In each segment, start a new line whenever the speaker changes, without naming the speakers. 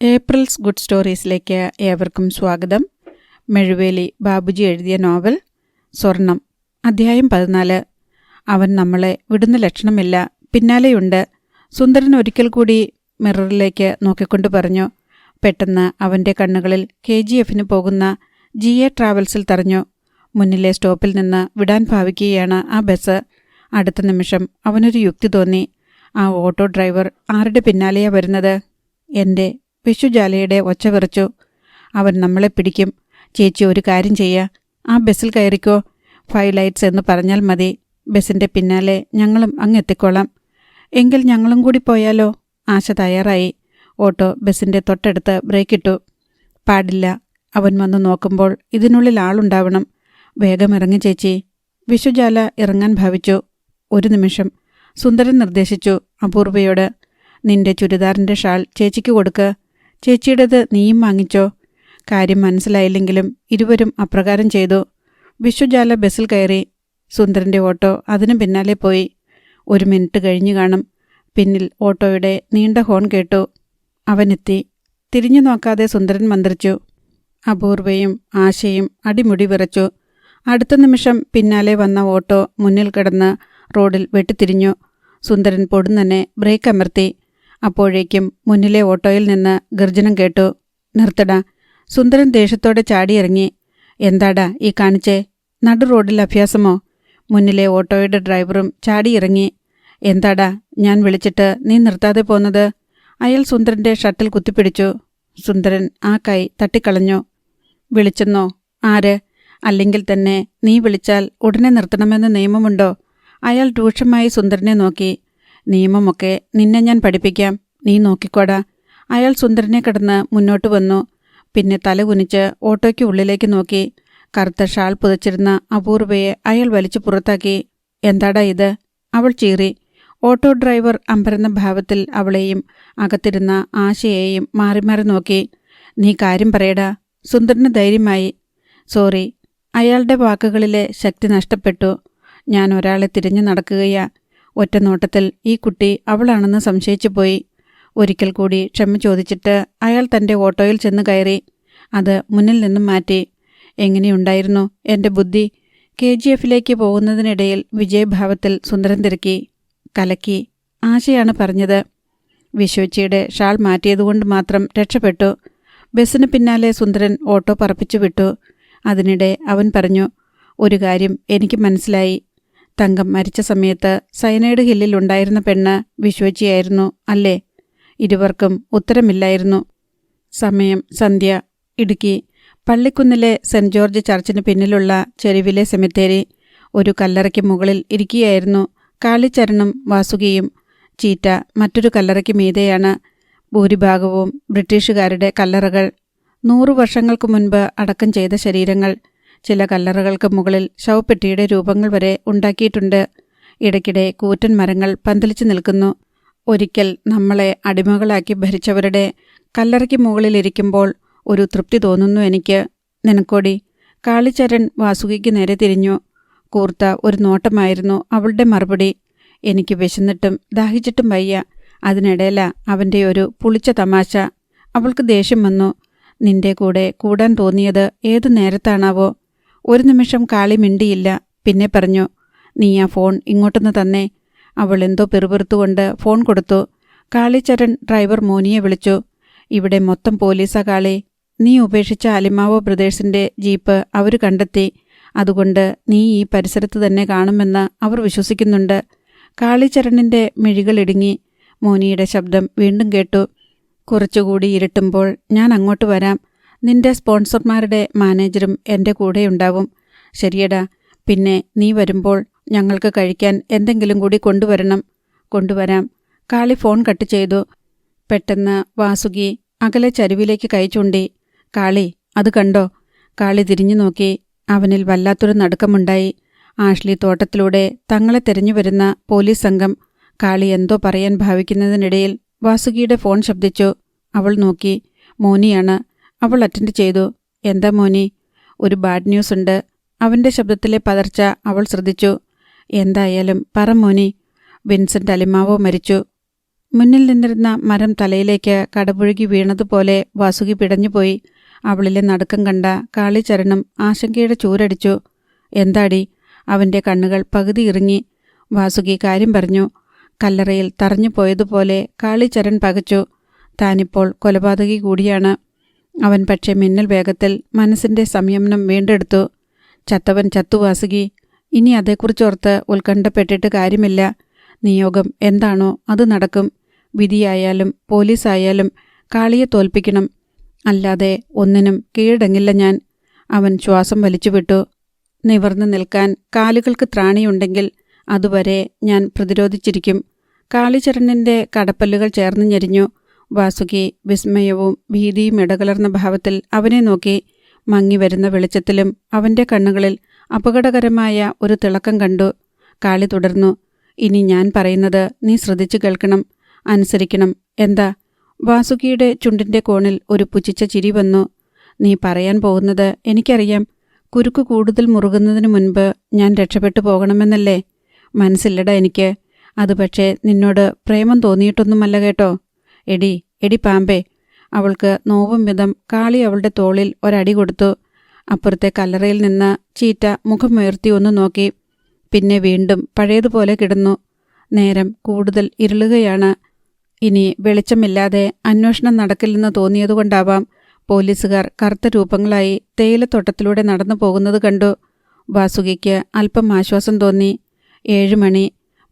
April's good സ്റ്റോറീസിലേക്ക് ഏവർക്കും സ്വാഗതം. മെഴുവേലി ബാബുജി എഴുതിയ നോവൽ സ്വർണം, അധ്യായം 14. അവൻ നമ്മളെ വിടുന്ന ലക്ഷണമില്ല, പിന്നാലെയുണ്ട്. സുന്ദരൻ ഒരിക്കൽ കൂടി മിററിലേക്ക് നോക്കിക്കൊണ്ട് പറഞ്ഞു. പെട്ടെന്ന് അവൻ്റെ കണ്ണുകളിൽ KGF-ന് പോകുന്ന GA ട്രാവൽസിൽ തറഞ്ഞു. മുന്നിലെ സ്റ്റോപ്പിൽ നിന്ന് വിടാൻ ഭാവിക്കുകയാണ് ആ ബസ്. അടുത്ത നിമിഷം അവനൊരു യുക്തി തോന്നി. ആ ഓട്ടോ ഡ്രൈവർ ആരുടെ പിന്നാലെയാ വരുന്നത്? എൻ്റെ വിഷുജാലയുടെ ഒച്ച വിറച്ചു. അവൻ നമ്മളെ പിടിക്കും. ചേച്ചി, ഒരു കാര്യം ചെയ്യുക, ആ ബസ്സിൽ കയറിക്കോ. 5 ലൈറ്റ്സ് എന്ന് പറഞ്ഞാൽ മതി. ബസ്സിൻ്റെ പിന്നാലെ ഞങ്ങളും അങ്ങെത്തിക്കോളാം. എങ്കിൽ ഞങ്ങളും കൂടി പോയാലോ? ആശ തയ്യാറായി. ഓട്ടോ ബസ്സിൻ്റെ തൊട്ടടുത്ത് ബ്രേക്കിട്ടു. പാടില്ല, അവൻ വന്ന് നോക്കുമ്പോൾ ഇതിനുള്ളിൽ ആളുണ്ടാവണം. വേഗം ഇറങ്ങി ചേച്ചി. വിഷുജാല ഇറങ്ങാൻ ഭാവിച്ചു. ഒരു നിമിഷം സുന്ദരൻ നിർദ്ദേശിച്ചു അപൂർവയോട്. നിന്റെ ചുരിദാറിൻ്റെ ഷാൾ ചേച്ചിക്ക് കൊടുക്ക്. ചേച്ചിയുടേത് നീയും വാങ്ങിച്ചോ. കാര്യം മനസ്സിലായില്ലെങ്കിലും ഇരുവരും അപ്രകാരം ചെയ്തു. വിഷുജാല ബസ്സിൽ കയറി. സുന്ദരൻ്റെ ഓട്ടോ അതിനു പിന്നാലെ പോയി. 1 മിനിറ്റ് കഴിഞ്ഞു കാണും. പിന്നിൽ ഓട്ടോയുടെ നീണ്ട ഹോൺ കേട്ടു. അവനെത്തി. തിരിഞ്ഞു നോക്കാതെ സുന്ദരൻ മന്ത്രിച്ചു. അപൂർവയും ആശയും അടിമുടി വിറച്ചു. അടുത്ത നിമിഷം പിന്നാലെ വന്ന ഓട്ടോ മുന്നിൽ കിടന്ന് റോഡിൽ വെട്ടിത്തിരിഞ്ഞു. സുന്ദരൻ പൊടുന്നനെ ബ്രേക്ക് അമർത്തി. അപ്പോഴേക്കും മുന്നിലെ ഓട്ടോയിൽ നിന്ന് ഗർജനം കേട്ടു. നിർത്തടാ. സുന്ദരൻ ദേഷ്യത്തോടെ ചാടിയിറങ്ങി. എന്താടാ ഈ കാണിച്ചേ? നടു റോഡിൽ അഭ്യാസമോ? മുന്നിലെ ഓട്ടോയുടെ ഡ്രൈവറും ചാടിയിറങ്ങി. എന്താടാ ഞാൻ വിളിച്ചിട്ട് നീ നിർത്താതെ പോന്നത്? അയാൾ സുന്ദരൻ്റെ ഷട്ടിൽ കുത്തിപ്പിടിച്ചു. സുന്ദരൻ ആ കൈ തട്ടിക്കളഞ്ഞു. വിളിച്ചെന്നോ? ആര്? അല്ലെങ്കിൽ തന്നെ നീ വിളിച്ചാൽ ഉടനെ നിർത്തണമെന്ന് നിയമമുണ്ടോ? അയാൾ രൂക്ഷമായി സുന്ദരനെ നോക്കി. നിയമമൊക്കെ നിന്നെ ഞാൻ പഠിപ്പിക്കാം, നീ നോക്കിക്കോടാ. അയാൾ സുന്ദരനെ കിടന്ന് മുന്നോട്ട് വന്നു. പിന്നെ തല കുനിച്ച് ഓട്ടോയ്ക്ക് ഉള്ളിലേക്ക് നോക്കി. കറുത്ത ഷാൾ പുതച്ചിരുന്ന അപൂർവയെ അയാൾ വലിച്ചു പുറത്താക്കി. എന്താടാ ഇത്? അവൾ ചീറി. ഓട്ടോ ഡ്രൈവർ അമ്പരന്ന ഭാവത്തിൽ അവളെയും അകത്തിരുന്ന ആശയെയും മാറി മാറി നോക്കി. നീ കാര്യം പറയടാ. സുന്ദരന് ധൈര്യമായി. സോറി. അയാളുടെ വാക്കുകളിലെ ശക്തി നഷ്ടപ്പെട്ടു. ഞാൻ ഒരാളെ തിരിഞ്ഞു നടക്കുകയാ. ഒറ്റ നോട്ടത്തിൽ ഈ കുട്ടി അവളാണെന്ന് സംശയിച്ചു പോയി. ഒരിക്കൽ കൂടി ക്ഷമ ചോദിച്ചിട്ട് അയാൾ തൻ്റെ ഓട്ടോയിൽ ചെന്ന് കയറി. അത് മുന്നിൽ നിന്നും മാറ്റി. എങ്ങനെയുണ്ടായിരുന്നു എൻ്റെ ബുദ്ധി? KGF-ലേക്ക് പോകുന്നതിനിടയിൽ വിജയഭാവത്തിൽ സുന്ദരൻ തിരക്കി. കലക്കി. ആശയാണ് പറഞ്ഞത്. വിശ്വച്ചിയുടെ ഷാൾ മാറ്റിയതുകൊണ്ട് മാത്രം രക്ഷപ്പെട്ടു. ബസ്സിന് പിന്നാലെ സുന്ദരൻ ഓട്ടോ പറപ്പിച്ചു വിട്ടു. അതിനിടെ അവൻ പറഞ്ഞു, ഒരു കാര്യം എനിക്ക് മനസ്സിലായി. തങ്കം മരിച്ച സമയത്ത് സയനൈഡ് ഹില്ലിൽ ഉണ്ടായിരുന്ന പെണ്ണ് വിശ്വച്ചിയായിരുന്നു അല്ലേ? ഇരുവർക്കും ഉത്തരമില്ലായിരുന്നു. സമയം സന്ധ്യ. ഇടുക്കി പള്ളിക്കുന്നിലെ സെന്റ് ജോർജ് ചർച്ചിന് പിന്നിലുള്ള ചെരുവിലെ സെമിത്തേരി. ഒരു കല്ലറയ്ക്ക് മുകളിൽ ഇരിക്കുകയായിരുന്നു കാളിച്ചരനും വാസുകിയും. ചീറ്റ മറ്റൊരു കല്ലറയ്ക്ക് മീതെയാണ്. ഭൂരിഭാഗവും ബ്രിട്ടീഷുകാരുടെ കല്ലറകൾ. 100 വർഷങ്ങൾക്ക് മുൻപ് അടക്കം ചെയ്ത ശരീരങ്ങൾ. ചില കല്ലറകൾക്ക് മുകളിൽ ശവപ്പെട്ടിയുടെ രൂപങ്ങൾ വരെ ഉണ്ടാക്കിയിട്ടുണ്ട്. ഇടയ്ക്കിടെ കൂറ്റൻ മരങ്ങൾ പന്തലിച്ചു നിൽക്കുന്നു. ഒരിക്കൽ നമ്മളെ അടിമകളാക്കി ഭരിച്ചവരുടെ കല്ലറയ്ക്ക് മുകളിലിരിക്കുമ്പോൾ ഒരു തൃപ്തി തോന്നുന്നു എനിക്ക്. നിനക്കോടി? കാളിച്ചരൻ വാസുകിക്ക് നേരെ തിരിഞ്ഞു. കൂർത്ത ഒരു നോട്ടമായിരുന്നു അവളുടെ മറുപടി. എനിക്ക് വിശന്നിട്ടും ദാഹിച്ചിട്ടും വയ്യ. അതിനിടയില അവൻ്റെ ഒരു പുളിച്ച തമാശ. അവൾക്ക് ദേഷ്യം വന്നു. നിന്റെ കൂടെ കൂടാൻ തോന്നിയത് ഏതു നേരത്താണാവോ? ഒരു നിമിഷം കാളി മിണ്ടിയില്ല. പിന്നെ പറഞ്ഞു, നീ ആ ഫോൺ ഇങ്ങോട്ടൊന്ന് തന്നെ. അവൾ എന്തോ പിറുപിറുത്തുകൊണ്ട് ഫോൺ കൊടുത്തു. കാളിച്ചരൻ ഡ്രൈവർ മോനിയെ വിളിച്ചു. ഇവിടെ മൊത്തം പോലീസാ കാളി. നീ ഉപേക്ഷിച്ച അലിമാവോ ബ്രദേഴ്സിൻ്റെ ജീപ്പ് അവർ കണ്ടെത്തി. അതുകൊണ്ട് നീ ഈ പരിസരത്ത് തന്നെ കാണുമെന്ന് അവർ വിശ്വസിക്കുന്നുണ്ട്. കാളിച്ചരണിൻ്റെ മിഴികളിടുങ്ങി. മോനിയുടെ ശബ്ദം വീണ്ടും കേട്ടു. കുറച്ചുകൂടി ഇരുട്ടുമ്പോൾ ഞാൻ അങ്ങോട്ട് വരാം. നിന്റെ സ്പോൺസർമാരുടെ മാനേജരും എൻ്റെ കൂടെയുണ്ടാവും. ശരിയടാ. പിന്നെ നീ വരുമ്പോൾ ഞങ്ങൾക്ക് കഴിക്കാൻ എന്തെങ്കിലും കൂടി കൊണ്ടുവരാം. കാളി ഫോൺ കട്ട് ചെയ്തു. പെട്ടെന്ന് വാസുകി അകലെ ചരുവിലേക്ക് കൈ ചൂണ്ടി. കാളി, അത് കണ്ടോ? കാളി തിരിഞ്ഞു നോക്കി. അവനിൽ വല്ലാത്തൊരു നടുക്കമുണ്ടായി. ആഷ്ലി തോട്ടത്തിലൂടെ തങ്ങളെ തെരഞ്ഞു വരുന്ന പോലീസ് സംഘം. കാളി എന്തോ പറയാൻ ഭാവിക്കുന്നതിനിടയിൽ വാസുകിയുടെ ഫോൺ ശബ്ദിച്ചു. അവൾ നോക്കി. മോനിയാണ്. അവൾ അറ്റൻഡ് ചെയ്തു. എന്താ മോനി? ഒരു ബാഡ് ന്യൂസ് ഉണ്ട്. അവൻ്റെ ശബ്ദത്തിലെ പതർച്ച അവൾ ശ്രദ്ധിച്ചു. എന്തായാലും പറ മോനി. വിൻസെൻ്റ് അലിമാവോ മരിച്ചു. മുന്നിൽ നിന്നിരുന്ന മരം തലയിലേക്ക് കടപുഴകി വീണതുപോലെ വാസുകി പിടഞ്ഞുപോയി. അവളിലെ നടുക്കം കണ്ട കാളിച്ചരനും ആശങ്കയുടെ ചൂരടിച്ചു. എന്താടി? അവൻ്റെ കണ്ണുകൾ പകുതി ഇറുങ്ങി. വാസുകി കാര്യം പറഞ്ഞു. കല്ലറയിൽ തറഞ്ഞു പോയതുപോലെ കാളിച്ചരൻ പകച്ചു. താനിപ്പോൾ കൊലപാതകി കൂടിയാണ്. അവൻ പക്ഷേ മിന്നൽ വേഗത്തിൽ മനസ്സിൻ്റെ സംയമനം വീണ്ടെടുത്തു. ചത്തവൻ ചത്തു വാസുകി. ഇനി അതേക്കുറിച്ചോർത്ത് ഉത്കണ്ഠപ്പെട്ടിട്ട് കാര്യമില്ല. നിയോഗം എന്താണോ അത് നടക്കും. വിധിയായാലും പോലീസായാലും കാളിയെ തോൽപ്പിക്കണം. അല്ലാതെ ഒന്നിനും കീഴടങ്ങില്ല ഞാൻ. അവൻ ശ്വാസം വലിച്ചുവിട്ടു. നിവർന്നു നിൽക്കാൻ കാലുകൾക്ക് ത്രാണിയുണ്ടെങ്കിൽ അതുവരെ ഞാൻ പ്രതിരോധിച്ചിരിക്കും. കാളിചരണിൻ്റെ കടപ്പല്ലുകൾ ചേർന്ന് ഞെരിഞ്ഞു. വാസുകി വിസ്മയവും ഭീതിയും ഇടകലർന്ന ഭാവത്തിൽ അവനെ നോക്കി. മങ്ങിവരുന്ന വെളിച്ചത്തിലും അവൻ്റെ കണ്ണുകളിൽ അപകടകരമായ ഒരു തിളക്കം കണ്ടു. കാളി തുടർന്നു. ഇനി ഞാൻ പറയുന്നത് നീ ശ്രദ്ധിച്ചു കേൾക്കണം, അനുസരിക്കണം. എന്താ? വാസുകിയുടെ ചുണ്ടിൻ്റെ കോണിൽ ഒരു പുച്ഛിച്ച ചിരി വന്നു. നീ പറയാൻ പോകുന്നത് എനിക്കറിയാം. കുരുക്ക് കൂടുതൽ മുറുകുന്നതിന് മുൻപ് ഞാൻ രക്ഷപ്പെട്ടു പോകണമെന്നല്ലേ? മനസ്സില്ലടാ എനിക്ക്. അത് പക്ഷേ നിന്നോട് പ്രേമം തോന്നിയിട്ടൊന്നുമല്ല കേട്ടോ. എടി പാമ്പേ. അവൾക്ക് നോവും വിധം കാളി അവളുടെ തോളിൽ ഒരടി കൊടുത്തു. അപ്പുറത്തെ കല്ലറയിൽ നിന്ന് ചീറ്റ മുഖമുയർത്തി ഒന്ന് നോക്കി. പിന്നെ വീണ്ടും പഴയതുപോലെ കിടന്നു. നേരം കൂടുതൽ ഇരുളുകയാണ്. ഇനി വെളിച്ചമില്ലാതെ അന്വേഷണം നടക്കില്ലെന്ന് തോന്നിയതുകൊണ്ടാവാം പോലീസുകാർ കറുത്ത രൂപങ്ങളായി തേയിലത്തോട്ടത്തിലൂടെ നടന്നു പോകുന്നത് കണ്ടു. വാസുകിക്ക് അല്പം ആശ്വാസം തോന്നി. 7 മണി.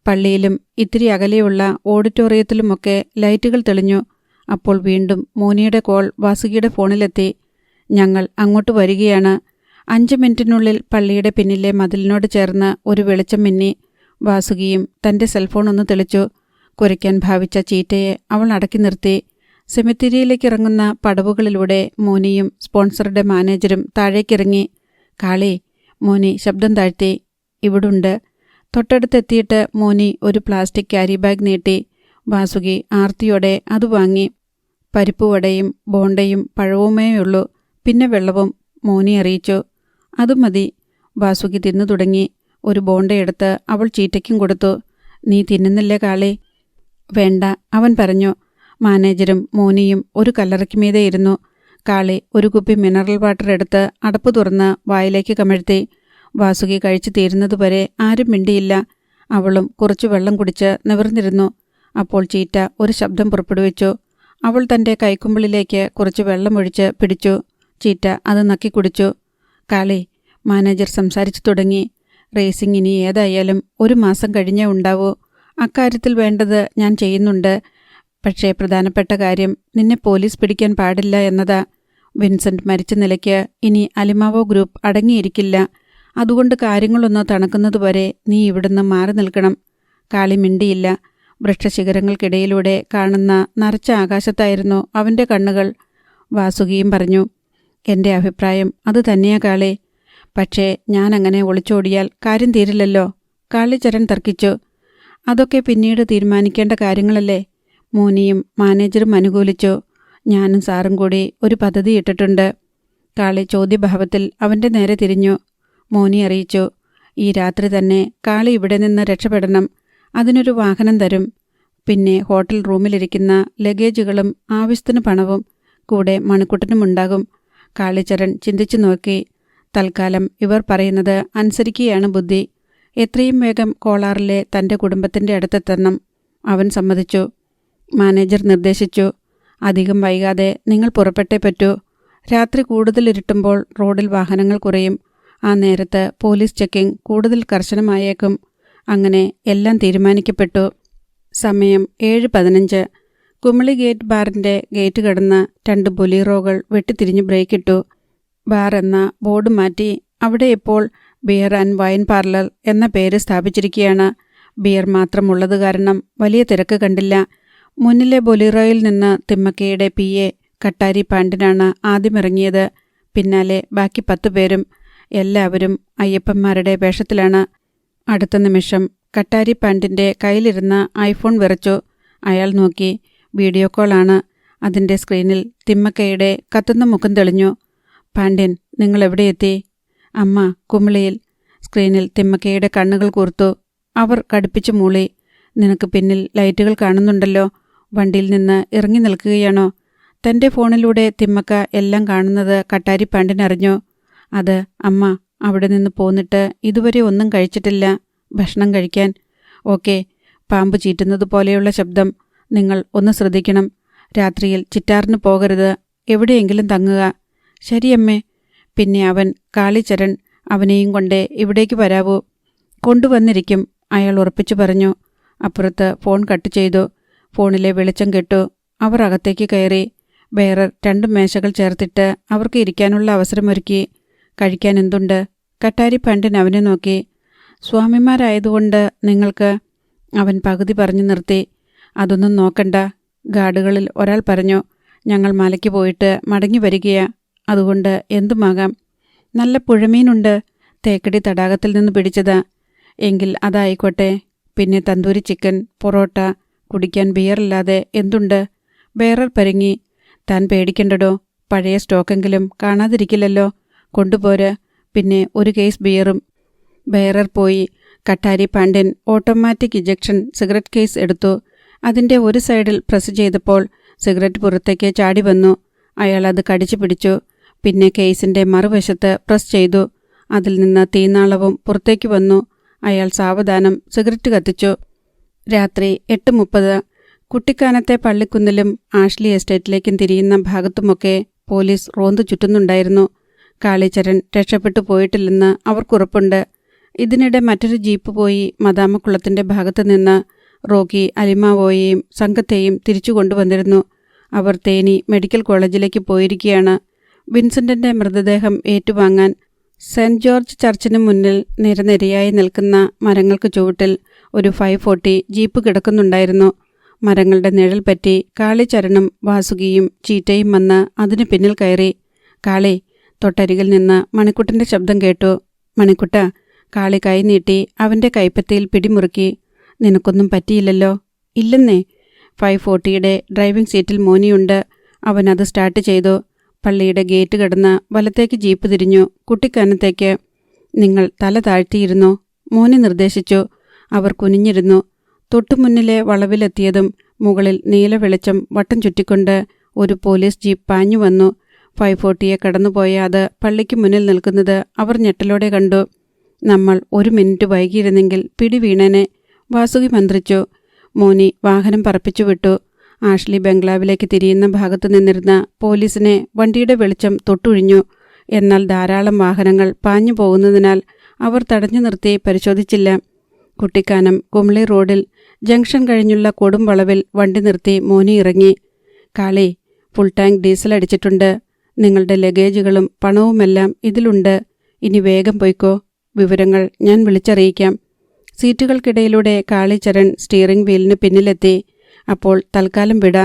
പള്ളിയിലും ഇത്തിരി അകലെയുള്ള ഓഡിറ്റോറിയത്തിലുമൊക്കെ ലൈറ്റുകൾ തെളിഞ്ഞു. അപ്പോൾ വീണ്ടും മോനിയുടെ കോൾ വാസുകിയുടെ ഫോണിലെത്തി. ഞങ്ങൾ അങ്ങോട്ട് വരികയാണ്. 5 മിനിറ്റിനുള്ളിൽ പള്ളിയുടെ പിന്നിലെ മതിലിനോട് ചേർന്ന് ഒരു വെളിച്ചം മിന്നി. വാസുകിയും തൻ്റെ സെൽഫോൺ ഒന്ന് തെളിച്ചു. കുരയ്ക്കാൻ ഭാവിച്ച ചീറ്റയെ അവൾ അടക്കി നിർത്തി. സെമിത്തേരിയിലേക്ക് ഇറങ്ങുന്ന പടവുകളിലൂടെ മോനിയും സ്പോൺസറുടെ മാനേജരും താഴേക്കിറങ്ങി. കാളി. മോനി ശബ്ദം താഴ്ത്തി. ഇവിടുണ്ട്. തൊട്ടടുത്തെത്തിയിട്ട് മോനി ഒരു പ്ലാസ്റ്റിക് ക്യാരി ബാഗ് നീട്ടി. വാസുകി ആർത്തിയോടെ അത് വാങ്ങി. പരിപ്പുവടയും ബോണ്ടയും പഴവുമേയുള്ളൂ, പിന്നെ വെള്ളവും. മോനി അറിയിച്ചു. അത് മതി. വാസുകി തിന്നു തുടങ്ങി. ഒരു ബോണ്ടയെടുത്ത് അവൾ ചീറ്റയ്ക്കും കൊടുത്തു. നീ തിന്നുന്നില്ലേ കാളി? വേണ്ട, അവൻ പറഞ്ഞു. മാനേജരും മോനിയും ഒരു കല്ലറയ്ക്ക് മീതെ ഇരുന്നു. കാളി ഒരു കുപ്പി മിനറൽ വാട്ടർ എടുത്ത് അടപ്പ് തുറന്ന് വായിലേക്ക് കമഴ്ത്തി. വാസുകി കഴിച്ചു തീരുന്നതുവരെ ആരും മിണ്ടിയില്ല. അവളും കുറച്ചു വെള്ളം കുടിച്ച് നിവർന്നിരുന്നു. അപ്പോൾ ചീറ്റ ഒരു ശബ്ദം പുറപ്പെടുവിച്ചു. അവൾ തൻ്റെ കൈക്കുമ്പിളിലേക്ക് കുറച്ച് വെള്ളമൊഴിച്ച് പിടിച്ചു. ചീറ്റ അത് നക്കി കുടിച്ചു. കാളി. മാനേജർ സംസാരിച്ചു തുടങ്ങി. റേസിംഗ് ഇനി ഏതായാലും 1 മാസം കഴിഞ്ഞേ ഉണ്ടാവൂ. അക്കാര്യത്തിൽ വേണ്ടത് ഞാൻ ചെയ്യുന്നുണ്ട്. പക്ഷേ പ്രധാനപ്പെട്ട കാര്യം നിന്നെ പോലീസ് പിടിക്കാൻ പാടില്ല എന്നതാ. വിൻസെൻ്റ് മരിച്ച നിലയ്ക്ക് ഇനി അലിമാവോ ഗ്രൂപ്പ് അടങ്ങിയിരിക്കില്ല. അതുകൊണ്ട് കാര്യങ്ങളൊന്ന് തണുക്കുന്നതുവരെ നീ ഇവിടുന്ന് മാറി നിൽക്കണം. കാളി മിണ്ടിയില്ല. വൃക്ഷശിഖരങ്ങൾക്കിടയിലൂടെ കാണുന്ന നരച്ച ആകാശത്തായിരുന്നു അവൻ്റെ കണ്ണുകൾ. വാസുകിയും പറഞ്ഞു. എൻ്റെ അഭിപ്രായം അത് തന്നെയാ കാളി. പക്ഷേ ഞാൻ അങ്ങനെ ഒളിച്ചോടിയാൽ കാര്യം തീരില്ലല്ലോ. കാളിച്ചരൻ തർക്കിച്ചു. അതൊക്കെ പിന്നീട് തീരുമാനിക്കേണ്ട കാര്യങ്ങളല്ലേ? മോനിയും മാനേജറും അനുകൂലിച്ചു. ഞാനും സാറും കൂടി ഒരു പദ്ധതി ഇട്ടിട്ടുണ്ട്. കാളി ചോദ്യഭാവത്തിൽ അവൻ്റെ നേരെ തിരിഞ്ഞു. മോനി അറിയിച്ചു. ഈ രാത്രി തന്നെ കാളി ഇവിടെ നിന്ന് രക്ഷപ്പെടണം. അതിനൊരു വാഹനം തരും. പിന്നെ ഹോട്ടൽ റൂമിലിരിക്കുന്ന ലഗേജുകളും ആവശ്യത്തിന് പണവും കൂടെ മണിക്കുട്ടനുമുണ്ടാകും. കാളിച്ചരൻ ചിന്തിച്ചു നോക്കി. തൽക്കാലം ഇവർ പറയുന്നത് അനുസരിക്കുകയാണ് ബുദ്ധി. എത്രയും വേഗം കോളാറിലെ തൻ്റെ കുടുംബത്തിൻ്റെ അടുത്തെത്തണം. അവൻ സമ്മതിച്ചു. മാനേജർ നിർദ്ദേശിച്ചു. അധികം വൈകാതെ നിങ്ങൾ പുറപ്പെട്ടേ പറ്റൂ. രാത്രി കൂടുതൽ ഇരുട്ടുമ്പോൾ റോഡിൽ വാഹനങ്ങൾ കുറയും. ആ നേരത്ത് പോലീസ് ചെക്കിംഗ് കൂടുതൽ കർശനമായേക്കും. അങ്ങനെ എല്ലാം തീരുമാനിക്കപ്പെട്ടു. സമയം 7:15. കുമിളി ഗേറ്റ് ബാറിൻ്റെ ഗേറ്റ് കടന്ന് 2 ബൊലീറോകൾ വെട്ടിത്തിരിഞ്ഞ് ബ്രേക്കിട്ടു. ബാർ എന്ന ബോർഡ് മാറ്റി അവിടെ ഇപ്പോൾ ബിയർ ആൻഡ് വൈൻ പാർലർ എന്ന പേര് സ്ഥാപിച്ചിരിക്കുകയാണ്. ബിയർ മാത്രമുള്ളത് കാരണം വലിയ തിരക്ക് കണ്ടില്ല. മുന്നിലെ ബൊലീറോയിൽ നിന്ന് തിമ്മക്കയുടെ PA കട്ടാരി പാണ്ടിനാണ് ആദ്യമിറങ്ങിയത്. പിന്നാലെ ബാക്കി 10 പേരും. എല്ലാവരും അയ്യപ്പന്മാരുടെ വേഷത്തിലാണ്. അടുത്ത നിമിഷം കട്ടാരി പാണ്ടിൻ്റെ കയ്യിലിരുന്ന ഐഫോൺ വിറച്ചു. അയാൾ നോക്കി. വീഡിയോ കോളാണ്. അതിൻ്റെ സ്ക്രീനിൽ തിമ്മക്കയുടെ കത്തുന്ന മുഖം തെളിഞ്ഞു. പാണ്ഡ്യൻ, നിങ്ങൾ എവിടെ എത്തി? അമ്മ, കുമിളിയിൽ. സ്ക്രീനിൽ തിമ്മക്കയുടെ കണ്ണുകൾ കൂർത്തു. അവർ കടുപ്പിച്ചു മൂളി. നിനക്ക് പിന്നിൽ ലൈറ്റുകൾ കാണുന്നുണ്ടല്ലോ. വണ്ടിയിൽ നിന്ന് ഇറങ്ങി നിൽക്കുകയാണോ? തൻ്റെ ഫോണിലൂടെ തിമ്മക്ക എല്ലാം കാണുന്നത് കട്ടാരിപ്പാണ്ടിനറിഞ്ഞു. അത് അമ്മ അവിടെ നിന്ന് പോന്നിട്ട് ഇതുവരെ ഒന്നും കഴിച്ചിട്ടില്ല. ഭക്ഷണം കഴിക്കാൻ. ഓക്കെ. പാമ്പ് ചീറ്റുന്നത് പോലെയുള്ള ശബ്ദം. നിങ്ങൾ ഒന്ന് ശ്രദ്ധിക്കണം. രാത്രിയിൽ ചിറ്റാറിന് പോകരുത്. എവിടെയെങ്കിലും തങ്ങുക. ശരിയമ്മേ. പിന്നെ അവൻ കാളിച്ചരൺ അവനെയും കൊണ്ടേ ഇവിടേക്ക് വരാവൂ. കൊണ്ടുവന്നിരിക്കും, അയാൾ ഉറപ്പിച്ചു പറഞ്ഞു. അപ്പുറത്ത് ഫോൺ കട്ട് ചെയ്തു. ഫോണിലെ വെളിച്ചം കെട്ടു. അവർ അകത്തേക്ക് കയറി. വേറെ 2 മേശകൾ ചേർത്തിട്ട് അവർക്ക് ഇരിക്കാനുള്ള അവസരമൊരുക്കി. കഴിക്കാൻ എന്തുണ്ട്? കട്ടാരിപ്പാണ്ടിൻ അവനെ നോക്കി. സ്വാമിമാരായതുകൊണ്ട് നിങ്ങൾക്ക്. അവൻ പകുതി പറഞ്ഞു നിർത്തി. അതൊന്നും നോക്കണ്ട. ഗാർഡുകളിൽ ഒരാൾ പറഞ്ഞു, ഞങ്ങൾ മലയ്ക്ക് പോയിട്ട് മടങ്ങി വരികയാ. അതുകൊണ്ട് എന്തുമാകാം. നല്ല പുഴമീനുണ്ട്. തേക്കടി തടാകത്തിൽ നിന്ന് പിടിച്ചതാ. എങ്കിൽ അതായിക്കോട്ടെ. പിന്നെ തന്തൂരി ചിക്കൻ, പൊറോട്ട. കുടിക്കാൻ ബിയറില്ലാതെ എന്തുണ്ട്? ബേറർ പരുങ്ങി. താൻ പേടിക്കണ്ടടോ. പഴയ സ്റ്റോക്കെങ്കിലും കാണാതിരിക്കില്ലല്ലോ. കൊണ്ടുപോര്. പിന്നെ ഒരു കേസ് ബിയറും. ബേറർ പോയി. കട്ടാരിപ്പാണ്ഡ്യൻ ഓട്ടോമാറ്റിക് ഇജക്ഷൻ സിഗരറ്റ് കേസ് എടുത്തു. അതിൻ്റെ ഒരു സൈഡിൽ പ്രസ് ചെയ്തപ്പോൾ സിഗരറ്റ് പുറത്തേക്ക് ചാടി വന്നു. അയാൾ അത് കടിച്ചു പിടിച്ചു. പിന്നെ കേസിൻ്റെ മറുവശത്ത് പ്രസ് ചെയ്തു. അതിൽ നിന്ന് തീനാളവും പുറത്തേക്ക് വന്നു. അയാൾ സാവധാനം സിഗരറ്റ് കത്തിച്ചു. രാത്രി 8:30. കുട്ടിക്കാനത്തെ പള്ളിക്കുന്നിലും ആഷ്ലി എസ്റ്റേറ്റിലേക്കും തിരിയുന്ന ഭാഗത്തുമൊക്കെ പോലീസ് റോന്തു ചുറ്റുന്നുണ്ടായിരുന്നു. കാളിച്ചരൺ രക്ഷപ്പെട്ടു പോയിട്ടില്ലെന്ന് അവർക്കുറപ്പുണ്ട്. ഇതിനിടെ മറ്റൊരു ജീപ്പ് പോയി മദാമക്കുളത്തിൻ്റെ ഭാഗത്തു നിന്ന് റോക്കി അലിമാവോയെയും സംഘത്തെയും തിരിച്ചു കൊണ്ടുവന്നിരുന്നു. അവർ തേനി മെഡിക്കൽ കോളേജിലേക്ക് പോയിരിക്കുകയാണ്. വിൻസെന്റിന്റെ മൃതദേഹം ഏറ്റുവാങ്ങാൻ സെന്റ് ജോർജ് ചർച്ചിന് മുന്നിൽ നിരനിരയായി നിൽക്കുന്ന മരങ്ങൾക്ക് ചുവട്ടിൽ ഒരു 540 ജീപ്പ് കിടക്കുന്നുണ്ടായിരുന്നു. മരങ്ങളുടെ നിഴൽ പറ്റി കാളിച്ചരനും വാസുകിയും ചീറ്റയും വന്ന് അതിന് പിന്നിൽ കയറി. കാളി. തൊട്ടരികിൽ നിന്ന് മണിക്കുട്ടൻ്റെ ശബ്ദം കേട്ടു. മണിക്കുട്ട. കാളി കൈ നീട്ടി അവൻ്റെ കൈപ്പത്തിയിൽ പിടിമുറുക്കി. നിനക്കൊന്നും പറ്റിയില്ലല്ലോ? ഇല്ലെന്നേ. 540യുടെ ഡ്രൈവിംഗ് സീറ്റിൽ മോനിയുണ്ട്. അവൻ അത് സ്റ്റാർട്ട് ചെയ്തു. പള്ളിയുടെ ഗേറ്റ് കടന്ന് വലത്തേക്ക് ജീപ്പ് തിരിഞ്ഞു. കുട്ടിക്കാനത്തേക്ക്. നിങ്ങൾ തല താഴ്ത്തിയിരുന്നു, മോനി നിർദ്ദേശിച്ചു. അവർ കുനിഞ്ഞിരുന്നു. തൊട്ടുമുന്നിലെ വളവിലെത്തിയതും മുകളിൽ നീല വെളിച്ചം വട്ടം ചുറ്റിക്കൊണ്ട് ഒരു പോലീസ് ജീപ്പ് പാഞ്ഞു വന്നു. 540യെ കടന്നുപോയ അത് പള്ളിക്ക് മുന്നിൽ നിൽക്കുന്നത് അവർ ഞെട്ടലോടെ കണ്ടു. നമ്മൾ 1 മിനിറ്റ് വൈകിയിരുന്നെങ്കിൽ പിടി വീണേനെ, വാസുകി മന്ത്രിച്ചു. മോനി വാഹനം പറപ്പിച്ചു വിട്ടു. ആഷ്ലി ബംഗ്ലാവിലേക്ക് തിരിയുന്ന ഭാഗത്തു നിന്നിരുന്ന പോലീസിനെ വണ്ടിയുടെ വെളിച്ചം തൊട്ടുഴിഞ്ഞു. എന്നാൽ ധാരാളം വാഹനങ്ങൾ പാഞ്ഞു പോകുന്നതിനാൽ അവർ തടഞ്ഞു നിർത്തി പരിശോധിച്ചില്ല. കുട്ടിക്കാനം കുമളി റോഡിൽ ജംഗ്ഷൻ കഴിഞ്ഞുള്ള കൊടും വളവിൽ വണ്ടി നിർത്തി മോനി ഇറങ്ങി. കാളി. ഫുൾ ടാങ്ക് ഡീസൽ അടിച്ചിട്ടുണ്ട്. നിങ്ങളുടെ ലഗേജുകളും പണവുമെല്ലാം ഇതിലുണ്ട്. ഇനി വേഗം പൊയ്ക്കോ. വിവരങ്ങൾ ഞാൻ വിളിച്ചറിയിക്കാം. സീറ്റുകൾക്കിടയിലൂടെ കാളിച്ചരൺ സ്റ്റിയറിംഗ് വീലിന് പിന്നിലെത്തി. അപ്പോൾ തൽക്കാലം വിട.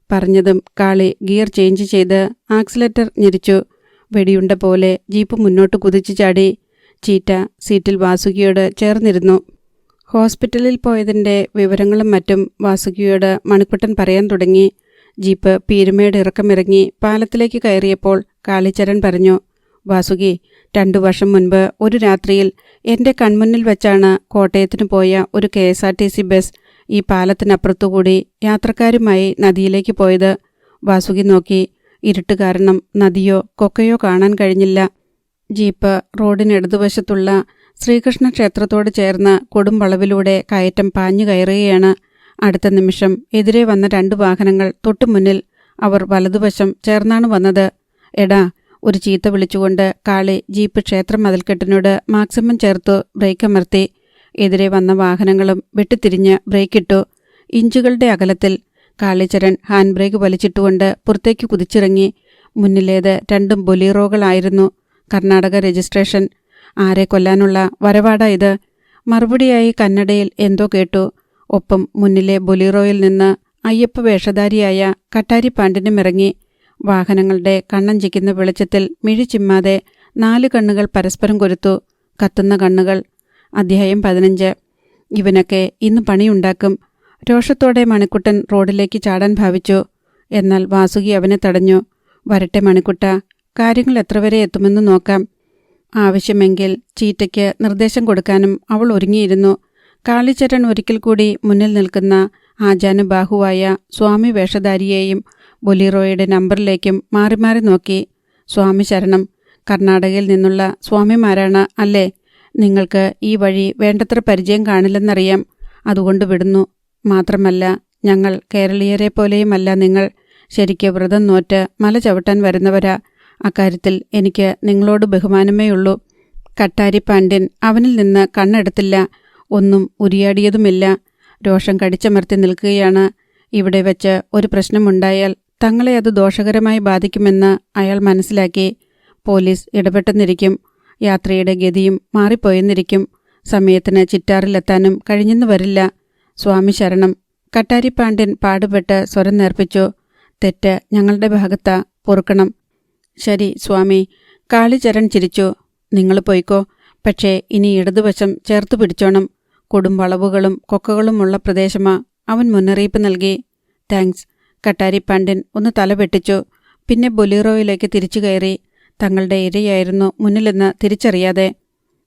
പറഞ്ഞതും കാളി ഗിയർ ചേഞ്ച് ചെയ്ത് ആക്സിലേറ്റർ ഞെരിച്ചു. വെടിയുണ്ട പോലെ ജീപ്പ് മുന്നോട്ട് കുതിച്ചു ചാടി. ചീറ്റ സീറ്റിൽ വാസുകിയോട് ചേർന്നിരുന്നു. ഹോസ്പിറ്റലിൽ പോയതിൻ്റെ വിവരങ്ങളും മറ്റും വാസുകിയോട് മണിക്കുട്ടൻ പറയാൻ തുടങ്ങി. ജീപ്പ് പീരുമേട് ഇറക്കമിറങ്ങി പാലത്തിലേക്ക് കയറിയപ്പോൾ കാളിച്ചരൺ പറഞ്ഞു, വാസുകി, 2 വർഷം മുൻപ് ഒരു രാത്രിയിൽ എൻ്റെ കൺമുന്നിൽ വെച്ചാണ് കോട്ടയത്തിന് പോയ ഒരു KSRTC ബസ് ഈ പാലത്തിനപ്പുറത്തുകൂടി യാത്രക്കാരുമായി നദിയിലേക്ക് പോയത്. വാസുകി നോക്കി. ഇരുട്ട് കാരണം നദിയോ കൊക്കയോ കാണാൻ കഴിഞ്ഞില്ല. ജീപ്പ് റോഡിനിടതുവശത്തുള്ള ശ്രീകൃഷ്ണ ക്ഷേത്രത്തോട് ചേർന്ന് കൊടും വളവിലൂടെ കയറ്റം പാഞ്ഞു കയറുകയാണ്. അടുത്ത നിമിഷം എതിരെ വന്ന 2 വാഹനങ്ങൾ തൊട്ടുമുന്നിൽ. അവർ വലതുവശം ചേർന്നാണ് വന്നത്. എടാ, ഒരു ചീത്ത വിളിച്ചുകൊണ്ട് കാളി ജീപ്പ് ക്ഷേത്ര മതിൽക്കെട്ടിനോട് മാക്സിമം ചേർത്തു ബ്രേക്കമർത്തി. എതിരെ വന്ന വാഹനങ്ങളും വെട്ടിത്തിരിഞ്ഞ് ബ്രേക്കിട്ടു. ഇഞ്ചുകളുടെ അകലത്തിൽ. കാളിച്ചരൺ ഹാൻഡ് ബ്രേക്ക് വലിച്ചിട്ടുകൊണ്ട് പുറത്തേക്ക് കുതിച്ചിറങ്ങി. മുന്നിലേത് 2 ബൊലീറോകളായിരുന്നു. കർണാടക രജിസ്ട്രേഷൻ. ആരെ കൊല്ലാനുള്ള വരവാടാ ഇത്? മറുപടിയായി കന്നഡയിൽ എന്തോ കേട്ടു. ഒപ്പം മുന്നിലെ ബൊലീറോയിൽ നിന്ന് അയ്യപ്പ വേഷധാരിയായ കട്ടാരിപ്പാണ്ടിനും ഇറങ്ങി. വാഹനങ്ങളുടെ കണ്ണഞ്ചിക്കുന്ന വെളിച്ചത്തിൽ മിഴിച്ചിമ്മാതെ 4 കണ്ണുകൾ പരസ്പരം കൊരുത്തു. കത്തുന്ന കണ്ണുകൾ. അധ്യായം 15. ഇവനൊക്കെ ഇന്ന് പണിയുണ്ടാക്കും. രോഷത്തോടെ മണിക്കുട്ടൻ റോഡിലേക്ക് ചാടാൻ ഭാവിച്ചു. എന്നാൽ വാസുകി അവനെ തടഞ്ഞു. വരട്ടെ മണിക്കുട്ട, കാര്യങ്ങൾ എത്ര വരെ എത്തുമെന്ന് നോക്കാം. ആവശ്യമെങ്കിൽ ചീറ്റയ്ക്ക് നിർദ്ദേശം കൊടുക്കാനും അവൾ ഒരുങ്ങിയിരുന്നു. കാളിച്ചരൺ ഒരിക്കൽ കൂടി മുന്നിൽ നിൽക്കുന്ന ആജാനുബാഹുവായ സ്വാമി വേഷധാരിയെയും ബൊലീറോയുടെ നമ്പറിലേക്കും മാറി മാറി നോക്കി. സ്വാമി ശരണം. കർണാടകയിൽ നിന്നുള്ള സ്വാമിമാരാണ് അല്ലേ? നിങ്ങൾക്ക് ഈ വഴി വേണ്ടത്ര പരിചയം കാണില്ലെന്നറിയാം. അതുകൊണ്ട് വിടുന്നു. മാത്രമല്ല, ഞങ്ങൾ കേരളീയരെ പോലെയുമല്ല നിങ്ങൾ. ശരിക്ക് വ്രതം നോറ്റ് മല ചവിട്ടാൻ വരുന്നവരാ. അക്കാര്യത്തിൽ എനിക്ക് നിങ്ങളോട് ബഹുമാനമേയുള്ളൂ. കട്ടാരി പാണ്ഡ്യൻ അവനിൽ നിന്ന് കണ്ണെടുത്തില്ല. ഒന്നും ഉരിയാടിയതുമില്ല. രോഷം കടിച്ചമർത്തി നിൽക്കുകയാണ്. ഇവിടെ വെച്ച് ഒരു പ്രശ്നമുണ്ടായാൽ തങ്ങളെ അത് ദോഷകരമായി ബാധിക്കുമെന്ന് അയാൾ മനസ്സിലാക്കി. പോലീസ് ഇടപെട്ടെന്നിരിക്കും. യാത്രയുടെ ഗതിയും മാറിപ്പോയെന്നിരിക്കും. സമയത്തിന് ചിറ്റാറിലെത്താനും കഴിഞ്ഞെന്ന് വരില്ല. സ്വാമി ശരണം. കട്ടാരി പാണ്ഡ്യൻ പാടുപെട്ട് സ്വരം നേർപ്പിച്ചു. തെറ്റ് ഞങ്ങളുടെ ഭാഗത്താ, പൊറുക്കണം. ശരി സ്വാമി. കാളിചരൺ ചിരിച്ചു. നിങ്ങൾ പോയിക്കോ. പക്ഷേ ഇനി ഇടതുവശം ചേർത്ത് പിടിച്ചോണം. കൊടും വളവുകളും കൊക്കകളുമുള്ള പ്രദേശമാ. അവൻ മുന്നറിയിപ്പ് നൽകി. താങ്ക്സ്. കട്ടാരി പാണ്ഡ്യൻ ഒന്ന് തല വെട്ടിച്ചു. പിന്നെ ബൊലീറോയിലേക്ക് തിരിച്ചു കയറി. തങ്ങളുടെ ഇരയായിരുന്നു മുന്നിലെന്ന് തിരിച്ചറിയാതെ.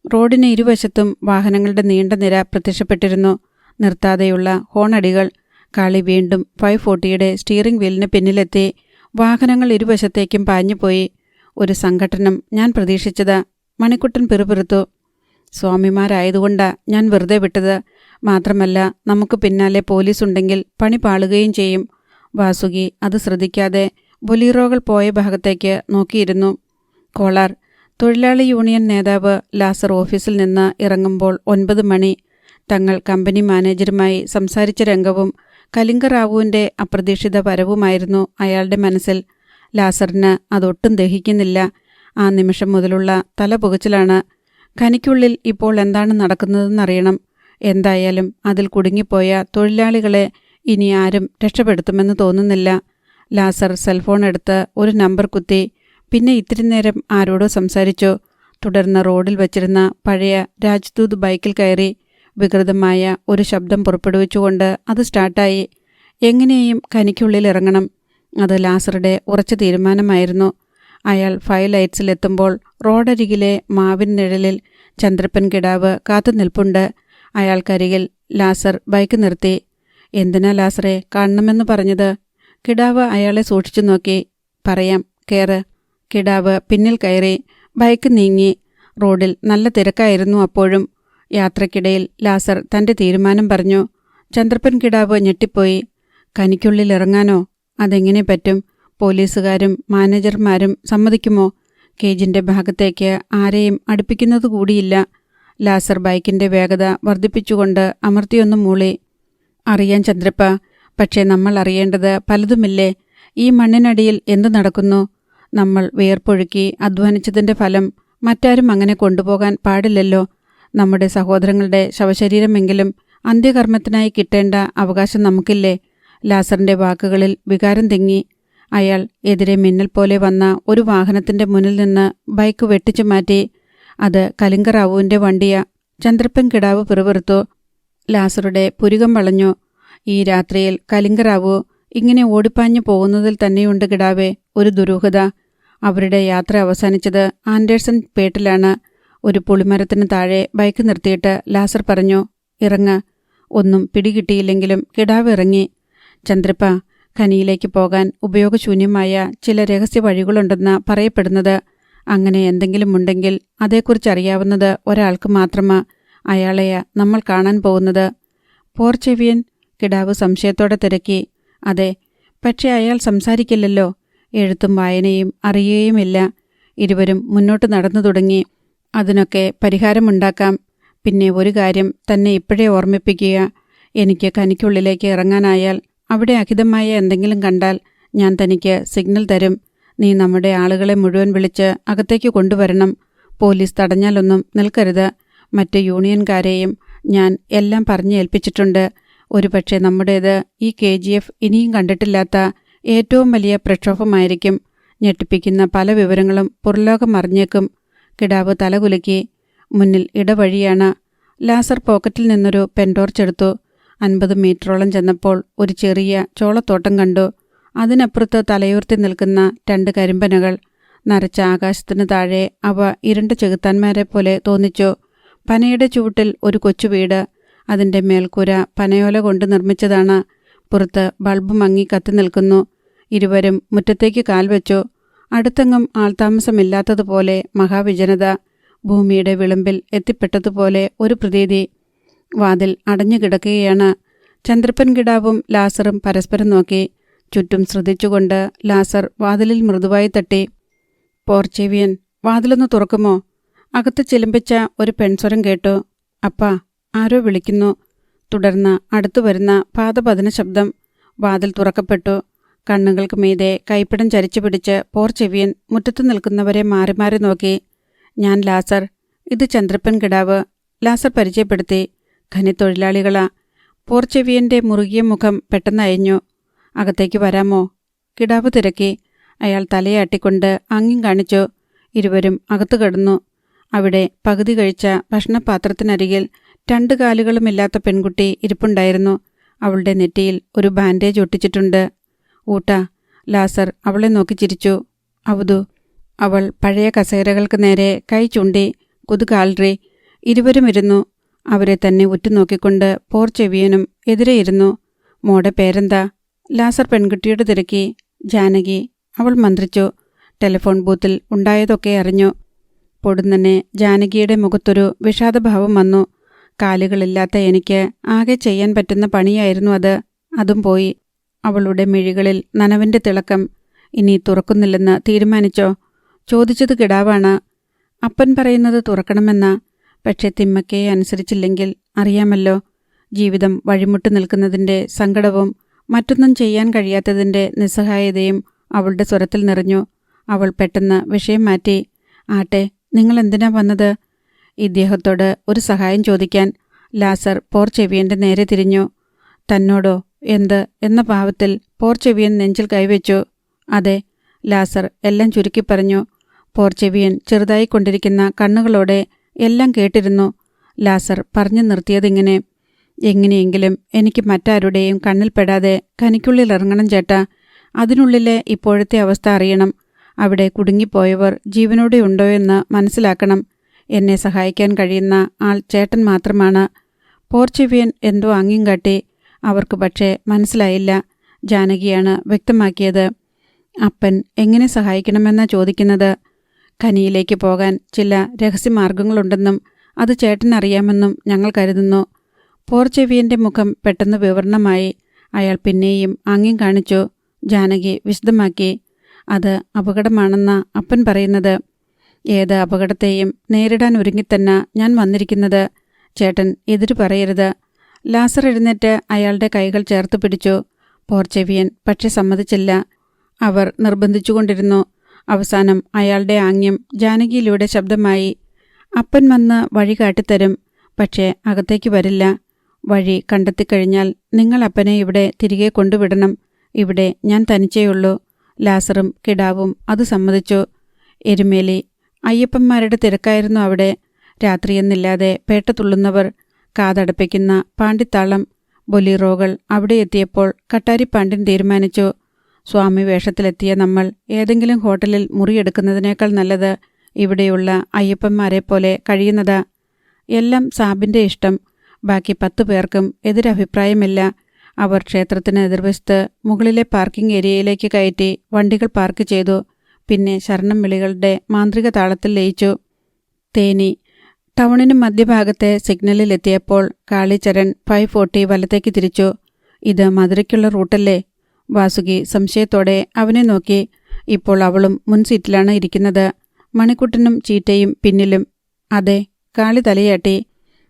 റോഡിന് ഇരുവശത്തും വാഹനങ്ങളുടെ നീണ്ട നിര പ്രത്യക്ഷപ്പെട്ടിരുന്നു. നിർത്താതെയുള്ള ഹോണടികൾ. കാളി വീണ്ടും 540യുടെ സ്റ്റിയറിംഗ് വീലിന് പിന്നിലെത്തി. വാഹനങ്ങൾ ഇരുവശത്തേക്കും പാഞ്ഞുപോയി. ഒരു സംഘട്ടനം ഞാൻ പ്രതീക്ഷിച്ചത്. മണിക്കുട്ടൻ പിറുപിറുത്തു. സ്വാമിമാരായതുകൊണ്ടാ ഞാൻ വെറുതെ വിട്ടത്. മാത്രമല്ല, നമുക്ക് പിന്നാലെ പോലീസുണ്ടെങ്കിൽ പണി പാളുകയും ചെയ്യും. വാസുകി അത് ശ്രദ്ധിക്കാതെ ബൊലീറോകൾ പോയ ഭാഗത്തേക്ക് നോക്കിയിരുന്നു. കോളാർ. തൊഴിലാളി യൂണിയൻ നേതാവ് ലാസർ ഓഫീസിൽ നിന്ന് ഇറങ്ങുമ്പോൾ 9 മണി. തങ്ങൾ കമ്പനി മാനേജരുമായി സംസാരിച്ച രംഗവും കലിംഗറാവുവിൻ്റെ അപ്രതീക്ഷിത വരവുമായിരുന്നു അയാളുടെ മനസ്സിൽ. ലാസറിന് അതൊട്ടും ദഹിക്കുന്നില്ല. ആ നിമിഷം മുതലുള്ള തലപുകച്ചിലാണ്. ഖനിക്കുള്ളിൽ ഇപ്പോൾ എന്താണ് നടക്കുന്നതെന്നറിയണം. എന്തായാലും അതിൽ കുടുങ്ങിപ്പോയ തൊഴിലാളികളെ ഇനി ആരും രക്ഷപ്പെടുത്തുമെന്ന് തോന്നുന്നില്ല. ലാസർ സെൽഫോൺ എടുത്ത് ഒരു നമ്പർ കുത്തി. പിന്നെ ഇത്തിരി നേരം ആരോടോ സംസാരിച്ചു. തുടർന്ന് റോഡിൽ വച്ചിരുന്ന പഴയ രാജ്ദൂത് ബൈക്കിൽ കയറി. വികൃതമായ ഒരു ശബ്ദം പുറപ്പെടുവിച്ചുകൊണ്ട് അത് സ്റ്റാർട്ടായി. എങ്ങനെയും ഖനിക്കുള്ളിൽ ഇറങ്ങണം. അത് ലാസറുടെ ഉറച്ച തീരുമാനമായിരുന്നു. അയാൾ 5 ലൈറ്റ്സിലെത്തുമ്പോൾ റോഡരികിലെ മാവിൻ നിഴലിൽ ചന്ദ്രപ്പൻ കിടാവ് കാത്തുനിൽപ്പുണ്ട്. അയാൾക്കരികിൽ ലാസർ ബൈക്ക് നിർത്തി. എന്തിനാ ലാസറെ കാണണമെന്ന് പറഞ്ഞത്? കിടാവ് അയാളെ സൂക്ഷിച്ചു നോക്കി. പറയാം, കേറ്. കിടാവ് പിന്നിൽ കയറി. ബൈക്ക് നീങ്ങി. റോഡിൽ നല്ല തിരക്കായിരുന്നു അപ്പോഴും. യാത്രക്കിടയിൽ ലാസർ തൻ്റെ തീരുമാനം പറഞ്ഞു. ചന്ദ്രപ്പൻ കിടാവ് ഞെട്ടിപ്പോയി. ഖനിക്കുള്ളിൽ ഇറങ്ങാനോ? അതെങ്ങനെ പറ്റും? പോലീസുകാരും മാനേജർമാരും സമ്മതിക്കുമോ? കേജിൻ്റെ ഭാഗത്തേക്ക് ആരെയും അടുപ്പിക്കുന്നതുകൂടിയില്ല. ലാസർ ബൈക്കിൻ്റെ വേഗത വർദ്ധിപ്പിച്ചുകൊണ്ട് അമർത്തിയൊന്നു മൂളി. അറിയാൻ ചന്ദ്രപ്പ, പക്ഷേ നമ്മൾ അറിയേണ്ടത് പലതുമില്ലേ? ഈ മണ്ണിനടിയിൽ എന്തു നടക്കുന്നു? നമ്മൾ വിയർപ്പൊഴുക്കി അധ്വാനിച്ചതിൻ്റെ ഫലം മറ്റാരും അങ്ങനെ കൊണ്ടുപോകാൻ പാടില്ലല്ലോ. നമ്മുടെ സഹോദരങ്ങളുടെ ശവശരീരമെങ്കിലും അന്ത്യകർമ്മത്തിനായി കിട്ടേണ്ട അവകാശം നമുക്കില്ലേ? ലാസറിൻ്റെ വാക്കുകളിൽ വികാരം തിങ്ങി. അയാൾ എതിരെ മിന്നൽ പോലെ വന്ന ഒരു വാഹനത്തിൻ്റെ മുന്നിൽ നിന്ന് ബൈക്ക് വെട്ടിച്ചു മാറ്റി. അത് കലിംഗറാവുവിൻ്റെ വണ്ടിയാ. ചന്ദ്രപ്പൻ കിടാവ് പിറുപിറുത്തു. ലാസറുടെ പുരികം വളഞ്ഞു. ഈ രാത്രിയിൽ കലിംഗറാവു ഇങ്ങനെ ഓടിപ്പാഞ്ഞു പോകുന്നതിൽ തന്നെയുണ്ട് കിടാവേ ഒരു ദുരൂഹത. അവരുടെ യാത്ര അവസാനിച്ചത് ആൻഡേഴ്സൺ പേട്ടിലാണ്. ഒരു പുളിമരത്തിന് താഴെ ബൈക്ക് നിർത്തിയിട്ട് ലാസർ പറഞ്ഞു, ഇറങ്ങ്. ഒന്നും പിടികിട്ടിയില്ലെങ്കിലും കിടാവ് ഇറങ്ങി. ചന്ദ്രപ്പ, ഖനിയിലേക്ക് പോകാൻ ഉപയോഗശൂന്യമായ ചില രഹസ്യ വഴികളുണ്ടെന്ന് പറയപ്പെടുന്നത്. അങ്ങനെ എന്തെങ്കിലും ഉണ്ടെങ്കിൽ അതേക്കുറിച്ചറിയാവുന്നത് ഒരാൾക്ക് മാത്രമാ. അയാളെയാ നമ്മൾ കാണാൻ പോകുന്നത്. പോർച്ചെവിയൻ? കിടാവ് സംശയത്തോടെ തിരക്കി. അതെ, പക്ഷേ അയാൾ സംസാരിക്കില്ലല്ലോ. എഴുത്തും വായനയും അറിയുകയുമില്ല. ഇരുവരും മുന്നോട്ട് നടന്നു തുടങ്ങി. അതിനൊക്കെ പരിഹാരമുണ്ടാക്കാം. പിന്നെ ഒരു കാര്യം തന്നെ ഇപ്പോഴേ ഓർമ്മിപ്പിക്കുക. എനിക്ക് ഖനിക്കുള്ളിലേക്ക് ഇറങ്ങാനായാൽ അവിടെ അഹിതമായ എന്തെങ്കിലും കണ്ടാൽ ഞാൻ തനിക്ക് സിഗ്നൽ തരും. നീ നമ്മുടെ ആളുകളെ മുഴുവൻ വിളിച്ച് അകത്തേക്ക് കൊണ്ടുവരണം. പോലീസ് തടഞ്ഞാലൊന്നും നിൽക്കരുത്. മറ്റ് യൂണിയൻകാരെയും ഞാൻ എല്ലാം പറഞ്ഞ് ഏൽപ്പിച്ചിട്ടുണ്ട്. ഒരുപക്ഷെ നമ്മുടേത് ഈ KGF ഇനിയും കണ്ടിട്ടില്ലാത്ത ഏറ്റവും വലിയ പ്രക്ഷോഭമായിരിക്കും. ഞെട്ടിപ്പിക്കുന്ന പല വിവരങ്ങളും പുറലോകം അറിഞ്ഞേക്കും. കിടാവ് തലകുലുക്കി. മുന്നിൽ ഇടവഴിയാണ്. ലാസർ പോക്കറ്റിൽ നിന്നൊരു പെൻടോർച്ചെടുത്തു. 50 മീറ്ററോളം ചെന്നപ്പോൾ ഒരു ചെറിയ ചോളത്തോട്ടം കണ്ടു. അതിനപ്പുറത്ത് തലയുയർത്തി നിൽക്കുന്ന 2 കരിമ്പനകൾ. നരച്ച ആകാശത്തിന് താഴെ അവ ഇരുണ്ട ചെകുത്താന്മാരെ പോലെ തോന്നിച്ചു. പനയുടെ ചുവട്ടിൽ ഒരു കൊച്ചു വീട്. അതിൻ്റെ മേൽക്കൂര പനയോല കൊണ്ട് നിർമ്മിച്ചതാണ്. പുറത്ത് ബൾബ് മങ്ങി കത്തി നിൽക്കുന്നു. ഇരുവരും മുറ്റത്തേക്ക് കാൽവെച്ചു. അടുത്തെങ്ങും ആൾതാമസമില്ലാത്തതുപോലെ മഹാവിജനത. ഭൂമിയുടെ വിളിമ്പിൽ എത്തിപ്പെട്ടതുപോലെ ഒരു പ്രതീതി. വാതിൽ അടഞ്ഞു കിടക്കുകയാണ്. ചന്ദ്രപ്പൻ കിടാവും ലാസറും പരസ്പരം നോക്കി. ചുറ്റും ശ്രദ്ധിച്ചുകൊണ്ട് ലാസർ വാതിലിൽ മൃദുവായി തട്ടി. പോർച്ചേവിയൻ, വാതിലൊന്ന് തുറക്കുമോ? അകത്ത് ചിലമ്പിച്ച ഒരു പെൺസ്വരം കേട്ടു. അപ്പാ, ആരോ വിളിക്കുന്നു. തുടർന്ന് അടുത്തു വരുന്ന പാദപതന ശബ്ദം. വാതിൽ തുറക്കപ്പെട്ടു. കണ്ണുകൾക്ക് മീതെ കൈപ്പിടം ചരിച്ചു പിടിച്ച് പോർച്ചെവിയൻ മുറ്റത്തു നിൽക്കുന്നവരെ മാറി മാറി നോക്കി. ഞാൻ ലാസർ, ഇത് ചന്ദ്രപ്പൻ കിടാവ്. ലാസർ പരിചയപ്പെടുത്തി. ഖനിത്തൊഴിലാളികളാ. പോർച്ചെവിയന്റെ മുറുകിയ മുഖം പെട്ടെന്ന് അയഞ്ഞു. അകത്തേക്ക് വരാമോ? കിടാവ് തിരക്കി. അയാൾ തലയാട്ടിക്കൊണ്ട് ആംഗ്യം കാണിച്ചു. ഇരുവരും അകത്തു കടന്നു. അവിടെ പകുതി കഴിച്ച ഭക്ഷണപാത്രത്തിനരികിൽ 2 കാലുകളുമില്ലാത്ത പെൺകുട്ടി ഇരിപ്പുണ്ടായിരുന്നു. അവളുടെ നെറ്റിയിൽ ഒരു ബാൻഡേജ് ഒട്ടിച്ചിട്ടുണ്ട്. ഊട്ടാ. ലാസർ അവളെ നോക്കി ചിരിച്ചു. അവധു. അവൾ പഴയ കസേരകൾക്ക് നേരെ കൈ ചൂണ്ടി കുതുകാൽറി. ഇരുവരും ഇരുന്നു. അവരെ തന്നെ ഉറ്റുനോക്കിക്കൊണ്ട് പോർച്ചെവിയനും എതിരെ ഇരുന്നു. മോടെ പേരെന്താ? ലാസർ പെൺകുട്ടിയോട് തിരക്കി. ജാനകി. അവൾ മന്ത്രിച്ചു. ടെലിഫോൺ ബൂത്തിൽ ഉണ്ടായതൊക്കെ അറിഞ്ഞു. പൊടുന്നനെ ജാനകിയുടെ മുഖത്തൊരു വിഷാദഭാവം വന്നു. കാലുകളില്ലാത്ത എനിക്ക് ആകെ ചെയ്യാൻ പറ്റുന്ന പണിയായിരുന്നു അത്. അതും പോയി. അവളുടെ മിഴികളിൽ നനവിൻ്റെ തിളക്കം. ഇനി തുറക്കുന്നില്ലെന്ന് തീരുമാനിച്ചോ? ചോദിച്ചത് കിടാവാണ്. അപ്പൻ പറയുന്നത് തുറക്കണമെന്നാ. പക്ഷെ തിമ്മക്കയെ അനുസരിച്ചില്ലെങ്കിൽ അറിയാമല്ലോ. ജീവിതം വഴിമുട്ടി നിൽക്കുന്നതിൻ്റെ സങ്കടവും മറ്റൊന്നും ചെയ്യാൻ കഴിയാത്തതിൻ്റെ നിസ്സഹായതയും അവളുടെ സ്വരത്തിൽ നിറഞ്ഞു. അവൾ പെട്ടെന്ന് വിഷയം മാറ്റി. ആട്ടെ, നിങ്ങളെന്തിനാ വന്നത്? ഇദ്ദേഹത്തോട് ഒരു സഹായം ചോദിക്കാൻ. ലാസർ പോർച്ചെവിയന്റെ നേരെ തിരിഞ്ഞു. തന്നോടോ? എന്ത് എന്ന ഭാവത്തിൽ പോർച്ചെവിയൻ നെഞ്ചിൽ കൈവച്ചു. അതെ. ലാസർ എല്ലാം ചുരുക്കി പറഞ്ഞു. പോർച്ചെവിയൻ ചെറുതായിക്കൊണ്ടിരിക്കുന്ന കണ്ണുകളോടെ എല്ലാം കേട്ടിരുന്നു. ലാസർ പറഞ്ഞു നിർത്തിയതിങ്ങനെ. എങ്ങനെയെങ്കിലും എനിക്ക് മറ്റാരുടെയും കണ്ണിൽപ്പെടാതെ ഖനിക്കുള്ളിലിറങ്ങണം ചേട്ടാ. അതിനുള്ളിലെ ഇപ്പോഴത്തെ അവസ്ഥ അറിയണം. അവിടെ കുടുങ്ങിപ്പോയവർ ജീവനോടെ ഉണ്ടോ എന്ന് മനസ്സിലാക്കണം. എന്നെ സഹായിക്കാൻ കഴിയുന്ന ആൾ ചേട്ടൻ മാത്രമാണ്. പോർച്ചെവിയൻ എന്തോ ആംഗ്യം കാട്ടി. അവർക്ക് പക്ഷേ മനസ്സിലായില്ല. ജാനകിയാണ് വ്യക്തമാക്കിയത്. അപ്പൻ എങ്ങനെ സഹായിക്കണമെന്നാ ചോദിക്കുന്നത്? ഖനിയിലേക്ക് പോകാൻ ചില രഹസ്യമാർഗങ്ങളുണ്ടെന്നും അത് ചേട്ടനറിയാമെന്നും ഞങ്ങൾ കരുതുന്നു. പോർച്ചെവിയന്റെ മുഖം പെട്ടെന്ന് വിവരണമായി. അയാൾ പിന്നെയും ആംഗ്യം കാണിച്ചു. ജാനകി വിശദമാക്കി. അത് അപകടമാണെന്ന അപ്പൻ പറയുന്നത്. ഏത് അപകടത്തെയും നേരിടാൻ ഒരുങ്ങിത്തന്നെ ഞാൻ വന്നിരിക്കുന്നത്. ചേട്ടൻ എതിരു പറയരുത്. ലാസർ എഴുന്നേറ്റ് അയാളുടെ കൈകൾ ചേർത്ത് പിടിച്ചു. പോർച്ചെവിയൻ പക്ഷെ സമ്മതിച്ചില്ല. അവർ നിർബന്ധിച്ചുകൊണ്ടിരുന്നു. അവസാനം അയാളുടെ ആംഗ്യം ജാനകിയിലൂടെ ശബ്ദമായി. അപ്പൻ വന്ന് വഴി കാട്ടിത്തരും. പക്ഷേ അകത്തേക്ക് വരില്ല. വഴി കണ്ടെത്തിക്കഴിഞ്ഞാൽ നിങ്ങൾ അപ്പനെ ഇവിടെ തിരികെ കൊണ്ടുവിടണം. ഇവിടെ ഞാൻ തനിച്ചേയുള്ളൂ. ലാസറും കിടാവും അത് സമ്മതിച്ചു. എരുമേലി. അയ്യപ്പന്മാരുടെ തിരക്കായിരുന്നു അവിടെ. രാത്രിയെന്നില്ലാതെ പേട്ട തുള്ളുന്നവർ, കാതടപ്പിക്കുന്ന പാണ്ടിത്താളം, ബൊലീറോകൾ. അവിടെ എത്തിയപ്പോൾ കട്ടാരിപ്പാണ്ടിൻ തീരുമാനിച്ചു, സ്വാമി വേഷത്തിലെത്തിയ നമ്മൾ ഏതെങ്കിലും ഹോട്ടലിൽ മുറിയെടുക്കുന്നതിനേക്കാൾ നല്ലത് ഇവിടെയുള്ള അയ്യപ്പന്മാരെ പോലെ കഴിയുന്നതാ. എല്ലാം സാബിൻ്റെ ഇഷ്ടം. ബാക്കി 10 പേർക്കും എതിരഭിപ്രായമില്ല. അവർ ക്ഷേത്രത്തിന് എതിർവശത്ത് മുകളിലെ പാർക്കിംഗ് ഏരിയയിലേക്ക് കയറ്റി വണ്ടികൾ പാർക്ക് ചെയ്തു. പിന്നെ ശരണം വിളികളുടെ മാന്ത്രിക താളത്തിൽ ലയിച്ചു. തേനി. ടൗണിന് മധ്യഭാഗത്തെ സിഗ്നലിലെത്തിയപ്പോൾ കാളിച്ചരൺ 540 വലത്തേക്ക് തിരിച്ചു. ഇത് മധുരയ്ക്കുള്ള റൂട്ടല്ലേ? വാസുകി സംശയത്തോടെ അവനെ നോക്കി. ഇപ്പോൾ അവളും മുൻ സീറ്റിലാണ് ഇരിക്കുന്നത്. മണിക്കുട്ടനും ചീറ്റയും പിന്നിലും. അതെ. കാളി തലയാട്ടി.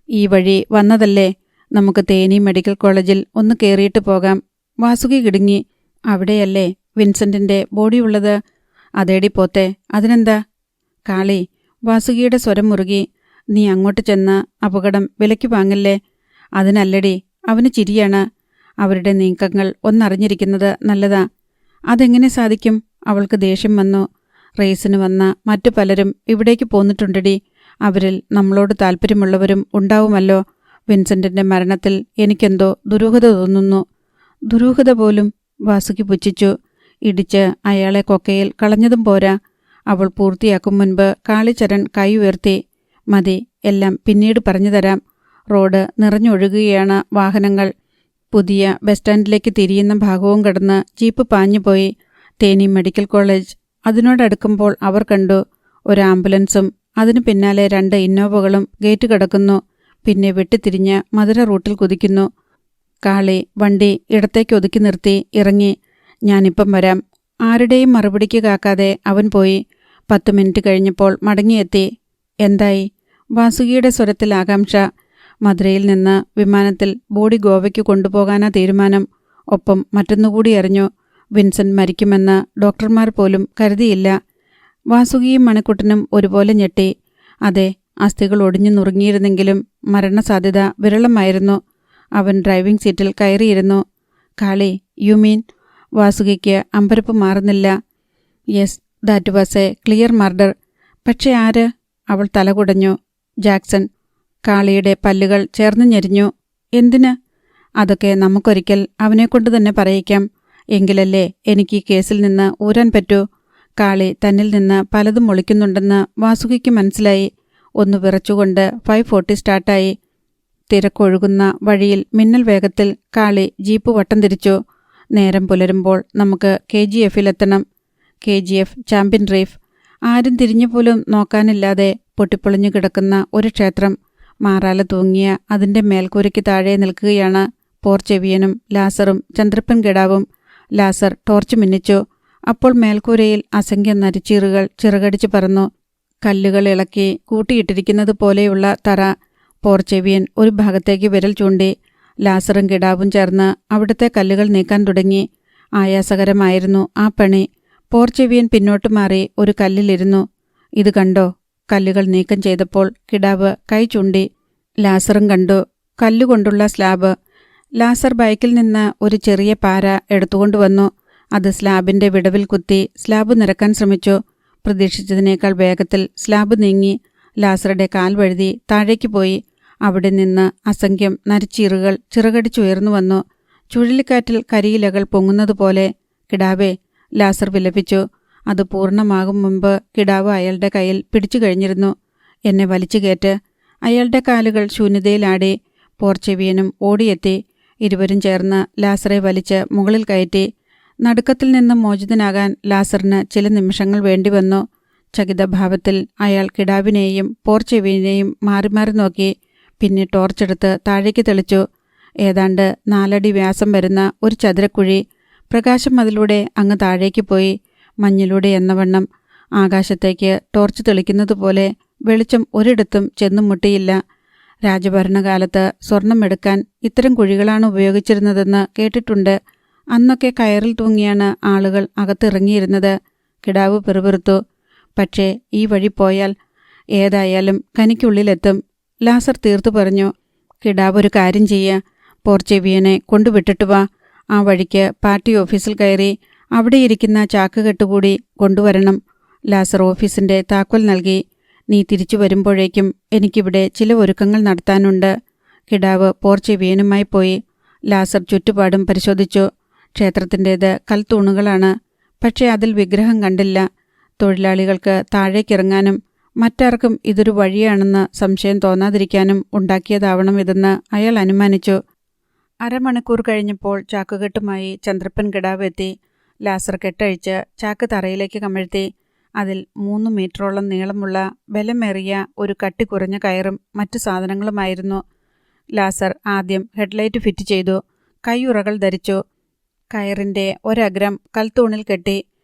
ഈ വഴി വന്നതല്ലേ? നമുക്ക് തേനി മെഡിക്കൽ കോളേജിൽ ഒന്ന് കയറിയിട്ട് പോകാം. വാസുകി കിടുങ്ങി. അവിടെയല്ലേ വിൻസെന്റിന്റെ ബോഡിയുള്ളത്? അതേടി പോത്തെ, അതിനെന്താ? കാളി. വാസുകിയുടെ സ്വരം മുറുകി. നീ അങ്ങോട്ട് ചെന്ന് അപകടം വിലയ്ക്ക് വാങ്ങല്ലേ. അതിനല്ലടി. അവന് ചിരിയാണ്. അവരുടെ നീക്കങ്ങൾ ഒന്നറിഞ്ഞിരിക്കുന്നത് നല്ലതാ. അതെങ്ങനെ സാധിക്കും? അവൾക്ക് ദേഷ്യം വന്നു. റേസിന് വന്ന മറ്റു പലരും ഇവിടേക്ക് പോന്നിട്ടുണ്ടടി. അവരിൽ നമ്മളോട് താല്പര്യമുള്ളവരും ഉണ്ടാവുമല്ലോ. വിൻസെന്റിന്റെ മരണത്തിൽ എനിക്കെന്തോ ദുരൂഹത തോന്നുന്നു. ദുരൂഹത പോലും? വാസുകി പുച്ഛിച്ചു. ഇടിച്ച് അയാളെ കൊക്കയിൽ കളഞ്ഞതും പോരാ. അവൾ പൂർത്തിയാക്കും മുൻപ് കാളിച്ചരൺ കൈ ഉയർത്തി. മതി, എല്ലാം പിന്നീട് പറഞ്ഞു തരാം. റോഡ് നിറഞ്ഞൊഴുകുകയാണ് വാഹനങ്ങൾ. പുതിയ ബസ് സ്റ്റാൻഡിലേക്ക് തിരിയുന്ന ഭാഗവും കടന്ന് ജീപ്പ് പാഞ്ഞുപോയി. തേനി മെഡിക്കൽ കോളേജ് അതിനോടടുക്കുമ്പോൾ അവർ കണ്ടു ഒരു ആംബുലൻസും അതിനു പിന്നാലെ 2 ഇന്നോവകളും ഗേറ്റ് കടക്കുന്നു. പിന്നെ വെട്ടിത്തിരിഞ്ഞ് മധുര റൂട്ടിൽ കുതിക്കുന്നു. കാളി വണ്ടി ഇടത്തേക്ക് ഒതുക്കി നിർത്തി ഇറങ്ങി. ഞാനിപ്പം വരാം. ആരുടെയും മറുപടിക്ക് കാക്കാതെ അവൻ പോയി. 10 മിനിറ്റ് കഴിഞ്ഞപ്പോൾ മടങ്ങിയെത്തി. എന്തായി? വാസുകിയുടെ സ്വരത്തിൽ ആകാംക്ഷ. മധുരയിൽ നിന്ന് വിമാനത്തിൽ ബോഡി ഗോവയ്ക്ക് കൊണ്ടുപോകാനാ തീരുമാനം. ഒപ്പം മറ്റൊന്നുകൂടി അറിഞ്ഞു. വിൻസെന്റ് മരിക്കുമെന്ന് ഡോക്ടർമാർ പോലും കരുതിയില്ല. വാസുകിയും മണിക്കുട്ടനും ഒരുപോലെ ഞെട്ടി. അതെ, അസ്ഥികൾ ഒടിഞ്ഞു നുറുങ്ങിയിരുന്നെങ്കിലും മരണസാധ്യത വിരളമായിരുന്നു. അവൻ ഡ്രൈവിംഗ് സീറ്റിൽ കയറിയിരുന്നു. കാളി, യു മീൻ? വാസുകിക്ക് അമ്പരപ്പ് മാറുന്നില്ല. Yes, that was A clear murder. പക്ഷെ ആര്? അവൾ തലകുടഞ്ഞു. ജാക്സൺ. കാളിയുടെ പല്ലുകൾ ചേർന്ന് ഞെരിഞ്ഞു. എന്തിന്? അതൊക്കെ നമുക്കൊരിക്കൽ അവനെക്കൊണ്ട് തന്നെ പറയിക്കാം. എങ്കിലല്ലേ എനിക്ക് ഈ കേസിൽ നിന്ന് ഊരാൻ പറ്റൂ. കാളി തന്നിൽ നിന്ന് പലതും ഒളിക്കുന്നുണ്ടെന്ന് വാസുകിക്ക് മനസ്സിലായി. ഒന്ന് വിറച്ചുകൊണ്ട് 540 സ്റ്റാർട്ടായി. തിരക്കൊഴുകുന്ന വഴിയിൽ മിന്നൽ വേഗത്തിൽ കാളി ജീപ്പ് വട്ടം തിരിച്ചു. നേരം പുലരുമ്പോൾ നമുക്ക് KGF-ലെത്തണം. KGF champion reef. ആരും തിരിഞ്ഞുപോലും നോക്കാനില്ലാതെ പൊട്ടിപ്പൊളിഞ്ഞു കിടക്കുന്ന ഒരു ക്ഷേത്രം. മാറാല തൂങ്ങിയ അതിൻ്റെ മേൽക്കൂരയ്ക്ക് താഴെ നിൽക്കുകയാണ് പോർച്ചെവിയനും ലാസറും ചന്ദ്രപ്പൻ ഗഡാവും. ലാസർ ടോർച്ച് മിന്നിച്ചു. അപ്പോൾ മേൽക്കൂരയിൽ അസംഖ്യം നരിച്ചീറുകൾ ചിറകടിച്ചു പറന്നു. കല്ലുകൾ ഇളക്കി കൂട്ടിയിട്ടിരിക്കുന്നത് പോലെയുള്ള തറ. പോർച്ചെവിയൻ ഒരു ഭാഗത്തേക്ക് വിരൽ ചൂണ്ടി. ലാസറും ഗഡാവും ചേർന്ന് അവിടുത്തെ കല്ലുകൾ നീക്കാൻ തുടങ്ങി. ആയാസകരമായിരുന്നു ആ പണി. പോർച്ചെവിയൻ പിന്നോട്ട് മാറി ഒരു കല്ലിലിരുന്നു. ഇത് കണ്ടോ? കല്ലുകൾ നീക്കം ചെയ്തപ്പോൾ കിടാവ് കൈ ചൂണ്ടി. ലാസറും കണ്ടു. കല്ലുകൊണ്ടുള്ള സ്ലാബ്. ലാസർ ബൈക്കിൽ നിന്ന് ഒരു ചെറിയ പാര എടുത്തുകൊണ്ടുവന്നു. അത് സ്ലാബിന്റെ വിടവിൽ കുത്തി സ്ലാബ് നിരക്കാൻ ശ്രമിച്ചു. പ്രതീക്ഷിച്ചതിനേക്കാൾ വേഗത്തിൽ സ്ലാബ് നീങ്ങി. ലാസറുടെ കാൽ വഴുതി താഴേക്ക് പോയി. അവിടെ നിന്ന് അസംഖ്യം നരിച്ചീറുകൾ ചിറകടിച്ചുയർന്നു വന്നു. ചുഴലിക്കാറ്റിൽ കരിയിലകൾ പൊങ്ങുന്നതുപോലെ. കിടാവേ, ലാസർ വിലപിച്ചു. അത് പൂർണ്ണമാകും മുമ്പ് കിടാവ് അയാളുടെ കയ്യിൽ പിടിച്ചു കഴിഞ്ഞിരുന്നു. എന്നെ വലിച്ചു കയറ്റ്. അയാളുടെ കാലുകൾ ശൂന്യതയിലാടി. പോർച്ചെവിയനും ഓടിയെത്തി. ഇരുവരും ചേർന്ന് ലാസറെ വലിച്ച് മുകളിൽ കയറ്റി. നടുക്കത്തിൽ നിന്നും മോചിതനാകാൻ ലാസറിന് ചില നിമിഷങ്ങൾ വേണ്ടിവന്നു. ചകിതഭാവത്തിൽ അയാൾ കിടാവിനെയും പോർച്ചെവിയനെയും മാറി മാറി നോക്കി. പിന്നെ ടോർച്ചെടുത്ത് താഴേക്ക് തെളിച്ചു. ഏതാണ്ട് 4 അടി വ്യാസം വരുന്ന ഒരു ചതുരക്കുഴി. പ്രകാശം അതിലൂടെ അങ്ങ് താഴേക്ക് പോയി. മഞ്ഞിലൂടെ എന്നവണ്ണം. ആകാശത്തേക്ക് ടോർച്ച് തെളിക്കുന്നതുപോലെ വെളിച്ചം ഒരിടത്തും ചെന്നു മുട്ടിയില്ല. രാജഭരണകാലത്ത് സ്വർണം എടുക്കാൻ ഇത്തരം കുഴികളാണ് ഉപയോഗിച്ചിരുന്നതെന്ന് കേട്ടിട്ടുണ്ട്. അന്നൊക്കെ കയറിൽ തൂങ്ങിയാണ് ആളുകൾ അകത്തിറങ്ങിയിരുന്നത്. കിടാവ് പിറുപിറുത്തു. പക്ഷേ ഈ വഴി പോയാൽ ഏതായാലും കനിക്കുള്ളിലെത്തും. ലാസർ തീർത്തു പറഞ്ഞു. കിടാവ് ഒരു കാര്യം ചെയ്യുക. പോർച്ചെവിയനെ കൊണ്ടുവിട്ടിട്ട് വാ. ആ വഴിക്ക് പാർട്ടി ഓഫീസിൽ കയറി അവിടെയിരിക്കുന്ന ചാക്കുകെട്ടുകൂടി കൊണ്ടുവരണം. ലാസർ ഓഫീസിന്റെ താക്കോൽ നൽകി. നീ തിരിച്ചു വരുമ്പോഴേക്കും എനിക്കിവിടെ ചില ഒരുക്കങ്ങൾ നടത്താനുണ്ട്. കിടാവ് പോർച്ചെവിയനുമായി പോയി. ലാസർ ചുറ്റുപാടും പരിശോധിച്ചു. ക്ഷേത്രത്തിൻ്റേത് കൽത്തൂണുകളാണ്. പക്ഷേ അതിൽ വിഗ്രഹം കണ്ടില്ല. തൊഴിലാളികൾക്ക് താഴേക്കിറങ്ങാനും മറ്റാർക്കും ഇതൊരു വഴിയാണെന്ന് സംശയം തോന്നാതിരിക്കാനും ഉണ്ടാക്കിയതാവണം ഇതെന്ന് അയാൾ അനുമാനിച്ചു. അരമണിക്കൂർ കഴിഞ്ഞപ്പോൾ ചാക്കുകെട്ടുമായി ചന്ദ്രപ്പൻ ഗഡാവ് എത്തി. ലാസർ കെട്ടഴിച്ച് ചാക്ക് തറയിലേക്ക് കമഴ്ത്തി. അതിൽ 3 മീറ്ററോളം നീളമുള്ള ബലമേറിയ ഒരു കട്ടി കുറഞ്ഞ കയറും മറ്റു സാധനങ്ങളുമായിരുന്നു. ലാസർ ആദ്യം ഹെഡ്ലൈറ്റ് ഫിറ്റ് ചെയ്തു. കൈയുറകൾ ധരിച്ചു. കയറിൻ്റെ ഒരഗ്രം കൽത്തൂണിൽ കെട്ടി.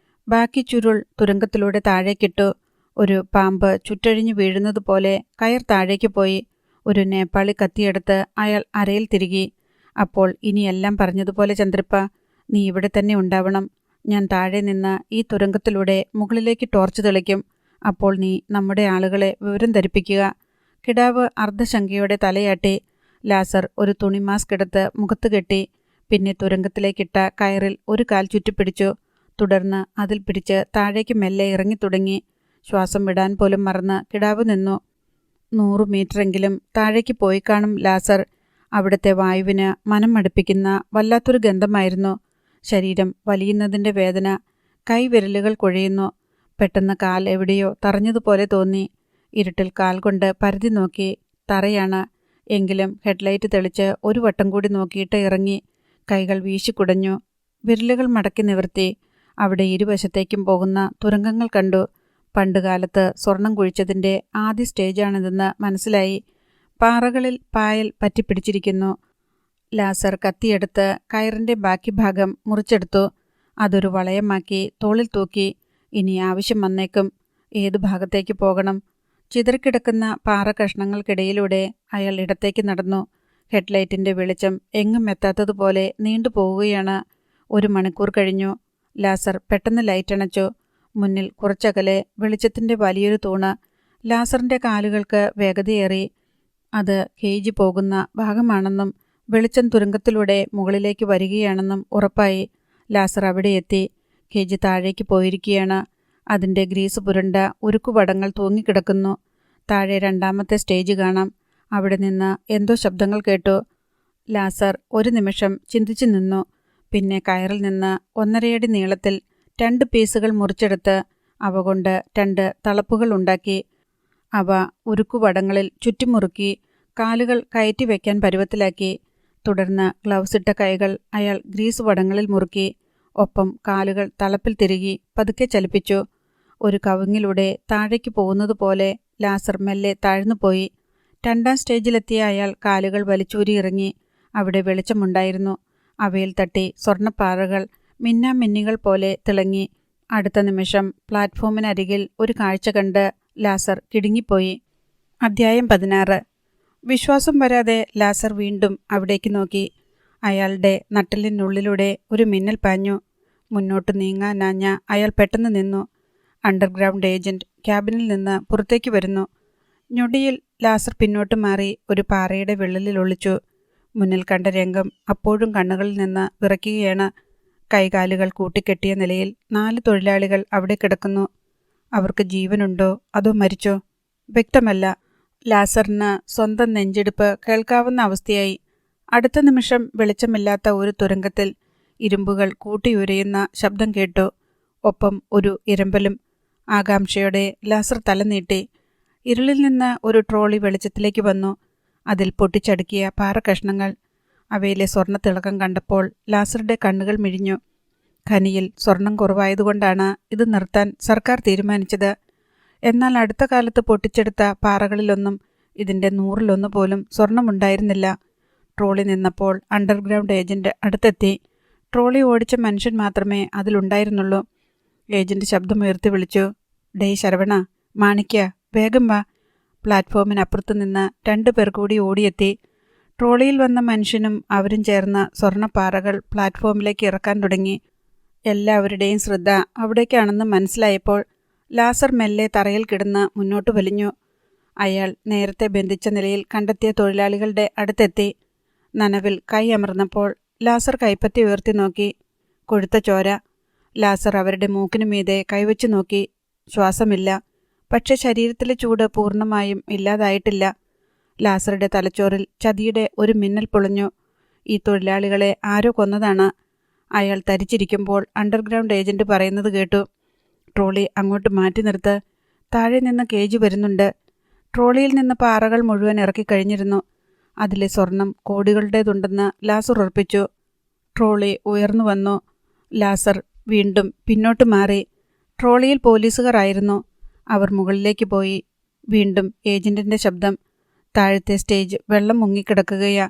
ബാക്കി ചുരുൾ തുരങ്കത്തിലൂടെ താഴേക്കിട്ടു. ഒരു പാമ്പ് ചുറ്റഴിഞ്ഞു വീഴുന്നതുപോലെ കയർ താഴേക്ക് പോയി. ഒരു നേപ്പാളി കത്തിയെടുത്ത് അയാൾ അരയിൽ തിരുകി. അപ്പോൾ ഇനിയെല്ലാം പറഞ്ഞതുപോലെ ചന്ദ്രപ്പ, നീ ഇവിടെ തന്നെ ഉണ്ടാവണം. ഞാൻ താഴെ നിന്ന് ഈ തുരങ്കത്തിലൂടെ മുകളിലേക്ക് ടോർച്ച് തെളിക്കും. അപ്പോൾ നീ നമ്മുടെ ആളുകളെ വിവരം ധരിപ്പിക്കുക. കിടാവ് അർദ്ധശങ്കയോടെ തലയാട്ടി. ലാസർ ഒരു തുണി മാസ്ക് എടുത്ത് മുഖത്ത് കെട്ടി. പിന്നെ തുരങ്കത്തിലേക്കിട്ട കയറിൽ ഒരു കാൽ ചുറ്റിപ്പിടിച്ചു. തുടർന്ന് അതിൽ പിടിച്ച് താഴേക്ക് മെല്ലെ ഇറങ്ങിത്തുടങ്ങി. ശ്വാസം വിടാൻ പോലും മറന്ന് കിടാവ് നിന്നു. 100 മീറ്ററെങ്കിലും താഴേക്ക് പോയി കാണും ലാസർ. അവിടുത്തെ വായുവിന് മനം മടുപ്പിക്കുന്ന വല്ലാത്തൊരു ഗന്ധമായിരുന്നു. ശരീരം വലിയുന്നതിൻ്റെ വേദന. കൈവിരലുകൾ കുഴയുന്നു. പെട്ടെന്ന് കാൽ എവിടെയോ തറഞ്ഞതുപോലെ തോന്നി. ഇരുട്ടിൽ കാൽ കൊണ്ട് പരതി നോക്കി. തറയാണ്. എങ്കിലും ഹെഡ്ലൈറ്റ് തെളിച്ച് ഒരു വട്ടം കൂടി നോക്കിയിട്ട് ഇറങ്ങി. കൈകൾ വീശിക്കുടഞ്ഞു. വിരലുകൾ മടക്കി നിവർത്തി. അവിടെ ഇരുവശത്തേക്കും പോകുന്ന തുരങ്കങ്ങൾ കണ്ടു. പണ്ടുകാലത്ത് സ്വർണം കുഴിച്ചതിൻ്റെ ആദ്യ സ്റ്റേജാണിതെന്ന് മനസ്സിലായി. പാറകളിൽ പായൽ പറ്റിപ്പിടിച്ചിരിക്കുന്നു. ലാസർ കത്തിയെടുത്ത് കയറിൻ്റെ ബാക്കി ഭാഗം മുറിച്ചെടുത്തു. അതൊരു വളയമാക്കി തോളിൽ തൂക്കി. ഇനി ആവശ്യം വന്നേക്കും. ഏതു ഭാഗത്തേക്ക് പോകണം? ചിതറിക്കിടക്കുന്ന പാറ കഷ്ണങ്ങൾക്കിടയിലൂടെ അയാൾ ഇടത്തേക്ക് നടന്നു. ഹെഡ്ലൈറ്റിൻ്റെ വെളിച്ചം എങ്ങും എത്താത്തതുപോലെ നീണ്ടുപോവുകയാണ്. 1 മണിക്കൂർ കഴിഞ്ഞു. ലാസർ പെട്ടെന്ന് ലൈറ്റണച്ചു. മുന്നിൽ കുറച്ചകലെ വെളിച്ചത്തിൻ്റെ വലിയൊരു തൂണ്. ലാസറിൻ്റെ കാലുകൾക്ക് വേഗതയേറി. അത് കേജ് പോകുന്ന ഭാഗമാണെന്നും വെളിച്ചം തുരങ്കത്തിലൂടെ മുകളിലേക്ക് വരികയാണെന്നും ഉറപ്പായി. ലാസർ അവിടെ എത്തി. കേജ് താഴേക്ക് പോയിരിക്കുകയാണ്. അതിൻ്റെ ഗ്രീസ് പുരണ്ട ഉരുക്കുപടങ്ങൾ തൂങ്ങിക്കിടക്കുന്നു. താഴെ 2ാമത്തെ സ്റ്റേജ് കാണാം. അവിടെ നിന്ന് എന്തോ ശബ്ദങ്ങൾ കേട്ടു. ലാസർ ഒരു നിമിഷം ചിന്തിച്ചു നിന്നു. പിന്നെ കയറിൽ നിന്ന് 1.5 അടി നീളത്തിൽ 2 പീസുകൾ മുറിച്ചെടുത്ത് അവ കൊണ്ട് 2 തളപ്പുകൾ ഉണ്ടാക്കി. അവ ഉരുക്കുപടങ്ങളിൽ ചുറ്റിമുറുക്കി കാലുകൾ കയറ്റി വയ്ക്കാൻ പരുവത്തിലാക്കി. തുടർന്ന് ഗ്ലൗസ് ഇട്ട കൈകൾ അയാൾ ഗ്രീസ് വടങ്ങളിൽ മുറുക്കി. ഒപ്പം കാലുകൾ തളപ്പിൽ തിരുകി പതുക്കെ ചലിപ്പിച്ചു. ഒരു കവുങ്ങിലൂടെ താഴേക്ക് പോകുന്നതുപോലെ ലാസർ മെല്ലെ താഴ്ന്നുപോയി. 2ാം സ്റ്റേജിലെത്തിയ അയാൾ കാലുകൾ വലിച്ചൂരി ഇറങ്ങി. അവിടെ വെളിച്ചമുണ്ടായിരുന്നു. അവയിൽ തട്ടി സ്വർണ്ണപ്പാറകൾ മിന്നാമിന്നികൾ പോലെ തിളങ്ങി. അടുത്ത നിമിഷം പ്ലാറ്റ്ഫോമിനരികിൽ ഒരു കാഴ്ച കണ്ട് ലാസർ കിടുങ്ങിപ്പോയി. അധ്യായം 16. വിശ്വാസം വരാതെ ലാസർ വീണ്ടും അവിടേക്ക് നോക്കി. അയാളുടെ നട്ടലിനുള്ളിലൂടെ ഒരു മിന്നൽ പാഞ്ഞു. മുന്നോട്ട് നീങ്ങാനാഞ്ഞ അയാൾ പെട്ടെന്ന് നിന്നു. അണ്ടർഗ്രൗണ്ട് ഏജന്റ് ക്യാബിനിൽ നിന്ന് പുറത്തേക്ക് വരുന്നു. ഞൊടിയിൽ ലാസർ പിന്നോട്ട് മാറി ഒരു പാറയുടെ വിള്ളലിൽ ഒളിച്ചു. മുന്നിൽ കണ്ട രംഗം അപ്പോഴും കണ്ണുകളിൽ നിന്ന് വിറയ്ക്കുകയാണ്. കൈകാലുകൾ കൂട്ടിക്കെട്ടിയ നിലയിൽ 4 തൊഴിലാളികൾ അവിടെ കിടക്കുന്നു. അവർക്ക് ജീവനുണ്ടോ അതോ മരിച്ചോ? വ്യക്തമല്ല. ലാസറിന് സ്വന്തം നെഞ്ചിടിപ്പ് കേൾക്കാവുന്ന അവസ്ഥയായി. അടുത്ത നിമിഷം വെളിച്ചമില്ലാത്ത ഒരു തുരങ്കത്തിൽ ഇരുമ്പുകൾ കൂട്ടിയുരയുന്ന ശബ്ദം കേട്ടു. ഒപ്പം ഒരു ഇരമ്പലും. ആകാംക്ഷയോടെ ലാസർ തല നീട്ടി. ഇരുളിൽ നിന്ന് ഒരു ട്രോളി വെളിച്ചത്തിലേക്ക് വന്നു. അതിൽ പൊട്ടിച്ചടുക്കിയ പാറക്കഷ്ണങ്ങൾ. അവയിലെ സ്വർണ്ണത്തിളക്കം കണ്ടപ്പോൾ ലാസറുടെ കണ്ണുകൾ മിഴിഞ്ഞു. ഖനിയിൽ സ്വർണം കുറവായതുകൊണ്ടാണ് ഇത് നിർത്താൻ സർക്കാർ തീരുമാനിച്ചത്. എന്നാൽ അടുത്ത കാലത്ത് പൊട്ടിച്ചെടുത്ത പാറകളിലൊന്നും ഇതിൻ്റെ 100-1 പോലും സ്വർണമുണ്ടായിരുന്നില്ല. ട്രോളി നിന്നപ്പോൾ അണ്ടർഗ്രൗണ്ട് ഏജന്റ് അടുത്തെത്തി. ട്രോളി ഓടിച്ച മനുഷ്യൻ മാത്രമേ അതിലുണ്ടായിരുന്നുള്ളൂ. ഏജന്റ് ശബ്ദമുയർത്തി വിളിച്ചു. ഡേയ് ശരവണ, മാണിക്യ, വേഗം വാ. പ്ലാറ്റ്ഫോമിനപ്പുറത്തു നിന്ന് 2 പേർ കൂടി ഓടിയെത്തി. ട്രോളിയിൽ വന്ന മനുഷ്യനും അവരും ചേർന്ന് സ്വർണ്ണപ്പാറകൾ പ്ലാറ്റ്ഫോമിലേക്ക് ഇറക്കാൻ തുടങ്ങി. എല്ലാവരുടെയും ശ്രദ്ധ അവിടേക്കാണെന്ന് മനസ്സിലായപ്പോൾ ലാസർ മെല്ലെ തറയിൽ കിടന്ന് മുന്നോട്ട് വലിഞ്ഞു. അയാൾ നേരത്തെ ബന്ധിച്ച നിലയിൽ കണ്ടെത്തിയ തൊഴിലാളികളുടെ അടുത്തെത്തി. നനവിൽ കൈ അമർന്നപ്പോൾ ലാസർ കൈപ്പത്തി ഉയർത്തി നോക്കി. കൊഴുത്ത ചോര. ലാസർ അവരുടെ മൂക്കിനു മീതെ കൈവച്ചു നോക്കി. ശ്വാസമില്ല. പക്ഷെ ശരീരത്തിലെ ചൂട് പൂർണ്ണമായും ഇല്ലാതായിട്ടില്ല. ലാസറുടെ തലച്ചോറിൽ ചതിയുടെ ഒരു മിന്നൽ പൊളിഞ്ഞു. ഈ തൊഴിലാളികളെ ആരോ കൊന്നതാണ്. അയാൾ തരിച്ചിരിക്കുമ്പോൾ അണ്ടർഗ്രൗണ്ട് ഏജന്റ് പറയുന്നത് കേട്ടു. ട്രോളി അങ്ങോട്ട് മാറ്റി നിർത്ത്. താഴെ നിന്ന് കേജ് വരുന്നുണ്ട്. ട്രോളിയിൽ നിന്ന് പാറകൾ മുഴുവൻ ഇറക്കിക്കഴിഞ്ഞിരുന്നു. അതിലെ സ്വർണം കോടികളുടേതുണ്ടെന്ന് ലാസർ ഉറപ്പിച്ചു. ട്രോളി ഉയർന്നു വന്നു. ലാസർ വീണ്ടും പിന്നോട്ട് മാറി. ട്രോളിയിൽ പോലീസുകാരായിരുന്നു. അവർ മുകളിലേക്ക് പോയി. വീണ്ടും ഏജന്റിന്റെ ശബ്ദം. താഴത്തെ സ്റ്റേജ് വെള്ളം മുങ്ങിക്കിടക്കുകയാ.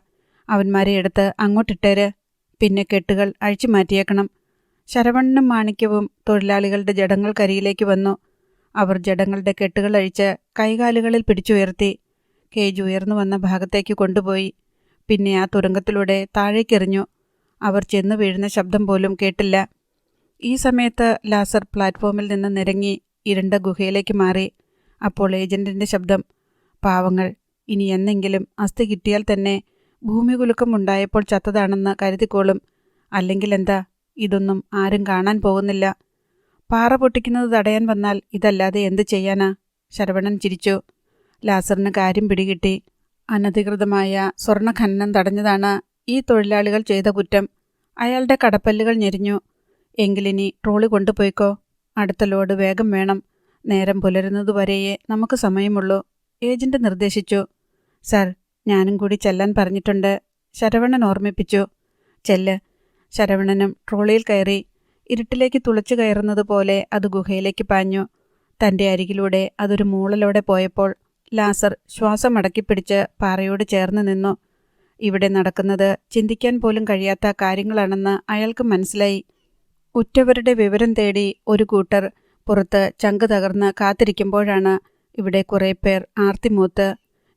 അവന്മാരെ എടുത്ത് അങ്ങോട്ടിട്ടേര്. പിന്നെ കെട്ടുകൾ അഴിച്ചു മാറ്റിയേക്കണം. ശരവണ്ണനും മാണിക്യവും തൊഴിലാളികളുടെ ജഡങ്ങൾക്കരിയിലേക്ക് വന്നു. അവർ ജഡങ്ങളുടെ കെട്ടുകൾ അഴിച്ച് കൈകാലുകളിൽ പിടിച്ചുയർത്തി. കേജ് ഉയർന്നു വന്ന ഭാഗത്തേക്ക് കൊണ്ടുപോയി. പിന്നെ ആ തുരങ്കത്തിലൂടെ താഴേക്കെറിഞ്ഞു. അവർ ചെന്നു വീഴുന്ന ശബ്ദം പോലും കേട്ടില്ല. ഈ സമയത്ത് ലാസർ പ്ലാറ്റ്ഫോമിൽ നിന്ന് നിരങ്ങി ഇരുണ്ട ഗുഹയിലേക്ക് മാറി. അപ്പോൾ ഏജന്റിന്റെ ശബ്ദം. പാവങ്ങൾ, ഇനി എന്നെങ്കിലും അസ്ഥി കിട്ടിയാൽ തന്നെ ഭൂമി കുലുക്കം ഉണ്ടായപ്പോൾ ചത്തതാണെന്ന് കരുതിക്കോളും. അല്ലെങ്കിൽ എന്താ, ഇതൊന്നും ആരും കാണാൻ പോകുന്നില്ല. പാറ പൊട്ടിക്കുന്നത് തടയാൻ വന്നാൽ ഇതല്ലാതെ എന്ത് ചെയ്യാനാ? ശരവണൻ ചിരിച്ചു. ലാസറിന് കാര്യം പിടികിട്ടി. അനധികൃതമായ സ്വർണ്ണഖനനം തടഞ്ഞതാണ് ഈ തൊഴിലാളികൾ ചെയ്ത കുറ്റം. അയാളുടെ കടപ്പല്ലുകൾ ഞെരിഞ്ഞു. എങ്കിലിനി ട്രോളി കൊണ്ടുപോയിക്കോ. അടുത്ത ലോഡ് വേഗം വേണം. നേരം പുലരുന്നതുവരെയേ നമുക്ക് സമയമുള്ളൂ, ഏജന്റ് നിർദ്ദേശിച്ചു. സർ, ഞാനും കൂടി ചെല്ലാൻ പറഞ്ഞിട്ടുണ്ട്, ശരവണൻ ഓർമ്മിപ്പിച്ചു. ചെല്ല്. ശരവണനും ട്രോളിയിൽ കയറി. ഇരുട്ടിലേക്ക് തുളച്ചു കയറുന്നത് പോലെ അത് ഗുഹയിലേക്ക് പാഞ്ഞു. തൻ്റെ അരികിലൂടെ അതൊരു മൂളലോടെ പോയപ്പോൾ ലാസർ ശ്വാസം അടക്കിപ്പിടിച്ച് പാറയോട് ചേർന്ന് നിന്നു. ഇവിടെ നടക്കുന്നത് ചിന്തിക്കാൻ പോലും കഴിയാത്ത കാര്യങ്ങളാണെന്ന് അയാൾക്ക് മനസ്സിലായി. ഉറ്റവരുടെ വിവരം തേടി ഒരു കൂട്ടർ പുറത്ത് ചങ്ക് തകർന്ന് കാത്തിരിക്കുമ്പോഴാണ് ഇവിടെ കുറേ പേർ ആർത്തിമൂത്ത്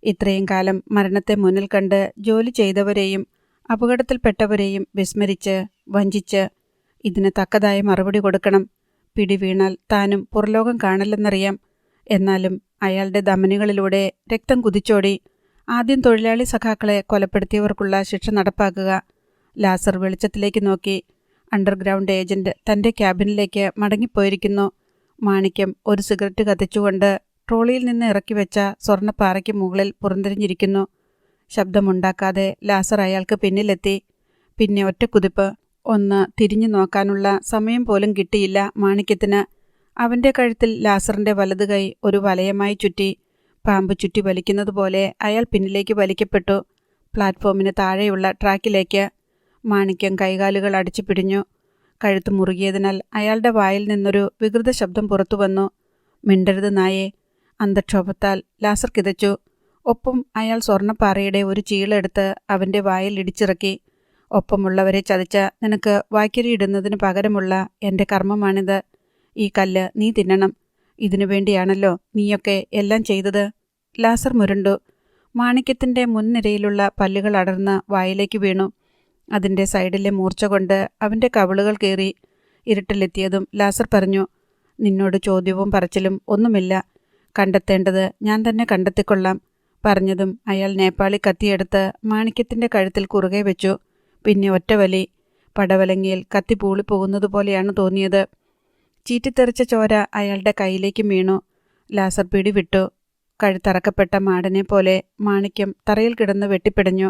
ഇത്രയും കാലം മരണത്തെ മുന്നിൽ കണ്ട് ജോലി ചെയ്തവരെയും അപകടത്തിൽപ്പെട്ടവരെയും വിസ്മരിച്ച് വഞ്ചിച്ച് ഇതിന് തക്കതായ മറുപടി കൊടുക്കണം. പിടിവീണാൽ താനും പുറലോകം കാണില്ലെന്നറിയാം. എന്നാലും അയാളുടെ ധമനികളിലൂടെ രക്തം കുതിച്ചോടി. ആദ്യം തൊഴിലാളി സഖാക്കളെ കൊലപ്പെടുത്തിയവർക്കുള്ള ശിക്ഷ നടപ്പാക്കുക. ലാസർ വെളിച്ചത്തിലേക്ക് നോക്കി. അണ്ടർഗ്രൗണ്ട് ഏജന്റ് തൻ്റെ ക്യാബിനിലേക്ക് മടങ്ങിപ്പോയിരിക്കുന്നു. മാണിക്യം ഒരു സിഗരറ്റ് കത്തിച്ചുകൊണ്ട് ട്രോളിയിൽ നിന്ന് ഇറക്കി വെച്ച സ്വർണ്ണപ്പാറയ്ക്ക് മുകളിൽ പുറന്തിരിഞ്ഞിരിക്കുന്നു. ശബ്ദമുണ്ടാക്കാതെ ലാസർ അയാൾക്ക് പിന്നിലെത്തി. പിന്നെ ഒറ്റ കുതിപ്പ്. ഒന്ന് തിരിഞ്ഞു നോക്കാനുള്ള സമയം പോലും കിട്ടിയില്ല മാണിക്യത്തിന്. അവൻ്റെ കഴുത്തിൽ ലാസറിൻ്റെ വലതുകൈ ഒരു വലയമായി ചുറ്റി. പാമ്പ് ചുറ്റി വലിക്കുന്നത് പോലെ അയാൾ പിന്നിലേക്ക് വലിക്കപ്പെട്ടു. പ്ലാറ്റ്ഫോമിന് താഴെയുള്ള ട്രാക്കിലേക്ക്. മാണിക്യം കൈകാലുകൾ അടിച്ചു പിടിഞ്ഞു. കഴുത്ത് മുറുകിയതിനാൽ അയാളുടെ വായിൽ നിന്നൊരു വികൃത ശബ്ദം പുറത്തു വന്നു. മിണ്ടരുത് നായേ. അന്തക്ഷോഭത്താൽ ലാസർ കിതച്ചു. ഒപ്പം അയാൾ സ്വർണ്ണപ്പാറയുടെ ഒരു ചീളെടുത്ത് അവൻ്റെ വായിൽ ഇടിച്ചിറക്കി. ഒപ്പമുള്ളവരെ ചതിച്ച നിനക്ക് വായ്ക്കരിയിടുന്നതിന് പകരമുള്ള എൻ്റെ കർമ്മമാണിത്. ഈ കല്ല് നീ തിന്നണം. ഇതിനു വേണ്ടിയാണല്ലോ നീയൊക്കെ എല്ലാം ചെയ്തത്. ലാസർ മുരണ്ടു. മാണിക്യത്തിൻ്റെ മുൻനിരയിലുള്ള പല്ലുകൾ അടർന്ന് വായിലേക്ക് വീണു. അതിൻ്റെ സൈഡിലെ മൂർച്ച കൊണ്ട് അവൻ്റെ കവിളുകൾ കീറി. ഇരുട്ടിലെത്തിയതും ലാസർ പറഞ്ഞു, നിന്നോട് ചോദ്യവും പറച്ചിലും ഒന്നുമില്ല. കണ്ടെത്തേണ്ടത് ഞാൻ തന്നെ കണ്ടെത്തിക്കൊള്ളാം. പറഞ്ഞതും അയാൾ നേപ്പാളി കത്തിയെടുത്ത് മാണിക്യത്തിൻ്റെ കഴുത്തിൽ കുറുകെ വെച്ചു. പിന്നെ ഒറ്റവലി. പടവലങ്ങിയിൽ കത്തി പൂളിപ്പോകുന്നതുപോലെയാണ് തോന്നിയത്. ചീറ്റിത്തെറിച്ച ചോര അയാളുടെ കൈയിലേക്ക് വീണു. ലാസർ പിടിവിട്ടു. കഴുത്തറക്കപ്പെട്ട മാടനെ പോലെ മാണിക്യം തറയിൽ കിടന്ന് വെട്ടിപ്പിടഞ്ഞു.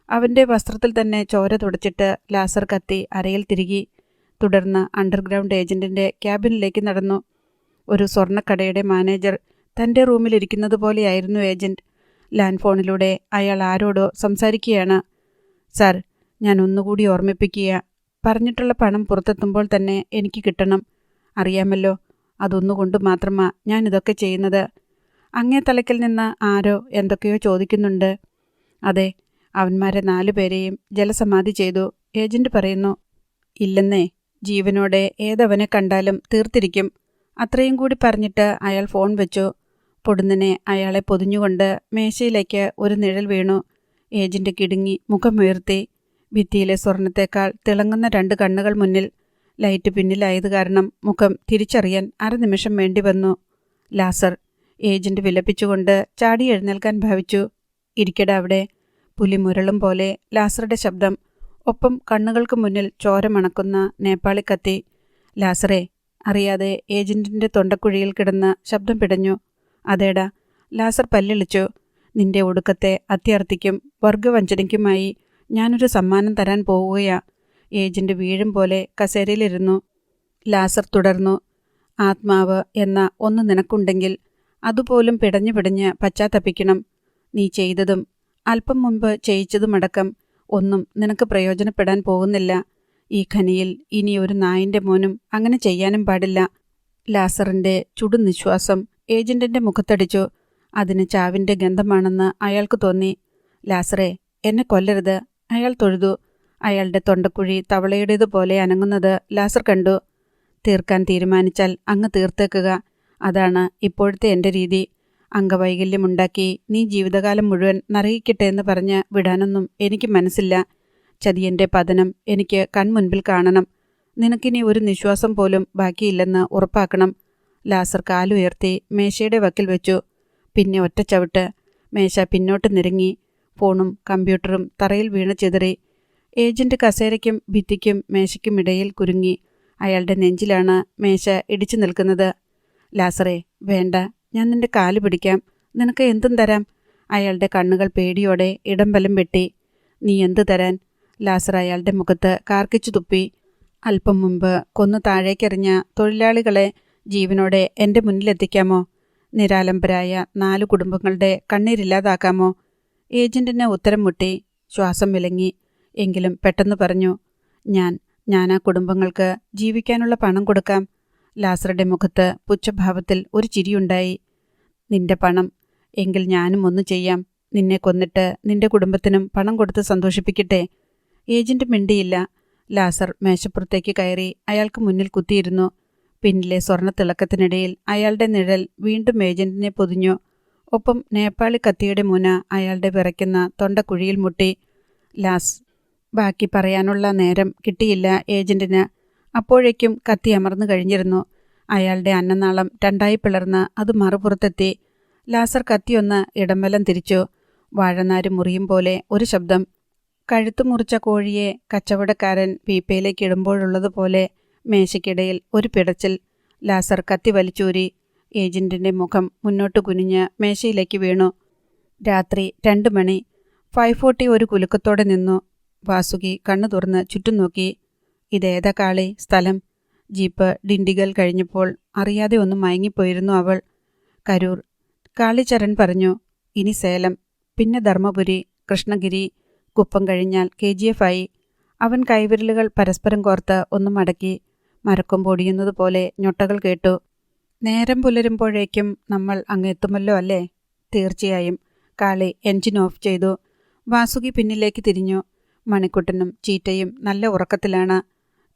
അവൻ്റെ വസ്ത്രത്തിൽ തന്നെ ചോര തുടച്ചിട്ട് ലാസർ കത്തി അരയിൽ തിരുകി. തുടർന്ന് അണ്ടർഗ്രൗണ്ട് ഏജന്റിൻ്റെ ക്യാബിനിലേക്ക് നടന്നു. ഒരു സ്വർണ്ണക്കടയുടെ മാനേജർ തൻ്റെ റൂമിലിരിക്കുന്നത് പോലെയായിരുന്നു ഏജന്റ്. ലാൻഡ് ഫോണിലൂടെ അയാൾ ആരോടോ സംസാരിക്കുകയാണ്. സാർ, ഞാൻ ഒന്നുകൂടി ഓർമ്മിപ്പിക്കുക. പറഞ്ഞിട്ടുള്ള പണം പുറത്തെത്തുമ്പോൾ തന്നെ എനിക്ക് കിട്ടണം. അറിയാമല്ലോ, അതൊന്നുകൊണ്ട് മാത്രമാ ഞാൻ ഇതൊക്കെ ചെയ്യുന്നത്. അങ്ങേ തലയ്ക്കിൽ നിന്ന് ആരോ എന്തൊക്കെയോ ചോദിക്കുന്നുണ്ട്. അതെ, അവന്മാരെ 4 പേരെയും ജലസമാധി ചെയ്തു. ഏജന്റ് പറയുന്നു. ഇല്ലെന്നേ, ജീവനോടെ ഏതവനെ കണ്ടാലും തീർത്തിരിക്കും. അത്രയും കൂടി പറഞ്ഞിട്ട് അയാൾ ഫോൺ വെച്ചു. പൊടുന്നിനെ അയാളെ പൊതിഞ്ഞുകൊണ്ട് മേശയിലേക്ക് ഒരു നിഴൽ വീണു. ഏജന്റ് കിടുങ്ങി മുഖമുയർത്തി. ഭിത്തിയിലെ സ്വർണത്തേക്കാൾ തിളങ്ങുന്ന 2 കണ്ണുകൾ മുന്നിൽ. ലൈറ്റ് പിന്നിലായത് കാരണം മുഖം തിരിച്ചറിയാൻ അരനിമിഷം വേണ്ടി വന്നു. ലാസർ. ഏജന്റ് വിലപ്പിച്ചുകൊണ്ട് ചാടി എഴുന്നേൽക്കാൻ ഭാവിച്ചു. ഇരിക്കട അവിടെ. പുലി മുരളും പോലെ ലാസറുടെ ശബ്ദം. ഒപ്പം കണ്ണുകൾക്ക് മുന്നിൽ ചോര മണക്കുന്ന നേപ്പാളി കത്തി. ലാസറേ. അറിയാതെ ഏജന്റിൻ്റെ തൊണ്ടക്കുഴിയിൽ കിടന്ന് ശബ്ദം പിടഞ്ഞു. അതേടാ. ലാസർ പല്ലിളിച്ചു. നിന്റെ ഒടുക്കത്തെ അത്യാർത്ഥിക്കും വർഗവഞ്ചനയ്ക്കുമായി ഞാനൊരു സമ്മാനം തരാൻ പോവുകയാ. ഏജന്റ് വീഴും പോലെ കസേരയിലിരുന്നു. ലാസർ തുടർന്നു. ആത്മാവ് എന്ന ഒന്ന് നിനക്കുണ്ടെങ്കിൽ അതുപോലും പിടഞ്ഞു പിടഞ്ഞ് പശ്ചാത്തപിക്കണം. നീ ചെയ്തതും അല്പം മുൻപ് ചെയ്യിച്ചതുമടക്കം ഒന്നും നിനക്ക് പ്രയോജനപ്പെടാൻ പോകുന്നില്ല. ഈ ഖനിയിൽ ഇനി ഒരു നായിൻ്റെ മോനും അങ്ങനെ ചെയ്യാനും പാടില്ല. ലാസറിൻ്റെ ചുടുനിശ്വാസം ഏജന്റിൻ്റെ മുഖത്തടിച്ചു. അതിന് ചാവിൻ്റെ ഗന്ധമാണെന്ന് അയാൾക്ക് തോന്നി. ലാസറേ, എന്നെ കൊല്ലരുത്. അയാൾ തൊഴുതു. അയാളുടെ തൊണ്ടക്കുഴി തവളയുടേതുപോലെ അനങ്ങുന്നത് ലാസർ കണ്ടു. തീർക്കാൻ തീരുമാനിച്ചാൽ അങ്ങ് തീർത്തേക്കുക. അതാണ് ഇപ്പോഴത്തെ എൻ്റെ രീതി. അംഗവൈകല്യമുണ്ടാക്കി നീ ജീവിതകാലം മുഴുവൻ നരകിക്കട്ടെ എന്ന് പറഞ്ഞ് വിടാനൊന്നും എനിക്ക് മനസ്സില്ല. ചതിയൻ്റെ പതനം എനിക്ക് കൺമുൻപിൽ കാണണം. നിനക്കിനി ഒരു നിശ്വാസം പോലും ബാക്കിയില്ലെന്ന് ഉറപ്പാക്കണം. ലാസർ കാലുയർത്തി മേശയുടെ വക്കിൽ വെച്ചു. പിന്നെ ഒറ്റ ചവിട്ട്. മേശ പിന്നോട്ട് നിരങ്ങി. ഫോണും കമ്പ്യൂട്ടറും തറയിൽ വീണ് ചിതറി. ഏജന്റ് കസേരയ്ക്കും ഭിത്തിക്കും മേശയ്ക്കുമിടയിൽ കുരുങ്ങി. അയാളുടെ നെഞ്ചിലാണ് മേശ ഇടിച്ചു നിൽക്കുന്നത്. ലാസറേ, വേണ്ട. ഞാൻ നിന്റെ കാല് പിടിക്കാം. നിനക്ക് എന്തും തരാം. അയാളുടെ കണ്ണുകൾ പേടിയോടെ ഇടംബലം വെട്ടി. നീ എന്തു തരാൻ? ലാസർ അയാളുടെ മുഖത്ത് കാർക്കിച്ചു തുപ്പി. അല്പം മുമ്പ് കൊന്നു താഴേക്കെറിഞ്ഞ തൊഴിലാളികളെ ജീവനോടെ എൻ്റെ മുന്നിലെത്തിക്കാമോ? നിരാലംബരായ 4 കുടുംബങ്ങളുടെ കണ്ണീരില്ലാതാക്കാമോ? ഏജന്റിന് ഉത്തരം മുട്ടി. ശ്വാസം വിലങ്ങി. എങ്കിലും പെട്ടെന്ന് പറഞ്ഞു, ഞാൻ ആ കുടുംബങ്ങൾക്ക് ജീവിക്കാനുള്ള പണം കൊടുക്കാം. ലാസറുടെ മുഖത്ത് പുച്ഛഭാവത്തിൽ ഒരു ചിരിയുണ്ടായി. നിന്റെ പണം? എങ്കിൽ ഞാനും ഒന്ന് ചെയ്യാം. നിന്നെ കൊന്നിട്ട് നിന്റെ കുടുംബത്തിനും പണം കൊടുത്ത് സന്തോഷിപ്പിക്കട്ടെ. ഏജന്റ് മിണ്ടിയില്ല. ലാസർ മേശപ്പുറത്തേക്ക് കയറി അയാൾക്ക് മുന്നിൽ കുത്തിയിരുന്നു. പിന്നിലെ സ്വർണ്ണത്തിളക്കത്തിനിടയിൽ അയാളുടെ നിഴൽ വീണ്ടും ഏജന്റിനെ പൊതിഞ്ഞു. ഒപ്പം നേപ്പാളി കത്തിയുടെ മുന അയാളുടെ വിറയ്ക്കുന്ന തൊണ്ടക്കുഴിയിൽ മുട്ടി. ലാസ്. ബാക്കി പറയാനുള്ള നേരം കിട്ടിയില്ല ഏജന്റിന്. അപ്പോഴേക്കും കത്തി അമർന്നു കഴിഞ്ഞിരുന്നു. അയാളുടെ അന്നനാളം രണ്ടായി പിളർന്ന് അത് മറുപുറത്തെത്തി. ലാസർ കത്തിയൊന്ന് ഇടംവലം തിരിച്ചു. വാഴനാര് മുറിയും പോലെ ഒരു ശബ്ദം. കഴുത്തു മുറിച്ച കോഴിയെ കച്ചവടക്കാരൻ പീപ്പയിലേക്ക് ഇടുമ്പോഴുള്ളതുപോലെ മേശയ്ക്കിടയിൽ ഒരു പിടച്ചിൽ. ലാസർ കത്തി വലിച്ചൂരി. ഏജന്റിന്റെ മുഖം മുന്നോട്ട് കുനിഞ്ഞ് മേശയിലേക്ക് വീണു. രാത്രി 2 മണി. 540 ഒരു കുലുക്കത്തോടെ നിന്നു. വാസുകി കണ്ണു തുറന്ന് ചുറ്റും നോക്കി. ഇതേതാ കാളി സ്ഥലം? ജീപ്പ് ഡിണ്ടിഗൽ കഴിഞ്ഞപ്പോൾ അറിയാതെ ഒന്ന് മയങ്ങിപ്പോയിരുന്നു അവൾ. കരൂർ. കാളിച്ചരൺ പറഞ്ഞു. ഇനി സേലം, പിന്നെ ധർമ്മപുരി, കൃഷ്ണഗിരി, കുപ്പം കഴിഞ്ഞാൽ KGF ആയി. അവൻ കൈവിരലുകൾ പരസ്പരം കോർത്ത് ഒന്ന് മടക്കി. മരക്കൊമ്പൊടിയുന്നത് പോലെ ഞൊട്ടകൾ കേട്ടു. നേരം പുലരുമ്പോഴേക്കും നമ്മൾ അങ്ങെത്തുമല്ലോ അല്ലേ? തീർച്ചയായും. കാളി എൻജിൻ ഓഫ് ചെയ്തു. വാസുകി പിന്നിലേക്ക് തിരിഞ്ഞു. മണിക്കുട്ടനും ചീറ്റയും നല്ല ഉറക്കത്തിലാണ്.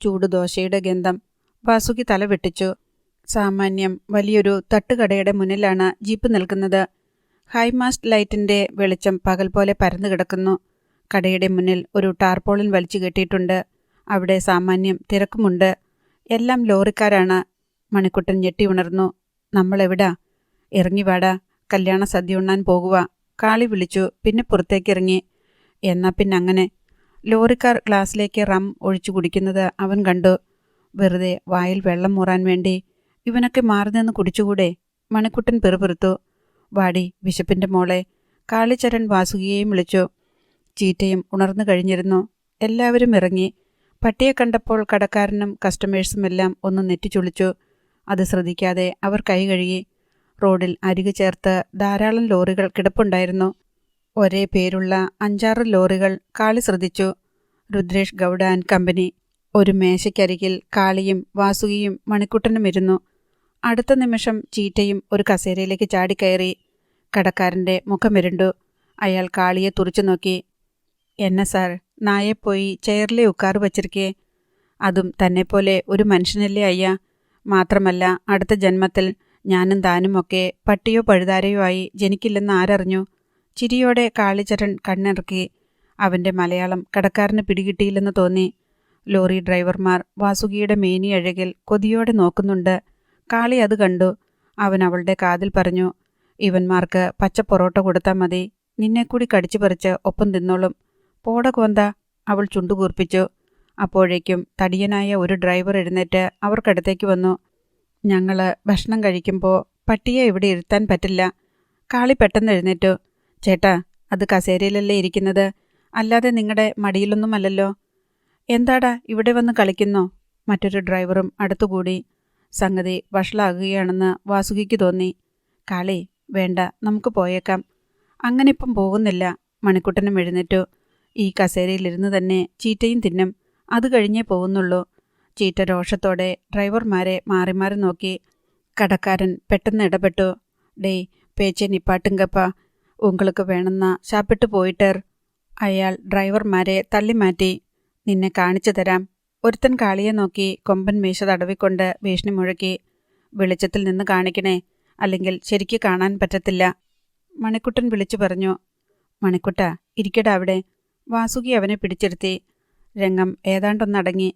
ചൂടുദോശയുടെ ഗന്ധം. വാസുകി തല വെട്ടിച്ചു. സാമാന്യം വലിയൊരു തട്ടുകടയുടെ മുന്നിലാണ് ജീപ്പ് നിൽക്കുന്നത്. ഹൈമാസ്റ്റ് ലൈറ്റിന്റെ വെളിച്ചം പകൽ പോലെ പരന്നു കിടക്കുന്നു. കടയുടെ മുന്നിൽ ഒരു ടാർപോളിൻ വലിച്ചു കെട്ടിയിട്ടുണ്ട്. അവിടെ സാമാന്യം തിരക്കുമുണ്ട്. എല്ലാം ലോറിക്കാരാണ്. മണിക്കുട്ടൻ ഞെട്ടി ഉണർന്നു. നമ്മളെവിടാ? ഇറങ്ങിവാടാ, കല്യാണ സദ്യ ഉണ്ണാൻ പോകുക. കാളി വിളിച്ചു. പിന്നെ പുറത്തേക്കിറങ്ങി. എന്നാ പിന്നങ്ങനെ. ലോറിക്കാർ ഗ്ലാസ്സിലേക്ക് റം ഒഴിച്ചു കുടിക്കുന്നത് അവൻ കണ്ടു. വെറുതെ വായിൽ വെള്ളം മൂറാൻ വേണ്ടി ഇവനൊക്കെ മാറി നിന്ന് കുടിച്ചുകൂടെ? മണിക്കുട്ടൻ പിറുപിറുത്തു. വാടി വിശപ്പിന്റെ മോളെ. കാളിച്ചരൺ വാസുകിയെയും വിളിച്ചു. ചീറ്റയും ഉണർന്നു കഴിഞ്ഞിരുന്നു. എല്ലാവരും ഇറങ്ങി. പട്ടിയെ കണ്ടപ്പോൾ കടക്കാരനും കസ്റ്റമേഴ്സുമെല്ലാം ഒന്ന് നെറ്റിച്ചുളിച്ചു. അത് ശ്രദ്ധിക്കാതെ അവർ കൈ കഴുകി. റോഡിൽ അരികു ചേർത്ത് ധാരാളം ലോറികൾ കിടപ്പുണ്ടായിരുന്നു. ഒരേ പേരുള്ള 5-6 ലോറികൾ കാളി ശ്രദ്ധിച്ചു. Rudresh Gowda and company. ഒരു മേശയ്ക്കരികിൽ കാളിയും വാസുകിയും മണിക്കുട്ടനും ഇരുന്നു. അടുത്ത നിമിഷം ചീറ്റയും ഒരു കസേരയിലേക്ക് ചാടിക്കയറി. കടക്കാരൻ്റെ മുഖമിരുണ്ടു. അയാൾ കാളിയെ തുറച്ചു നോക്കി. എന്ന സാർ, നായെപ്പോയി ചെയറിലെ ഉക്കാറ് വച്ചിരിക്കേ? അതും തന്നെപ്പോലെ ഒരു മനുഷ്യനല്ലേ അയ്യ? മാത്രമല്ല അടുത്ത ജന്മത്തിൽ ഞാനും താനുമൊക്കെ പട്ടിയോ പഴുതാരയോ ആയി ജനിക്കില്ലെന്ന് ആരറിഞ്ഞു? ചിരിയോടെ കാളിച്ചരൺ കണ്ണിറക്കി. അവൻ്റെ മലയാളം കടക്കാരന് പിടികിട്ടിയില്ലെന്ന് തോന്നി. ലോറി ഡ്രൈവർമാർ വാസുകിയുടെ മേനി അഴകിൽ കൊതിയോടെ നോക്കുന്നുണ്ട്. കാളി അത് കണ്ടു. അവൻ അവളുടെ കാതിൽ പറഞ്ഞു. ഇവന്മാർക്ക് പച്ച പൊറോട്ട കൊടുത്താൽ മതി. നിന്നെക്കൂടി കടിച്ചു പറിച്ച് ഒപ്പം തിന്നോളും. പോട കോന്ത. അവൾ ചുണ്ടുകൂർപ്പിച്ചു. അപ്പോഴേക്കും തടിയനായ ഒരു ഡ്രൈവർ എഴുന്നേറ്റ് അവർക്കടുത്തേക്ക് വന്നു. ഞങ്ങൾ ഭക്ഷണം കഴിക്കുമ്പോൾ പട്ടിയെ ഇവിടെ ഇരുത്താൻ പറ്റില്ല. കാളി പെട്ടെന്ന് എഴുന്നേറ്റു. ചേട്ടാ, അത് കസേരയിലല്ലേ ഇരിക്കുന്നത്, അല്ലാതെ നിങ്ങളുടെ മടിയിലൊന്നുമല്ലല്ലോ. എന്താടാ ഇവിടെ വന്ന് കളിക്കുന്നോ? മറ്റൊരു ഡ്രൈവറും അടുത്തുകൂടി. സംഗതി വഷളാകുകയാണെന്ന് വാസുകിക്ക് തോന്നി. കാളി, വേണ്ട, നമുക്ക് പോയേക്കാം. അങ്ങനിപ്പം പോകുന്നില്ല. മണിക്കുട്ടനും എഴുന്നേറ്റു. ഈ കസേരയിലിരുന്ന് തന്നെ ചീറ്റയും തിന്നും. അത് കഴിഞ്ഞേ പോകുന്നുള്ളൂ. ചീറ്റ രോഷത്തോടെ ഡ്രൈവർമാരെ മാറി മാറി നോക്കി. കടക്കാരൻ പെട്ടെന്ന് ഇടപെട്ടു. ഡേയ് പേച്ചെ നിപ്പാട്ടുങ്കപ്പ, ഉങ്ങൾക്ക് വേണമെന്ന ശാപ്പിട്ട് പോയിട്ടേർ. അയാൾ ഡ്രൈവർമാരെ തള്ളിമാറ്റി. നിന്നെ കാണിച്ചു തരാം. ഒരുത്തൻ കാളിയെ നോക്കി കൊമ്പൻ മീശ തടവിക്കൊണ്ട് ഭീഷണി മുഴക്കി. വെളിച്ചത്തിൽ നിന്ന് കാണിക്കണേ, അല്ലെങ്കിൽ ശരിക്ക് കാണാൻ പറ്റത്തില്ല. മണിക്കുട്ടൻ വിളിച്ചു പറഞ്ഞു. മണിക്കുട്ട, ഇരിക്കട അവിടെ. വാസുകി അവനെ പിടിച്ചിരുത്തി. രംഗം ഏതാണ്ടൊന്നടങ്ങി.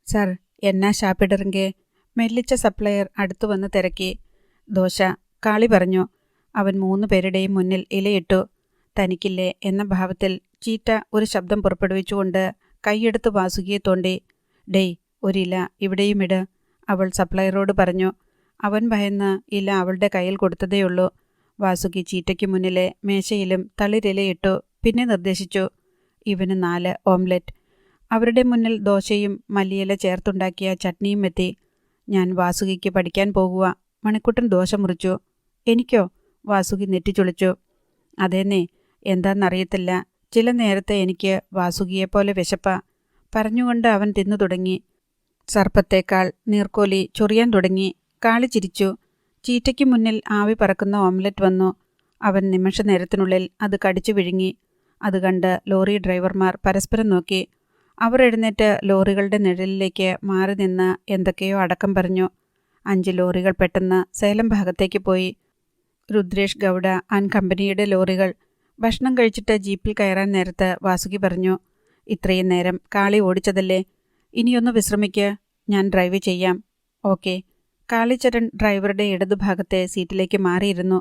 സാർ, എന്നാ ഷാപ്പിടറിങ്കെ? മെല്ലിച്ച സപ്ലയർ അടുത്തു വന്ന് തിരക്കി. ദോശ, കാളി പറഞ്ഞു. അവൻ 3 പേരുടെയും മുന്നിൽ ഇലയിട്ടു. തനിക്കില്ലേ എന്ന ഭാവത്തിൽ ചീറ്റ ഒരു ശബ്ദം പുറപ്പെടുവിച്ചുകൊണ്ട് കൈയെടുത്ത് വാസുകിയെ തോണ്ടി. ഡേയ്, ഒരില ഇവിടെയും ഇട്, അവൾ സപ്ലയറോട് പറഞ്ഞു. അവൻ ഭയന്ന് ഇല അവളുടെ കയ്യിൽ കൊടുത്തതേയുള്ളൂ. വാസുകി ചീറ്റയ്ക്ക് മുന്നിലെ മേശയിലും തളിരിലയിട്ടു. പിന്നെ നിർദ്ദേശിച്ചു. ഇവന് 4 ഓംലെറ്റ്. അവരുടെ മുന്നിൽ ദോശയും മല്ലിയില ചേർത്തുണ്ടാക്കിയ ചട്നിയും എത്തി. ഞാൻ വാസുകിക്ക് പഠിക്കാൻ പോകുക. മണിക്കുട്ടൻ ദോശ മുറിച്ചു. എനിക്കോ? വാസുകി നെറ്റിച്ചുളിച്ചു. അതേന്നേ, എന്താണെന്നറിയത്തില്ല. ചില നേരത്തെ എനിക്ക് വാസുകിയെപ്പോലെ വിശപ്പ. പറഞ്ഞുകൊണ്ട് അവൻ തിന്നു തുടങ്ങി. സർപ്പത്തേക്കാൾ നീർക്കോലി ചൊറിയാൻ തുടങ്ങി. കാളി ചിരിച്ചു. ചീറ്റയ്ക്ക് മുന്നിൽ ആവി പറക്കുന്ന ഓംലറ്റ് വന്നു. അവൻ നിമിഷ നേരത്തിനുള്ളിൽ അത് കടിച്ചു വിഴുങ്ങി. അത് കണ്ട് ലോറി ഡ്രൈവർമാർ പരസ്പരം നോക്കി. അവർ എഴുന്നേറ്റ് ലോറികളുടെ നിഴലിലേക്ക് മാറി നിന്ന് എന്തൊക്കെയോ അടക്കം പറഞ്ഞു. 5 ലോറികൾ പെട്ടെന്ന് സേലം ഭാഗത്തേക്ക് പോയി. രുദ്രേഷ് ഗൗഡ ആൻഡ് കമ്പനിയുടെ ലോറികൾ. ഭക്ഷണം കഴിച്ചിട്ട് ജീപ്പിൽ കയറാൻ നേരത്ത് വാസുകി പറഞ്ഞു, ഇത്രയും നേരം കാളി ഓടിച്ചതല്ലേ, ഇനിയൊന്ന് വിശ്രമിക്ക്, ഞാൻ ഡ്രൈവ് ചെയ്യാം. ഓക്കെ. കാളിച്ചരൺ ഡ്രൈവറുടെ ഇടതുഭാഗത്തെ സീറ്റിലേക്ക് മാറിയിരുന്നു.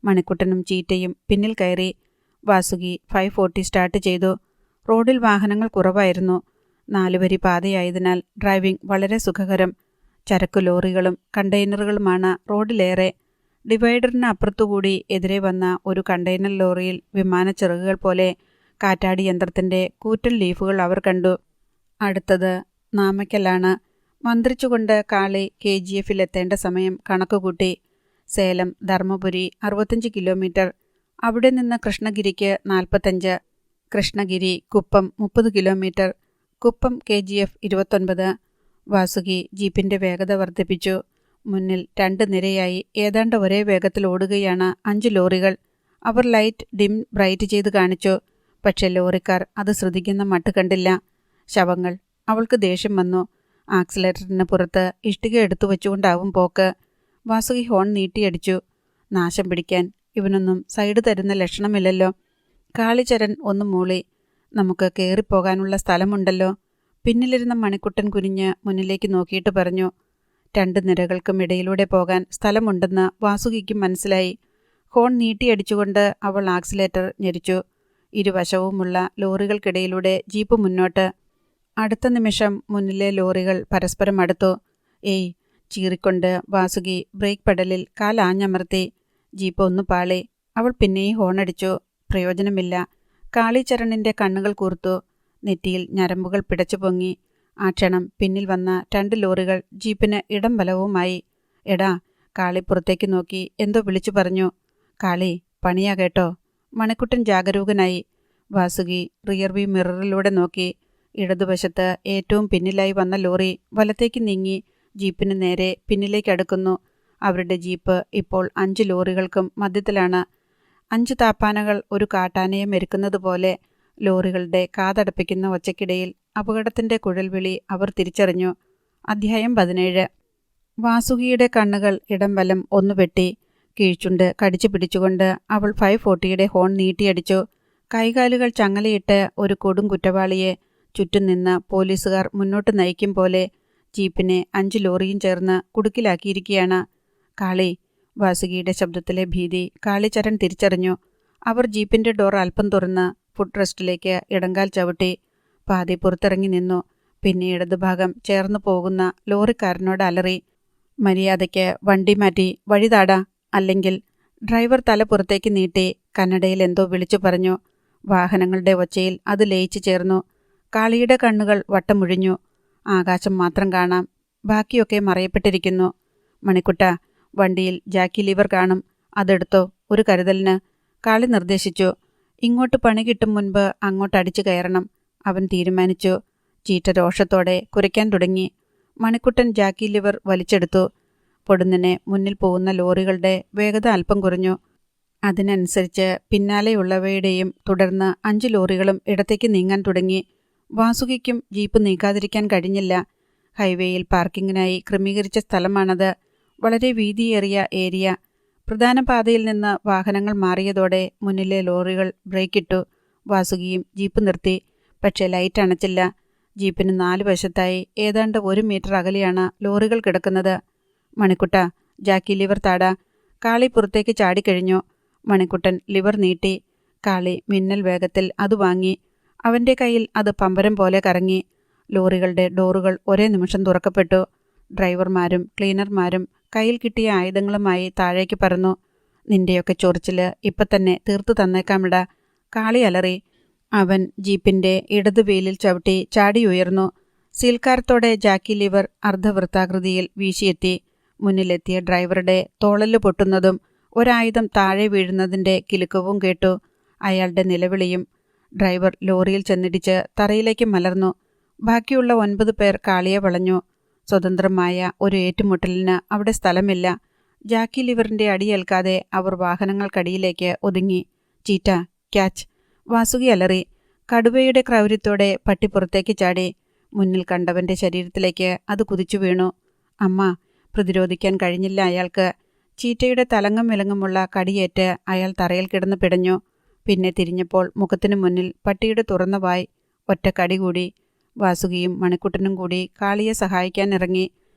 മണിക്കുട്ടനും ചീറ്റയും പിന്നിൽ കയറി. വാസുകി 540 സ്റ്റാർട്ട് ചെയ്തു. റോഡിൽ വാഹനങ്ങൾ കുറവായിരുന്നു. 4 വരി പാതയായതിനാൽ ഡ്രൈവിംഗ് വളരെ സുഖകരം. ചരക്കു ലോറികളും കണ്ടെയ്നറുകളുമാണ് റോഡിലേറെ. ഡിവൈഡറിന് അപ്പുറത്തുകൂടി എതിരെ വന്ന ഒരു കണ്ടെയ്നർ ലോറിയിൽ വിമാനച്ചിറകുകൾ പോലെ കാറ്റാടി യന്ത്രത്തിൻ്റെ കൂറ്റൻ ലീഫുകൾ അവർ കണ്ടു. അടുത്തത് നാമക്കലാണ്. മന്ത്രിച്ചുകൊണ്ട് കാളി KGF-ൽ എത്തേണ്ട സമയം കണക്കുകൂട്ടി. സേലം ധർമ്മപുരി 65 കിലോമീറ്റർ. അവിടെ നിന്ന് കൃഷ്ണഗിരിക്ക് 45. കൃഷ്ണഗിരി കുപ്പം 30 കിലോമീറ്റർ. കുപ്പം KGF 29. വാസുകി ജീപ്പിൻ്റെ വേഗത വർദ്ധിപ്പിച്ചു. മുന്നിൽ 2 നിരയായി ഏതാണ്ട് ഒരേ വേഗത്തിൽ ഓടുകയാണ് 5 ലോറികൾ. അവർ ലൈറ്റ് ഡിം ബ്രൈറ്റ് ചെയ്ത് കാണിച്ചു. പക്ഷേ ലോറിക്കാർ അത് ശ്രദ്ധിക്കുന്ന മട്ട് കണ്ടില്ല. ശവങ്ങൾ. അവൾക്ക് ദേഷ്യം വന്നു. ആക്സിലേറ്ററിന് പുറത്ത് ഇഷ്ടിക എടുത്തു വെച്ചുകൊണ്ടാവും പോക്ക്. വാസുകി ഹോൺ നീട്ടിയടിച്ചു. നാശം പിടിക്കാൻ, ഇവനൊന്നും സൈഡ് തരുന്ന ലക്ഷണമില്ലല്ലോ. കാളിച്ചരൻ ഒന്ന് മൂളി. നമുക്ക് കയറിപ്പോകാനുള്ള സ്ഥലമുണ്ടല്ലോ. പിന്നിലിരുന്ന മണിക്കുട്ടൻ കുനിഞ്ഞ് മുന്നിലേക്ക് നോക്കിയിട്ട് പറഞ്ഞു. 2 നിരകൾക്കും ഇടയിലൂടെ പോകാൻ സ്ഥലമുണ്ടെന്ന് വാസുകിക്കും മനസ്സിലായി. ഹോൺ നീട്ടിയടിച്ചുകൊണ്ട് അവൾ ആക്സിലേറ്റർ ഞെരിച്ചു. ഇരുവശവുമുള്ള ലോറികൾക്കിടയിലൂടെ ജീപ്പ് മുന്നോട്ട്. അടുത്ത നിമിഷം മുന്നിലെ ലോറികൾ പരസ്പരം അടുത്തു. ഏയ് ചീറിക്കൊണ്ട് വാസുകി ബ്രേക്ക് പെഡലിൽ കാൽ ആഞ്ഞമർത്തി. ജീപ്പ് ഒന്ന് പാളി. അവൾ പിന്നെയും ഹോണടിച്ചു. പ്രയോജനമില്ല. കാളിച്ചരണിൻ്റെ കണ്ണുകൾ കൂർത്തു. നെറ്റിയിൽ ഞരമ്പുകൾ പിടച്ചു പൊങ്ങി. ആ ക്ഷണം പിന്നിൽ വന്ന 2 ലോറികൾ ജീപ്പിന് ഇടം വലവുമായി. എടാ, കാളി പുറത്തേക്ക് നോക്കി എന്തോ വിളിച്ചു പറഞ്ഞു. കാളി, പണിയാ കേട്ടോ. മണിക്കുട്ടൻ ജാഗരൂകനായി. വാസുകി റിയർവ്യൂ മിററിലൂടെ നോക്കി. ഇടതുവശത്ത് ഏറ്റവും പിന്നിലായി വന്ന ലോറി വലത്തേക്ക് നീങ്ങി ജീപ്പിന് നേരെ പിന്നിലേക്ക് അടുക്കുന്നു. അവരുടെ ജീപ്പ് ഇപ്പോൾ 5 ലോറികൾക്കും മധ്യത്തിലാണ്. 5 താപ്പാനകൾ ഒരു കാട്ടാനയെ മെരുക്കുന്നത് പോലെ. ലോറികളുടെ കാതടപ്പിക്കുന്ന ഒച്ചയ്ക്കിടയിൽ അപകടത്തിൻ്റെ കുഴൽവിളി അവർ തിരിച്ചറിഞ്ഞു. അധ്യായം 17. വാസുകിയുടെ കണ്ണുകൾ ഇടം വലം ഒന്ന് വെട്ടി. കീഴ്ച്ചുണ്ട് കടിച്ചു പിടിച്ചുകൊണ്ട് അവൾ 540യുടെ ഹോൺ നീട്ടിയടിച്ചു. കൈകാലുകൾ ചങ്ങലയിട്ട് ഒരു കൊടും കുറ്റവാളിയെ ചുറ്റും നിന്ന് പോലീസുകാർ മുന്നോട്ട് നയിക്കും പോലെ ജീപ്പിനെ 5 ലോറിയും ചേർന്ന് കുടുക്കിലാക്കിയിരിക്കുകയാണ്. കാളി. വാസുകിയുടെ ശബ്ദത്തിലെ ഭീതി കാളിച്ചരൺ തിരിച്ചറിഞ്ഞു. അവർ ജീപ്പിൻ്റെ ഡോർ അല്പം തുറന്ന് ഫുഡ് റെസ്റ്റിലേക്ക് ഇടങ്കാൽ ചവിട്ടി. പാതി പുറത്തിറങ്ങി നിന്നു. പിന്നെ ഇടതുഭാഗം ചേർന്നു പോകുന്ന ലോറിക്കാരനോട് അലറി. മര്യാദയ്ക്ക് വണ്ടി മാറ്റി വഴിതാടാ, അല്ലെങ്കിൽ. ഡ്രൈവർ തല പുറത്തേക്ക് നീട്ടി കന്നഡയിൽ എന്തോ വിളിച്ചു പറഞ്ഞു. വാഹനങ്ങളുടെ ഒച്ചയിൽ അത് ലയിച്ചു ചേർന്നു. കാളിയുടെ കണ്ണുകൾ വട്ടമുഴിഞ്ഞു. ആകാശം മാത്രം കാണാം. ബാക്കിയൊക്കെ മറയപ്പെട്ടിരിക്കുന്നു. മണിക്കുട്ട, വണ്ടിയിൽ ജാക്കി ലിവർ കാണും, അതെടുത്തോ, ഒരു കരുതലിന്. കാളി നിർദ്ദേശിച്ചു. ഇങ്ങോട്ട് പണി കിട്ടും മുൻപ് അങ്ങോട്ട് അടിച്ചു കയറണം. അവൻ തീരുമാനിച്ചു. ചീറ്റ രോഷത്തോടെ കുരയ്ക്കാൻ തുടങ്ങി. മണിക്കുട്ടൻ ജാക്കി ലിവർ വലിച്ചെടുത്തു. പൊടുന്നിനെ മുന്നിൽ പോകുന്ന ലോറികളുടെ വേഗത അല്പം കുറഞ്ഞു. അതിനനുസരിച്ച് പിന്നാലെയുള്ളവയുടെയും തുടർന്ന് 5 ലോറികളും ഇടത്തേക്ക് നീങ്ങാൻ തുടങ്ങി. വാസുകിക്കും ജീപ്പ് നീക്കാതിരിക്കാൻ കഴിഞ്ഞില്ല. ഹൈവേയിൽ പാർക്കിങ്ങിനായി ക്രമീകരിച്ച സ്ഥലമാണത്. വളരെ വീതിയേറിയ ഏരിയ. പ്രധാന പാതയിൽ നിന്ന് വാഹനങ്ങൾ മാറിയതോടെ മുന്നിലെ ലോറികൾ ബ്രേക്കിട്ടു. വാസുകിയും ജീപ്പ് നിർത്തി. പക്ഷേ ലൈറ്റ് അണച്ചില്ല. ജീപ്പിന് 4 വശത്തായി ഏതാണ്ട് 1 മീറ്റർ അകലെയാണ് ലോറികൾ കിടക്കുന്നത്. മണിക്കുട്ട, ജാക്കി ലിവർ താടാ. കാളി പുറത്തേക്ക് ചാടിക്കഴിഞ്ഞു. മണിക്കുട്ടൻ ലിവർ നീട്ടി. കാളി മിന്നൽ വേഗത്തിൽ അത് വാങ്ങി. അവൻ്റെ കയ്യിൽ അത് പമ്പരം പോലെ കറങ്ങി. ലോറികളുടെ ഡോറുകൾ ഒരേ നിമിഷം തുറക്കപ്പെട്ടു. ഡ്രൈവർമാരും ക്ലീനർമാരും കയ്യിൽ കിട്ടിയ ആയുധങ്ങളുമായി താഴേക്ക് പറന്നു. നിന്റെയൊക്കെ ചൊറിച്ചില് ഇപ്പം തന്നെ തീർത്തു തന്നേക്കാമിടാ, കാളി അലറി. അവൻ ജീപ്പിൻ്റെ ഇടതു വീലിൽ ചവിട്ടി ചാടി ഉയർന്നു. സീൽക്കാരത്തോടെ ജാക്കി ലിവർ അർദ്ധവൃത്താകൃതിയിൽ വീശിയെത്തി. മുന്നിലെത്തിയ ഡ്രൈവറുടെ തോളല് പൊട്ടുന്നതും ഒരായുധം താഴെ വീഴുന്നതിൻ്റെ കിലുക്കവും കേട്ടു. അയാളുടെ നിലവിളിയും. ഡ്രൈവർ ലോറിയിൽ ചെന്നിടിച്ച് തറയിലേക്ക് മലർന്നു. ബാക്കിയുള്ള 9 പേർ കാളിയെ വളഞ്ഞു. സ്വതന്ത്രമായ ഒരു ഏറ്റുമുട്ടലിന് അവിടെ സ്ഥലമില്ല. ജാക്കി ലിവറിന്റെ അടിയേൽക്കാതെ അവർ വാഹനങ്ങൾക്കടിയിലേക്ക് ഒതുങ്ങി. Cheetah, catch! വാസുകി അലറി. കടുവയുടെ ക്രൗര്യത്തോടെ പട്ടി പുറത്തേക്ക് ചാടി. മുന്നിൽ കണ്ടവന്റെ ശരീരത്തിലേക്ക് അത് കുതിച്ചു വീണു. അമ്മ! പ്രതിരോധിക്കാൻ കഴിഞ്ഞില്ല അയാൾക്ക്. ചീറ്റയുടെ തലങ്ങും വിലങ്ങുമുള്ള കടിയേറ്റ് അയാൾ തറയിൽ കിടന്ന് പിടഞ്ഞു. പിന്നെ തിരിഞ്ഞപ്പോൾ മുഖത്തിനു മുന്നിൽ പട്ടിയുടെ തുറന്ന വായ്. ഒറ്റ കടി കൂടി. വാസുകിയും മണിക്കുട്ടനും കൂടി കാളിയെ സഹായിക്കാൻ ഇറങ്ങി.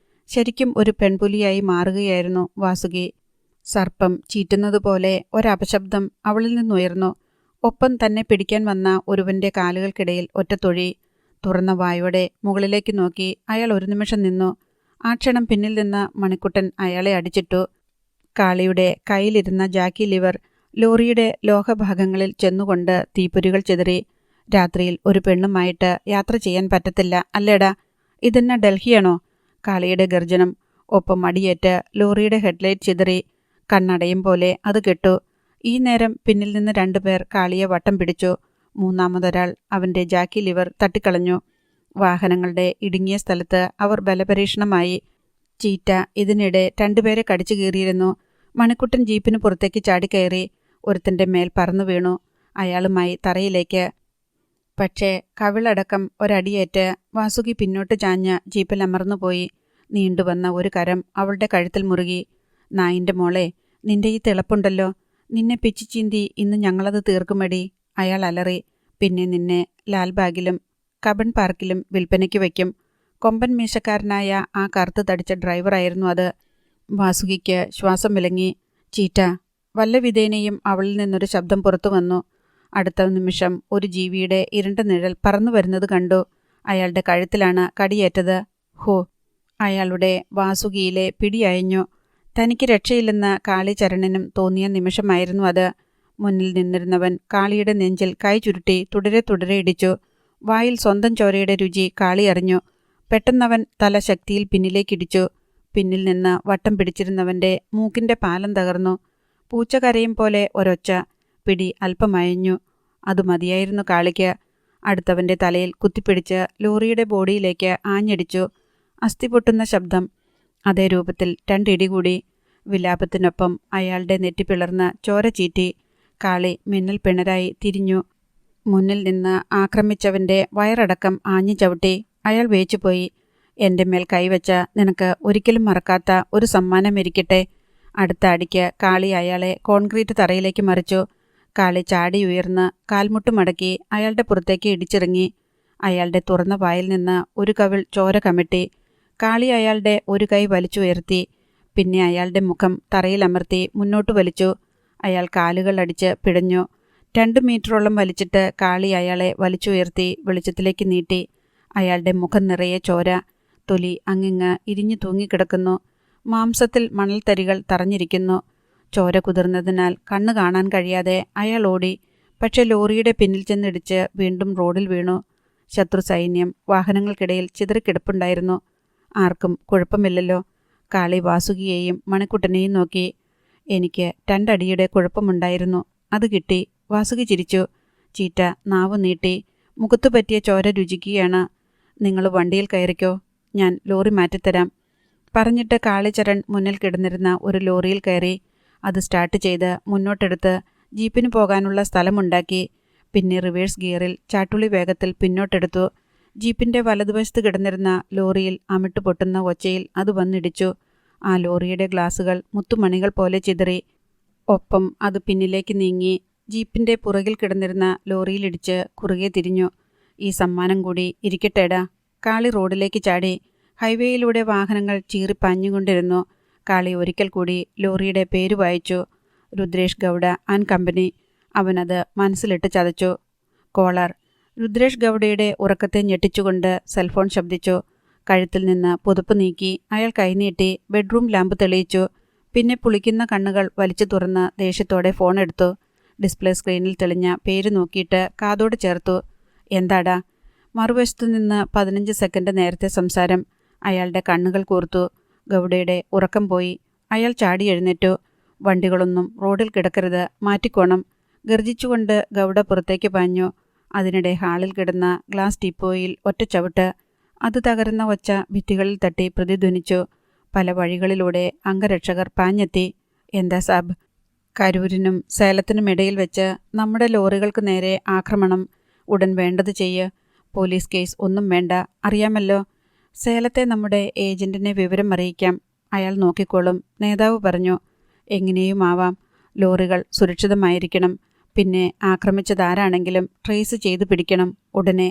ശരിക്കും ഒരു പെൺപുലിയായി മാറുകയായിരുന്നു വാസുകി. സർപ്പം ചീറ്റുന്നതുപോലെ ഒരപശബ്ദം അവളിൽ നിന്നുയർന്നു. ഒപ്പം തന്നെ പിടിക്കാൻ വന്ന ഒരുവന്റെ കാലുകൾക്കിടയിൽ ഒറ്റത്തൊഴി. തുറന്ന വായോടെ മുകളിലേക്ക് നോക്കി അയാൾ ഒരു നിമിഷം നിന്നു. ആ ക്ഷണം പിന്നിൽ നിന്ന് മണിക്കുട്ടൻ അയാളെ അടിച്ചിട്ടു. കാളിയുടെ കയ്യിലിരുന്ന ജാക്കി ലിവർ ലോറിയുടെ ലോഹഭാഗങ്ങളിൽ ചെന്നുകൊണ്ട് തീപ്പൊരികൾ ചിതറി. രാത്രിയിൽ ഒരു പെണ്ണുമായിട്ട് യാത്ര ചെയ്യാൻ പറ്റത്തില്ല അല്ലേടാ? ഇതെന്നാ ഡൽഹിയാണോ? കാളിയുടെ ഗർജനം. ഒപ്പം അടിയേറ്റ് ലോറിയുടെ ഹെഡ്ലൈറ്റ് ചിതറി. കണ്ണടയും പോലെ അത് കെട്ടു. ഈ നേരം പിന്നിൽ നിന്ന് 2 പേർ കാളിയെ വട്ടം പിടിച്ചു. മൂന്നാമതൊരാൾ അവന്റെ ജാക്കി ലിവർ തട്ടിക്കളഞ്ഞു. വാഹനങ്ങളുടെ ഇടുങ്ങിയ സ്ഥലത്ത് അവർ ബലപരീക്ഷണമായി. ചീറ്റ ഇതിനിടെ 2 പേരെ കടിച്ചു കീറിയിരുന്നു. മണിക്കുട്ടൻ ജീപ്പിന് പുറത്തേക്ക് ചാടിക്കയറി. ഒരുത്തന്റെ മേൽ പറന്നു വീണു. അയാളുമായി തറയിലേക്ക്. പക്ഷേ കവിളടക്കം ഒരടിയേറ്റ് വാസുകി പിന്നോട്ട് ചാഞ്ഞ് ജീപ്പിൽ അമർന്നുപോയി. നീണ്ടുവന്ന ഒരു കരം അവളുടെ കഴുത്തിൽ മുറുകി. നായിന്റെ മോളെ, നിന്റെ ഈ തിളപ്പുണ്ടല്ലോ, നിന്നെ പിച്ചിച്ചീന്തി ഇന്ന് ഞങ്ങളത് തീർക്കുമടി, അയാൾ അലറി. പിന്നെ നിന്നെ ലാൽബാഗിലും കബൺ പാർക്കിലും വിൽപ്പനയ്ക്ക് വയ്ക്കും. കൊമ്പൻ മീശക്കാരനായ ആ കറുത്ത് തടിച്ച ഡ്രൈവറായിരുന്നു അത്. വാസുകിക്ക് ശ്വാസം വിലങ്ങി. ചീറ്റ! വല്ല വിധേനയും അവളിൽ നിന്നൊരു ശബ്ദം പുറത്തു വന്നു. അടുത്ത നിമിഷം ഒരു ജീവിയുടെ ഇരുണ്ട നിഴൽ പറന്നു വരുന്നത് കണ്ടു. അയാളുടെ കഴുത്തിലാണ് കടിയേറ്റത്. ഹോ! അയാളുടെ വാസുകിയിലെ പിടിയയഞ്ഞു. തനിക്ക് രക്ഷയില്ലെന്ന് കാളിചരണനും തോന്നിയ നിമിഷമായിരുന്നു അത്. മുന്നിൽ നിന്നിരുന്നവൻ കാളിയുടെ നെഞ്ചിൽ കൈ ചുരുട്ടി തുടരെ തുടരെ ഇടിച്ചു. വായിൽ സ്വന്തം ചോരയുടെ രുചി കാളി അറിഞ്ഞു. പെട്ടെന്നവൻ തല ശക്തിയിൽ പിന്നിലേക്കിടിച്ചു. പിന്നിൽ നിന്ന് വട്ടം പിടിച്ചിരുന്നവന്റെ മൂക്കിന്റെ പാലം തകർന്നു. പൂച്ച കരയും പോലെ ഒരൊച്ച. പിടി അല്പമയഞ്ഞു. അത് മതിയായിരുന്നു കാളിക്ക്. അടുത്തവന്റെ തലയിൽ കുത്തിപ്പിടിച്ച് ലോറിയുടെ ബോഡിയിലേക്ക് ആഞ്ഞടിച്ചു. അസ്ഥി പൊട്ടുന്ന ശബ്ദം. അതേ രൂപത്തിൽ 2 ഇടി കൂടി. വിലാപത്തിനൊപ്പം അയാളുടെ നെറ്റി പിളർന്ന് ചോര ചീറ്റി. കാളി മിന്നൽ പിണരായി തിരിഞ്ഞു. മുന്നിൽ നിന്ന് ആക്രമിച്ചവന്റെ വയറടക്കം ആഞ്ഞു ചവിട്ടി. അയാൾ വേച്ചുപോയി. എൻ്റെ മേൽ കൈവച്ച നിനക്ക് ഒരിക്കലും മറക്കാത്ത ഒരു സമ്മാനം ഇരിക്കട്ടെ. അടുത്ത അടിക്ക് കാളി അയാളെ കോൺക്രീറ്റ് തറയിലേക്ക് മറിച്ചു. കാളി ചാടി ഉയർന്ന് കാൽമുട്ട് മടക്കി അയാളുടെ പുറത്തേക്ക് ഇടിച്ചിറങ്ങി. അയാളുടെ തുറന്ന വായിൽ നിന്ന് ഒരു കവിൾ ചോര കമിട്ടി. കാളി അയാളുടെ ഒരു കൈ വലിച്ചുയർത്തി. പിന്നെ അയാളുടെ മുഖം തറയിലമർത്തി മുന്നോട്ട് വലിച്ചു. അയാൾ കാലുകൾ അടിച്ച് പിടഞ്ഞു. 2 മീറ്ററോളം വലിച്ചിട്ട് കാളി അയാളെ വലിച്ചുയർത്തി വെളിച്ചത്തിലേക്ക് നീട്ടി. അയാളുടെ മുഖം നിറയെ ചോര. തൊലി അങ്ങിങ്ങ് ഇരിഞ്ഞു തൂങ്ങിക്കിടക്കുന്നു. മാംസത്തിൽ മണൽത്തരികൾ തറഞ്ഞിരിക്കുന്നു. ചോര കുതിർന്നതിനാൽ കണ്ണു കാണാൻ കഴിയാതെ അയാൾ ഓടി. പക്ഷെ ലോറിയുടെ പിന്നിൽ ചെന്നിടിച്ച് വീണ്ടും റോഡിൽ വീണു. ശത്രു സൈന്യം വാഹനങ്ങൾക്കിടയിൽ ചിതറിക്കിടപ്പുണ്ടായിരുന്നു. ആർക്കും കുഴപ്പമില്ലല്ലോ. കാളി വാസുകിയെയും മണിക്കുട്ടനെയും നോക്കി. എനിക്ക് 2 അടിയുടെ കുഴപ്പമുണ്ടായിരുന്നു. അത് കിട്ടി. വാസുകി ചിരിച്ചു. ചീറ്റ നാവ് നീട്ടി. മുഖത്തു പറ്റിയ ചോര രുചിക്കുകയാണ്. നിങ്ങൾ വണ്ടിയിൽ കയറിക്കോ, ഞാൻ ലോറി മാറ്റിത്തരാം. പറഞ്ഞിട്ട് കാളിച്ചരൺ മുന്നിൽ കിടന്നിരുന്ന ഒരു ലോറിയിൽ കയറി. അത് സ്റ്റാർട്ട് ചെയ്ത് മുന്നോട്ടെടുത്ത് ജീപ്പിന് പോകാനുള്ള സ്ഥലമുണ്ടാക്കി. പിന്നെ റിവേഴ്സ് ഗിയറിൽ ചാട്ടുളി വേഗത്തിൽ പിന്നോട്ടെടുത്തു. ജീപ്പിന്റെ വലതുവശത്ത് കിടന്നിരുന്ന ലോറിയിൽ അമിട്ട് പൊട്ടുന്ന ഒച്ചയിൽ അത് വന്നിടിച്ചു. ആ ലോറിയുടെ ഗ്ലാസുകൾ മുത്തുമണികൾ പോലെ ചിതറി. ഒപ്പം അത് പിന്നിലേക്ക് നീങ്ങി ജീപ്പിന്റെ പുറകിൽ കിടന്നിരുന്ന ലോറിയിലിടിച്ച് കുറുകെ തിരിഞ്ഞു. ഈ സമ്മാനം കൂടി ഇരിക്കട്ടേടാ. കാളി റോഡിലേക്ക് ചാടി. ഹൈവേയിലൂടെ വാഹനങ്ങൾ ചീറിപ്പാഞ്ഞുകൊണ്ടിരുന്നു. കാളി ഒരിക്കൽ കൂടി ലോറിയുടെ പേര് വായിച്ചു. Rudresh Gowda and company. അവനത് മനസ്സിലിട്ട് ചതച്ചു. കോളർ. രുദ്രേഷ് ഗൗഡയുടെ ഉറക്കത്തെ ഞെട്ടിച്ചുകൊണ്ട് സെൽഫോൺ ശബ്ദിച്ചു. കഴുത്തിൽ നിന്ന് പുതുപ്പ് നീക്കി അയാൾ കൈനീട്ടി ബെഡ്റൂം ലാമ്പ് തെളിയിച്ചു. പിന്നെ പുളിക്കുന്ന കണ്ണുകൾ വലിച്ചു തുറന്ന് ദേഷ്യത്തോടെ ഫോൺ എടുത്തു. ഡിസ്പ്ലേ സ്ക്രീനിൽ തെളിഞ്ഞ പേര് നോക്കിയിട്ട് കാതോട് ചേർത്തു. എന്താടാ? മറുവശത്തു നിന്ന് 15 സെക്കൻഡ് നേരത്തെ സംസാരം. അയാളുടെ കണ്ണുകൾ കൂർത്തു. ഗൗഡയുടെ ഉറക്കം പോയി. അയാൾ ചാടി എഴുന്നേറ്റു. വണ്ടികളൊന്നും റോഡിൽ കിടക്കരുത്, മാറ്റിക്കോണം. ഗർജിച്ചുകൊണ്ട് ഗൗഡ പുറത്തേക്ക് പാഞ്ഞു. അതിനിടെ ഹാളിൽ കിടന്ന ഗ്ലാസ് ടീപ്പോയിൽ ഒറ്റ ചവിട്ട്. അത് തകരുന്ന ഒച്ച ഭിത്തികളിൽ തട്ടി പ്രതിധ്വനിച്ചു. പല വഴികളിലൂടെ അംഗരക്ഷകർ പാഞ്ഞെത്തി. എന്താ സാബ്? കരൂരിനും സേലത്തിനുമിടയിൽ വെച്ച് നമ്മുടെ ലോറികൾക്ക് നേരെ ആക്രമണം. ഉടൻ വേണ്ടത് ചെയ്യ്. പോലീസ് കേസ് ഒന്നും വേണ്ട, അറിയാമല്ലോ. സേലത്തെ നമ്മുടെ ഏജന്റിനെ വിവരം അറിയിക്കാം, അയാൾ നോക്കിക്കോളും, നേതാവ് പറഞ്ഞു. എങ്ങനെയുമാവാം, ലോറികൾ സുരക്ഷിതമായിരിക്കണം. പിന്നെ ആക്രമിച്ചതാരാണെങ്കിലും ട്രേസ് ചെയ്തു പിടിക്കണം ഉടനെ.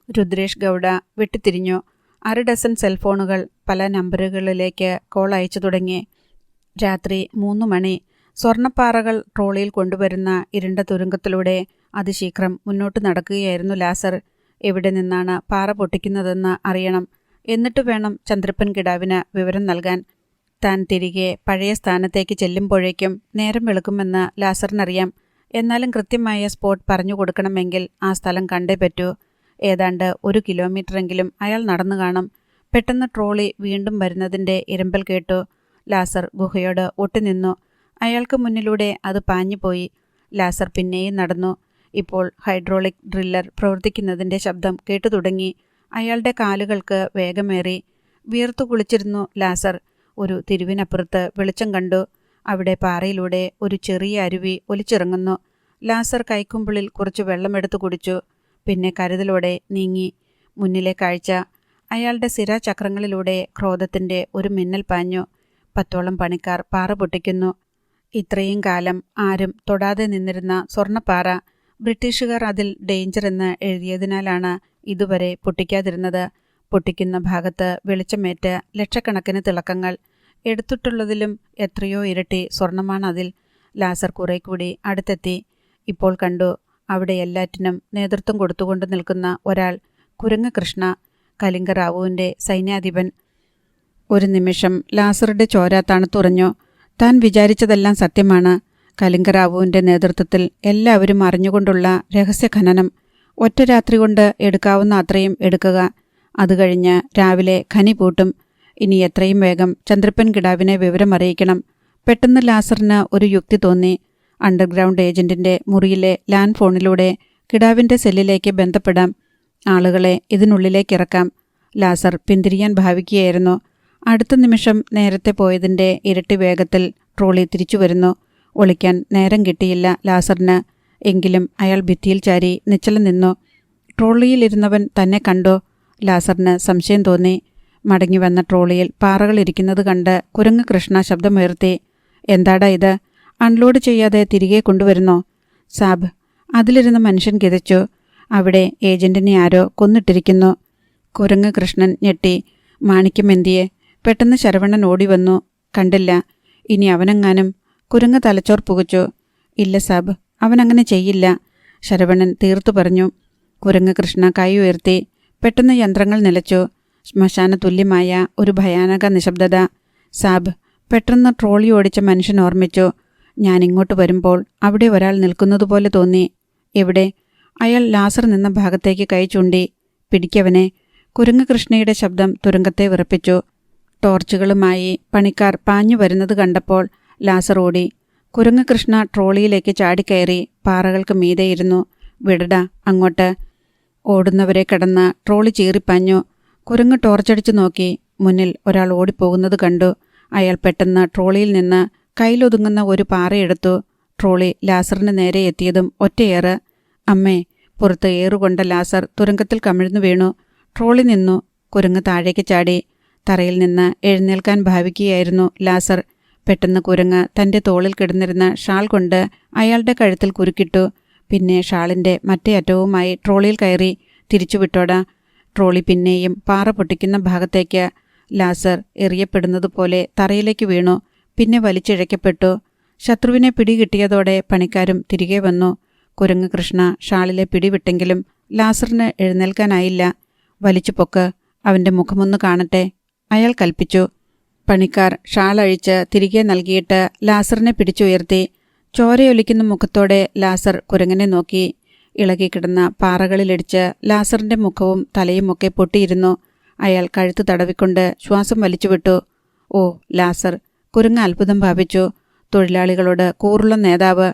രുദ്രേഷ് ഗൗഡ വെട്ടിത്തിരിഞ്ഞു. 1/2 ഡസൻ സെൽഫോണുകൾ പല നമ്പറുകളിലേക്ക് കോൾ അയച്ചു തുടങ്ങി. രാത്രി 3 മണി. സ്വർണ്ണപ്പാറകൾ ട്രോളിയിൽ കൊണ്ടുവരുന്ന ഇരുണ്ട തുരങ്കത്തിലൂടെ അതിശീഘ്രം മുന്നോട്ട് നടക്കുകയായിരുന്നു ലാസർ. എവിടെ നിന്നാണ് പാറ പൊട്ടിക്കുന്നതെന്ന് അറിയണം. എന്നിട്ട് വേണം ചന്ദ്രപ്പൻ കിടാവിന് വിവരം നൽകാൻ. താൻ തിരികെ പഴയ സ്ഥാനത്തേക്ക് ചെല്ലുമ്പോഴേക്കും നേരം വെളുക്കുമെന്ന് ലാസറിനറിയാം. എന്നാലും കൃത്യമായ സ്പോട്ട് പറഞ്ഞു കൊടുക്കണമെങ്കിൽ ആ സ്ഥലം കണ്ടേ പറ്റൂ. ഏതാണ്ട് 1 കിലോമീറ്ററെങ്കിലും അയാൾ നടന്നു കാണും. പെട്ടെന്ന് ട്രോളി വീണ്ടും വരുന്നതിൻ്റെ ഇരമ്പൽ കേട്ടു. ലാസർ ഗുഹയോട് ഒട്ടിനിന്നു. അയാൾക്ക് മുന്നിലൂടെ അത് പാഞ്ഞുപോയി. ലാസർ പിന്നെയും നടന്നു. ഇപ്പോൾ ഹൈഡ്രോളിക് ഡ്രില്ലർ പ്രവർത്തിക്കുന്നതിൻ്റെ ശബ്ദം കേട്ടു തുടങ്ങി. അയാളുടെ കാലുകൾക്ക് വേഗമേറി. വീർത്തു കുളിച്ചിരുന്നു ലാസർ. ഒരു തിരുവിനപ്പുറത്ത് വെളിച്ചം കണ്ടു. അവിടെ പാറയിലൂടെ ഒരു ചെറിയ അരുവി ഒലിച്ചിറങ്ങുന്നു. ലാസർ കൈക്കുമ്പിളിൽ കുറച്ച് വെള്ളമെടുത്ത് കുടിച്ചു. പിന്നെ കരുതലോടെ നീങ്ങി. മുന്നിലെ കാഴ്ച. അയാളുടെ സിരാചക്രങ്ങളിലൂടെ ക്രോധത്തിൻ്റെ ഒരു മിന്നൽ പാഞ്ഞു. 10ഓളം പണിക്കാർ പാറ പൊട്ടിക്കുന്നു. ഇത്രയും കാലം ആരും തൊടാതെ നിന്നിരുന്ന സ്വർണ്ണപ്പാറ. ബ്രിട്ടീഷുകാർ അതിൽ ഡേഞ്ചർ എന്ന് എഴുതിയതിനാലാണ് ഇതുവരെ പൊട്ടിക്കാതിരുന്നത്. പൊട്ടിക്കുന്ന ഭാഗത്ത് വെളിച്ചമേറ്റ് ലക്ഷക്കണക്കിന് തിളക്കങ്ങൾ. എടുത്തിട്ടുള്ളതിലും എത്രയോ ഇരട്ടി സ്വർണമാണതിൽ. ലാസർ കുറെ കൂടി അടുത്തെത്തി. ഇപ്പോൾ കണ്ടു, അവിടെ എല്ലാറ്റിനും നേതൃത്വം കൊടുത്തുകൊണ്ട് നിൽക്കുന്ന ഒരാൾ. കുരങ്ങ് കൃഷ്ണ, കലിംഗറാവുവിൻ്റെ സൈന്യാധിപൻ. ഒരു നിമിഷം ലാസറുടെ ചോര തണുത്തുറഞ്ഞു. താൻ വിചാരിച്ചതെല്ലാം സത്യമാണ്. കലിംഗറാവുവിൻ്റെ നേതൃത്വത്തിൽ എല്ലാവരും അറിഞ്ഞുകൊണ്ടുള്ള രഹസ്യഖനനം. ഒറ്റ രാത്രി കൊണ്ട് എടുക്കാവുന്ന അത്രയും എടുക്കുക. അത് കഴിഞ്ഞ് രാവിലെ ഖനി പൂട്ടും. ഇനി എത്രയും വേഗം ചന്ദ്രപ്പൻ കിടാവിനെ വിവരമറിയിക്കണം. പെട്ടെന്ന് ലാസറിന് ഒരു യുക്തി തോന്നി. അണ്ടർഗ്രൗണ്ട് ഏജന്റിൻ്റെ മുറിയിലെ ലാൻഡ് ഫോണിലൂടെ കിടാവിൻ്റെ സെല്ലിലേക്ക് ബന്ധപ്പെടാം. ആളുകളെ ഇതിനുള്ളിലേക്കിറക്കാം. ലാസർ പിന്തിരിയാൻ ഭാവിക്കുകയായിരുന്നു. അടുത്ത നിമിഷം നേരത്തെ പോയതിൻ്റെ ഇരട്ടി വേഗത്തിൽ ട്രോളി തിരിച്ചു വരുന്നു. ഒളിക്കാൻ നേരം കിട്ടിയില്ല ലാസറിന്. എങ്കിലും അയാൾ ഭിത്തിയിൽ ചാരി നിശ്ചലം നിന്നു. ട്രോളിയിലിരുന്നവൻ തന്നെ കണ്ടോ? ലാസറിന് സംശയം തോന്നി. മടങ്ങി വന്ന ട്രോളിയിൽ പാറകളിരിക്കുന്നത് കണ്ട് കുരങ്ങ് കൃഷ്ണ ശബ്ദമുയർത്തി. എന്താടാ ഇത്? അൺലോഡ് ചെയ്യാതെ തിരികെ കൊണ്ടുവരുന്നോ? സാബ്, അതിലിരുന്ന മനുഷ്യൻ കിതച്ചു. അവിടെ ഏജന്റിനെ ആരോ കൊന്നിട്ടിരിക്കുന്നു. കുരങ്ങ് കൃഷ്ണൻ ഞെട്ടി. മാണിക്യം എന്തിയെ? പെട്ടെന്ന് ശരവണൻ ഓടി വന്നു. കണ്ടില്ല. ഇനി അവനെങ്ങാനും? കുരങ്ങ് തലച്ചോർ പുകച്ചു. ഇല്ല സാബ്, അവനങ്ങനെ ചെയ്യില്ല, ശരവണൻ തീർത്തു പറഞ്ഞു. കുരങ്ങ് കൃഷ്ണ കൈ ഉയർത്തി. പെട്ടെന്ന് യന്ത്രങ്ങൾ നിലച്ചു. ശ്മശാന തുല്യമായ ഒരു ഭയാനക നിശബ്ദത. സാബ്, പെട്ടെന്ന് ട്രോളി ഓടിച്ച മനുഷ്യൻ ഓർമ്മിച്ചു. ഞാൻ ഇങ്ങോട്ട് വരുമ്പോൾ അവിടെ ഒരാൾ നിൽക്കുന്നതുപോലെ തോന്നി. എവിടെ? അയാൾ ലാസർ നിന്ന ഭാഗത്തേക്ക് കൈ ചൂണ്ടി. പിടിക്കവനെ. കുരങ്ങ് കൃഷ്ണയുടെ ശബ്ദം തുരങ്കത്തെ വിറപ്പിച്ചു. ടോർച്ചുകളുമായി പണിക്കാർ പാഞ്ഞു വരുന്നത് കണ്ടപ്പോൾ ലാസർ ഓടി. കുരങ്ങ് കൃഷ്ണ ട്രോളിയിലേക്ക് ചാടിക്കയറി പാറകൾക്ക് മീതെയിരുന്നു. വിടടാ അങ്ങോട്ട്. ഓടുന്നവരെ കടന്ന് ട്രോളി ചീറിപ്പാഞ്ഞു. കുരങ്ങ് ടോർച്ചടിച്ചു നോക്കി. മുന്നിൽ ഒരാൾ ഓടിപ്പോകുന്നത് കണ്ടു. അയാൾ പെട്ടെന്ന് ട്രോളിയിൽ നിന്ന് കയ്യിലൊതുങ്ങുന്ന ഒരു പാറയെടുത്തു. ട്രോളി ലാസറിന് നേരെ എത്തിയതും ഒറ്റയേറ്. അമ്മേ! പുറത്ത് ഏറുകൊണ്ട ലാസർ തുരങ്കത്തിൽ കമിഴ്ന്നു വീണു. ട്രോളി നിന്നു. കുരങ്ങ് താഴേക്ക് ചാടി. തറയിൽ നിന്ന് എഴുന്നേൽക്കാൻ ഭാവിക്കുകയായിരുന്നു ലാസർ. പെട്ടെന്ന് കുരങ്ങ് തൻ്റെ തോളിൽ കിടന്നിരുന്ന ഷാൾ കൊണ്ട് അയാളുടെ കഴുത്തിൽ കുരുക്കിട്ടു. പിന്നെ ഷാളിൻ്റെ മറ്റേ അറ്റവുമായി ട്രോളിയിൽ കയറി. തിരിച്ചുവിട്ടോടാ. ട്രോളി പിന്നെയും പാറ പൊട്ടിക്കുന്ന ഭാഗത്തേക്ക്. ലാസർ എറിയപ്പെടുന്നതുപോലെ തറയിലേക്ക് വീണു. പിന്നെ വലിച്ചിഴയ്ക്കപ്പെട്ടു. ശത്രുവിനെ പിടികിട്ടിയതോടെ പണിക്കാരും തിരികെ വന്നു. കുരങ്ങ് കൃഷ്ണ ഷാളിലെ പിടിവിട്ടെങ്കിലും ലാസറിന് എഴുന്നേൽക്കാനായില്ല. വലിച്ചു പൊക്ക്, അവൻ്റെ മുഖമൊന്ന് കാണട്ടെ, അയാൾ കൽപ്പിച്ചു. പണിക്കാർ ഷാൾ അഴിച്ച് തിരികെ നൽകിയിട്ട് ലാസറിനെ പിടിച്ചുയർത്തി. ചോരയൊലിക്കുന്ന മുഖത്തോടെ ലാസർ കുരങ്ങനെ നോക്കി. ഇളകിക്കിടന്ന പാറകളിലിടിച്ച് ലാസറിൻ്റെ മുഖവും തലയുമൊക്കെ പൊട്ടിയിരുന്നു. അയാൾ കഴുത്ത് തടവിക്കൊണ്ട് ശ്വാസം വലിച്ചുവിട്ടു. ഓ ലാസർ! കുരങ്ങ് അത്ഭുതം ഭാവിച്ചു. തൊഴിലാളികളോട് കൂറുള്ള നേതാവ്.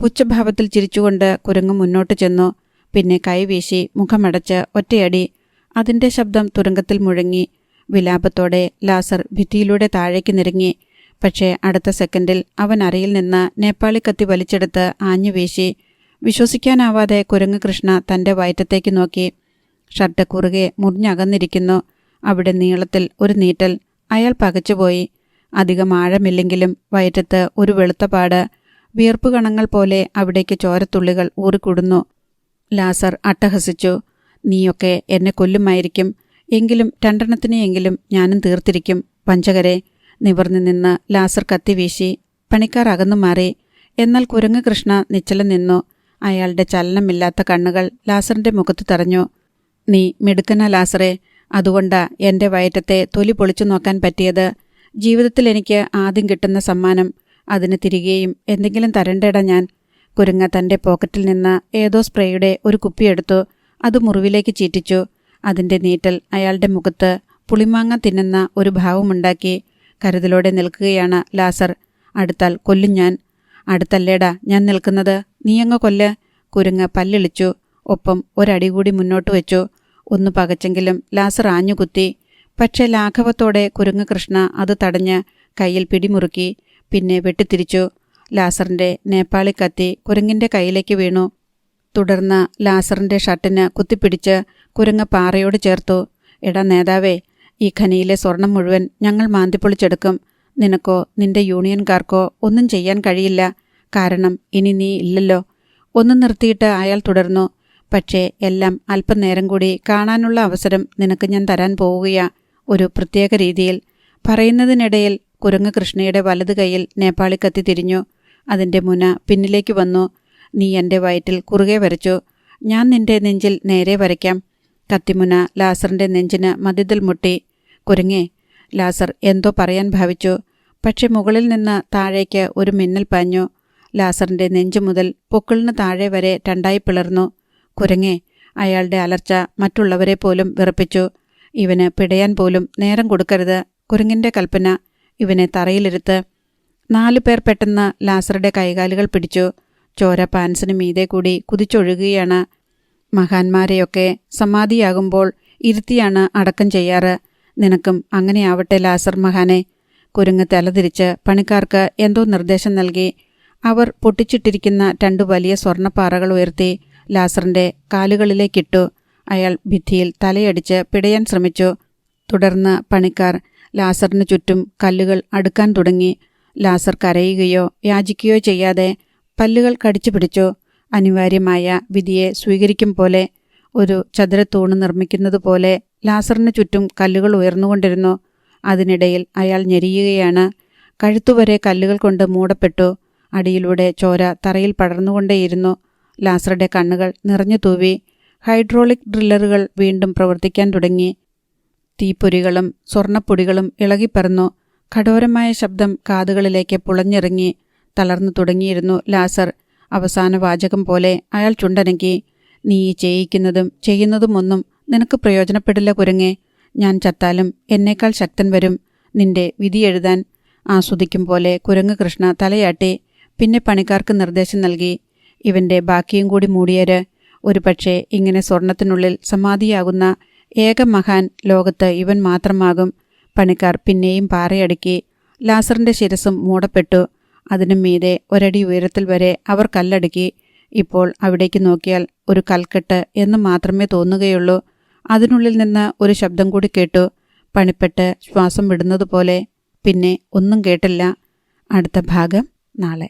പുച്ഛഭാവത്തിൽ ചിരിച്ചുകൊണ്ട് കുരങ്ങ് മുന്നോട്ട് ചെന്നു. പിന്നെ കൈവീശി മുഖമടച്ച് ഒറ്റയടി. അതിൻ്റെ ശബ്ദം തുരങ്കത്തിൽ മുഴങ്ങി. വിലാപത്തോടെ ലാസർ ഭിത്തിയിലൂടെ താഴേക്ക് നിരങ്ങി. പക്ഷേ അടുത്ത സെക്കൻഡിൽ അവൻ അരയിൽ നിന്ന് നേപ്പാളി കത്തി വലിച്ചെടുത്ത് ആഞ്ഞു വീശി. വിശ്വസിക്കാനാവാതെ കുരങ്ങ് കൃഷ്ണ തൻ്റെ വയറ്റത്തേക്ക് നോക്കി. ഷർട്ട് കുറുകെ മുറിഞ്ഞകന്നിരിക്കുന്നു. അവിടെ നീളത്തിൽ ഒരു നീറ്റൽ. അയാൾ പകച്ചുപോയി. അധികം ആഴമില്ലെങ്കിലും വയറ്റത്ത് ഒരു വെളുത്ത പാട്. വിയർപ്പ് കണങ്ങൾ പോലെ അവിടേക്ക് ചോരത്തുള്ളികൾ ഊറിക്കൂടുന്നു. ലാസർ അട്ടഹസിച്ചു. നീയൊക്കെ എന്നെ കൊല്ലുമായിരിക്കും. എങ്കിലും രണ്ടെണ്ണത്തിനെയെങ്കിലും ഞാനും തീർത്തിരിക്കും വഞ്ചകരെ. നിവർന്നു നിന്ന് ലാസർ കത്തി വീശി. പണിക്കാർ അകന്നു മാറി. എന്നാൽ കുരങ്ങ് കൃഷ്ണ നിശ്ചലം നിന്നു. അയാളുടെ ചലനമില്ലാത്ത കണ്ണുകൾ ലാസറിൻ്റെ മുഖത്ത് തറഞ്ഞു. നീ മിടുക്കന ലാസറെ. അതുകൊണ്ടാ എൻ്റെ വയറ്റത്തെ തൊലി പൊളിച്ചു നോക്കാൻ പറ്റിയത്. ജീവിതത്തിൽ എനിക്ക് ആദ്യം കിട്ടുന്ന സമ്മാനം. അതിന് തിരികെയും എന്തെങ്കിലും തരണ്ടേടാ ഞാൻ. കുരങ്ങ തൻ്റെ പോക്കറ്റിൽ നിന്ന് ഏതോ സ്പ്രേയുടെ ഒരു കുപ്പിയെടുത്തു. അത് മുറിവിലേക്ക് ചീറ്റിച്ചു. അതിൻ്റെ നീറ്റൽ അയാളുടെ മുഖത്ത് പുളിമാങ്ങ തിന്നുന്ന ഒരു ഭാവമുണ്ടാക്കി. കരുതലോടെ നിൽക്കുകയാണ് ലാസർ. അടുത്താൽ കൊല്ലും ഞാൻ. അടുത്തല്ലേടാ ഞാൻ നിൽക്കുന്നത്, നീയങ്ങ് കൊല്ല്. കുരങ്ങ് പല്ലിളിച്ചു. ഒപ്പം ഒരടി കൂടി മുന്നോട്ട് വെച്ചു. ഒന്ന് പകച്ചെങ്കിലും ലാസർ ആഞ്ഞുകുത്തി. പക്ഷേ ലാഘവത്തോടെ കുരങ്ങ് കൃഷ്ണ അത് തടഞ്ഞ് കയ്യിൽ പിടിമുറുക്കി. പിന്നെ വെട്ടിത്തിരിച്ചു. ലാസറിൻ്റെ നേപ്പാളി കത്തി കുരങ്ങിൻ്റെ കയ്യിലേക്ക് വീണു. തുടർന്ന് ലാസറിൻ്റെ ഷർട്ടിന് കുത്തിപ്പിടിച്ച് കുരങ്ങ് പാറയോട് ചേർത്തു. എടാ നേതാവേ, ഈ ഖനിയിലെ സ്വർണം മുഴുവൻ ഞങ്ങൾ മാന്തിപ്പൊളിച്ചെടുക്കും. നിനക്കോ നിന്റെ യൂണിയൻകാർക്കോ ഒന്നും ചെയ്യാൻ കഴിയില്ല. കാരണം ഇനി നീ ഇല്ലല്ലോ. ഒന്ന് നിർത്തിയിട്ട് അയാൾ തുടർന്നു. പക്ഷേ എല്ലാം അല്പനേരം കൂടി കാണാനുള്ള അവസരം നിനക്ക് ഞാൻ തരാൻ പോവുകയാ, ഒരു പ്രത്യേക രീതിയിൽ. പറയുന്നതിനിടയിൽ കുരങ്ങ് കൃഷ്ണയുടെ വലതു കൈയിൽ നേപ്പാളി കത്തി തിരിഞ്ഞു. അതിൻ്റെ മുന പിന്നിലേക്ക് വന്നു. നീ എൻ്റെ വയറ്റിൽ കുറുകെ വരച്ചു. ഞാൻ നിന്റെ നെഞ്ചിൽ നേരെ വരയ്ക്കാം. കത്തിമുന ലാസറിൻ്റെ നെഞ്ചിന് മധ്യത്തിൽ മുട്ടി. കുരങ്ങേ. ലാസർ എന്തോ പറയാൻ ഭാവിച്ചു. പക്ഷെ മുകളിൽ നിന്ന് താഴേക്ക് ഒരു മിന്നൽ പാഞ്ഞു. ലാസറിൻ്റെ നെഞ്ചു മുതൽ പൊക്കിളിന് താഴെ വരെ രണ്ടായി പിളർന്നു. കുരങ്ങേ. അയാളുടെ അലർച്ച മറ്റുള്ളവരെ പോലും വിറപ്പിച്ചു. ഇവന് പിടയാൻ പോലും നേരം കൊടുക്കരുത്. കുരങ്ങിൻ്റെ കൽപ്പന. ഇവനെ തറയിലിരുത്ത്. 4 പേർ പെട്ടെന്ന് ലാസറുടെ കൈകാലുകൾ പിടിച്ചു. ചോര പാൻസിന് മീതെ കൂടി കുതിച്ചൊഴുകുകയാണ്. മഹാന്മാരെയൊക്കെ സമാധിയാകുമ്പോൾ ഇരുത്തിയാണ് അടക്കം ചെയ്യാറ്. നിനക്കും അങ്ങനെയാവട്ടെ ലാസർ മഹാനെ. കുരങ്ങ് തലതിരിച്ച് പണിക്കാർക്ക് എന്തോ നിർദ്ദേശം നൽകി. അവർ പൊട്ടിച്ചിട്ടിരിക്കുന്ന 2 വലിയ സ്വർണ്ണപ്പാറകൾ ഉയർത്തി ലാസറിൻ്റെ കാലുകളിലേക്കിട്ടു. അയാൾ ഭിത്തിയിൽ തലയടിച്ച് പിടയാൻ ശ്രമിച്ചു. തുടർന്ന് പണിക്കാർ ലാസറിന് ചുറ്റും കല്ലുകൾ അടുക്കാൻ തുടങ്ങി. ലാസർ കരയുകയോ യാചിക്കുകയോ ചെയ്യാതെ പല്ലുകൾ കടിച്ചു പിടിച്ചു. അനിവാര്യമായ വിധിയെ സ്വീകരിക്കും പോലെ. ഒരു ചതുരത്തൂണ് നിർമ്മിക്കുന്നത് പോലെ ലാസറിന് ചുറ്റും കല്ലുകൾ ഉയർന്നുകൊണ്ടിരുന്നു. അതിനിടയിൽ അയാൾ ഞെരിയുകയാണ്. കഴുത്തുവരെ കല്ലുകൾ കൊണ്ട് മൂടപ്പെട്ടു. അടിയിലൂടെ ചോര തറയിൽ പടർന്നുകൊണ്ടേയിരുന്നു. ലാസറുടെ കണ്ണുകൾ നിറഞ്ഞു തൂവി. ഹൈഡ്രോളിക് ഡ്രില്ലറുകൾ വീണ്ടും പ്രവർത്തിക്കാൻ തുടങ്ങി. തീപ്പൊരികളും സ്വർണ്ണപ്പൊടികളും ഇളകിപ്പറന്നു. കഠോരമായ ശബ്ദം കാതുകളിലേക്ക് പുളഞ്ഞിറങ്ങി. തളർന്നു തുടങ്ങിയിരുന്നു ലാസർ. അവസാന വാചകം പോലെ അയാൾ ചുണ്ടനക്കി. നീ ചെയ്യിക്കുന്നതും ചെയ്യുന്നതുമൊന്നും നിനക്ക് പ്രയോജനപ്പെടില്ല കുരങ്ങേ. ഞാൻ ചത്താലും എന്നേക്കാൾ ശക്തൻ വരും നിന്റെ വിധി എഴുതാൻ. ആസ്വദിക്കും പോലെ കുരങ്ങ് കൃഷ്ണ തലയാട്ടി. പിന്നെ പണിക്കാർക്ക് നിർദ്ദേശം നൽകി. ഇവൻ്റെ ബാക്കിയും കൂടി മൂടിയേര്. ഒരു പക്ഷേ ഇങ്ങനെ സ്വർണത്തിനുള്ളിൽ സമാധിയാകുന്ന ഏക മഹാൻ ലോകത്ത് ഇവൻ മാത്രമാകും. പണിക്കാർ പിന്നെയും പാറയടുക്കി. ലാസറിൻ്റെ ശിരസും മൂടപ്പെട്ടു. അതിനും മീതെ ഒരടി ഉയരത്തിൽ വരെ അവർ കല്ലടുക്കി. ഇപ്പോൾ അവിടേക്ക് നോക്കിയാൽ ഒരു കൽക്കെട്ട് എന്ന് മാത്രമേ തോന്നുകയുള്ളൂ. അതിനുള്ളിൽ നിന്ന് ഒരു ശബ്ദം കൂടി കേട്ടു. പണിപ്പെട്ട് ശ്വാസം വിടുന്നതുപോലെ. പിന്നെ ഒന്നും കേട്ടില്ല. അടുത്ത ഭാഗം നാളെ.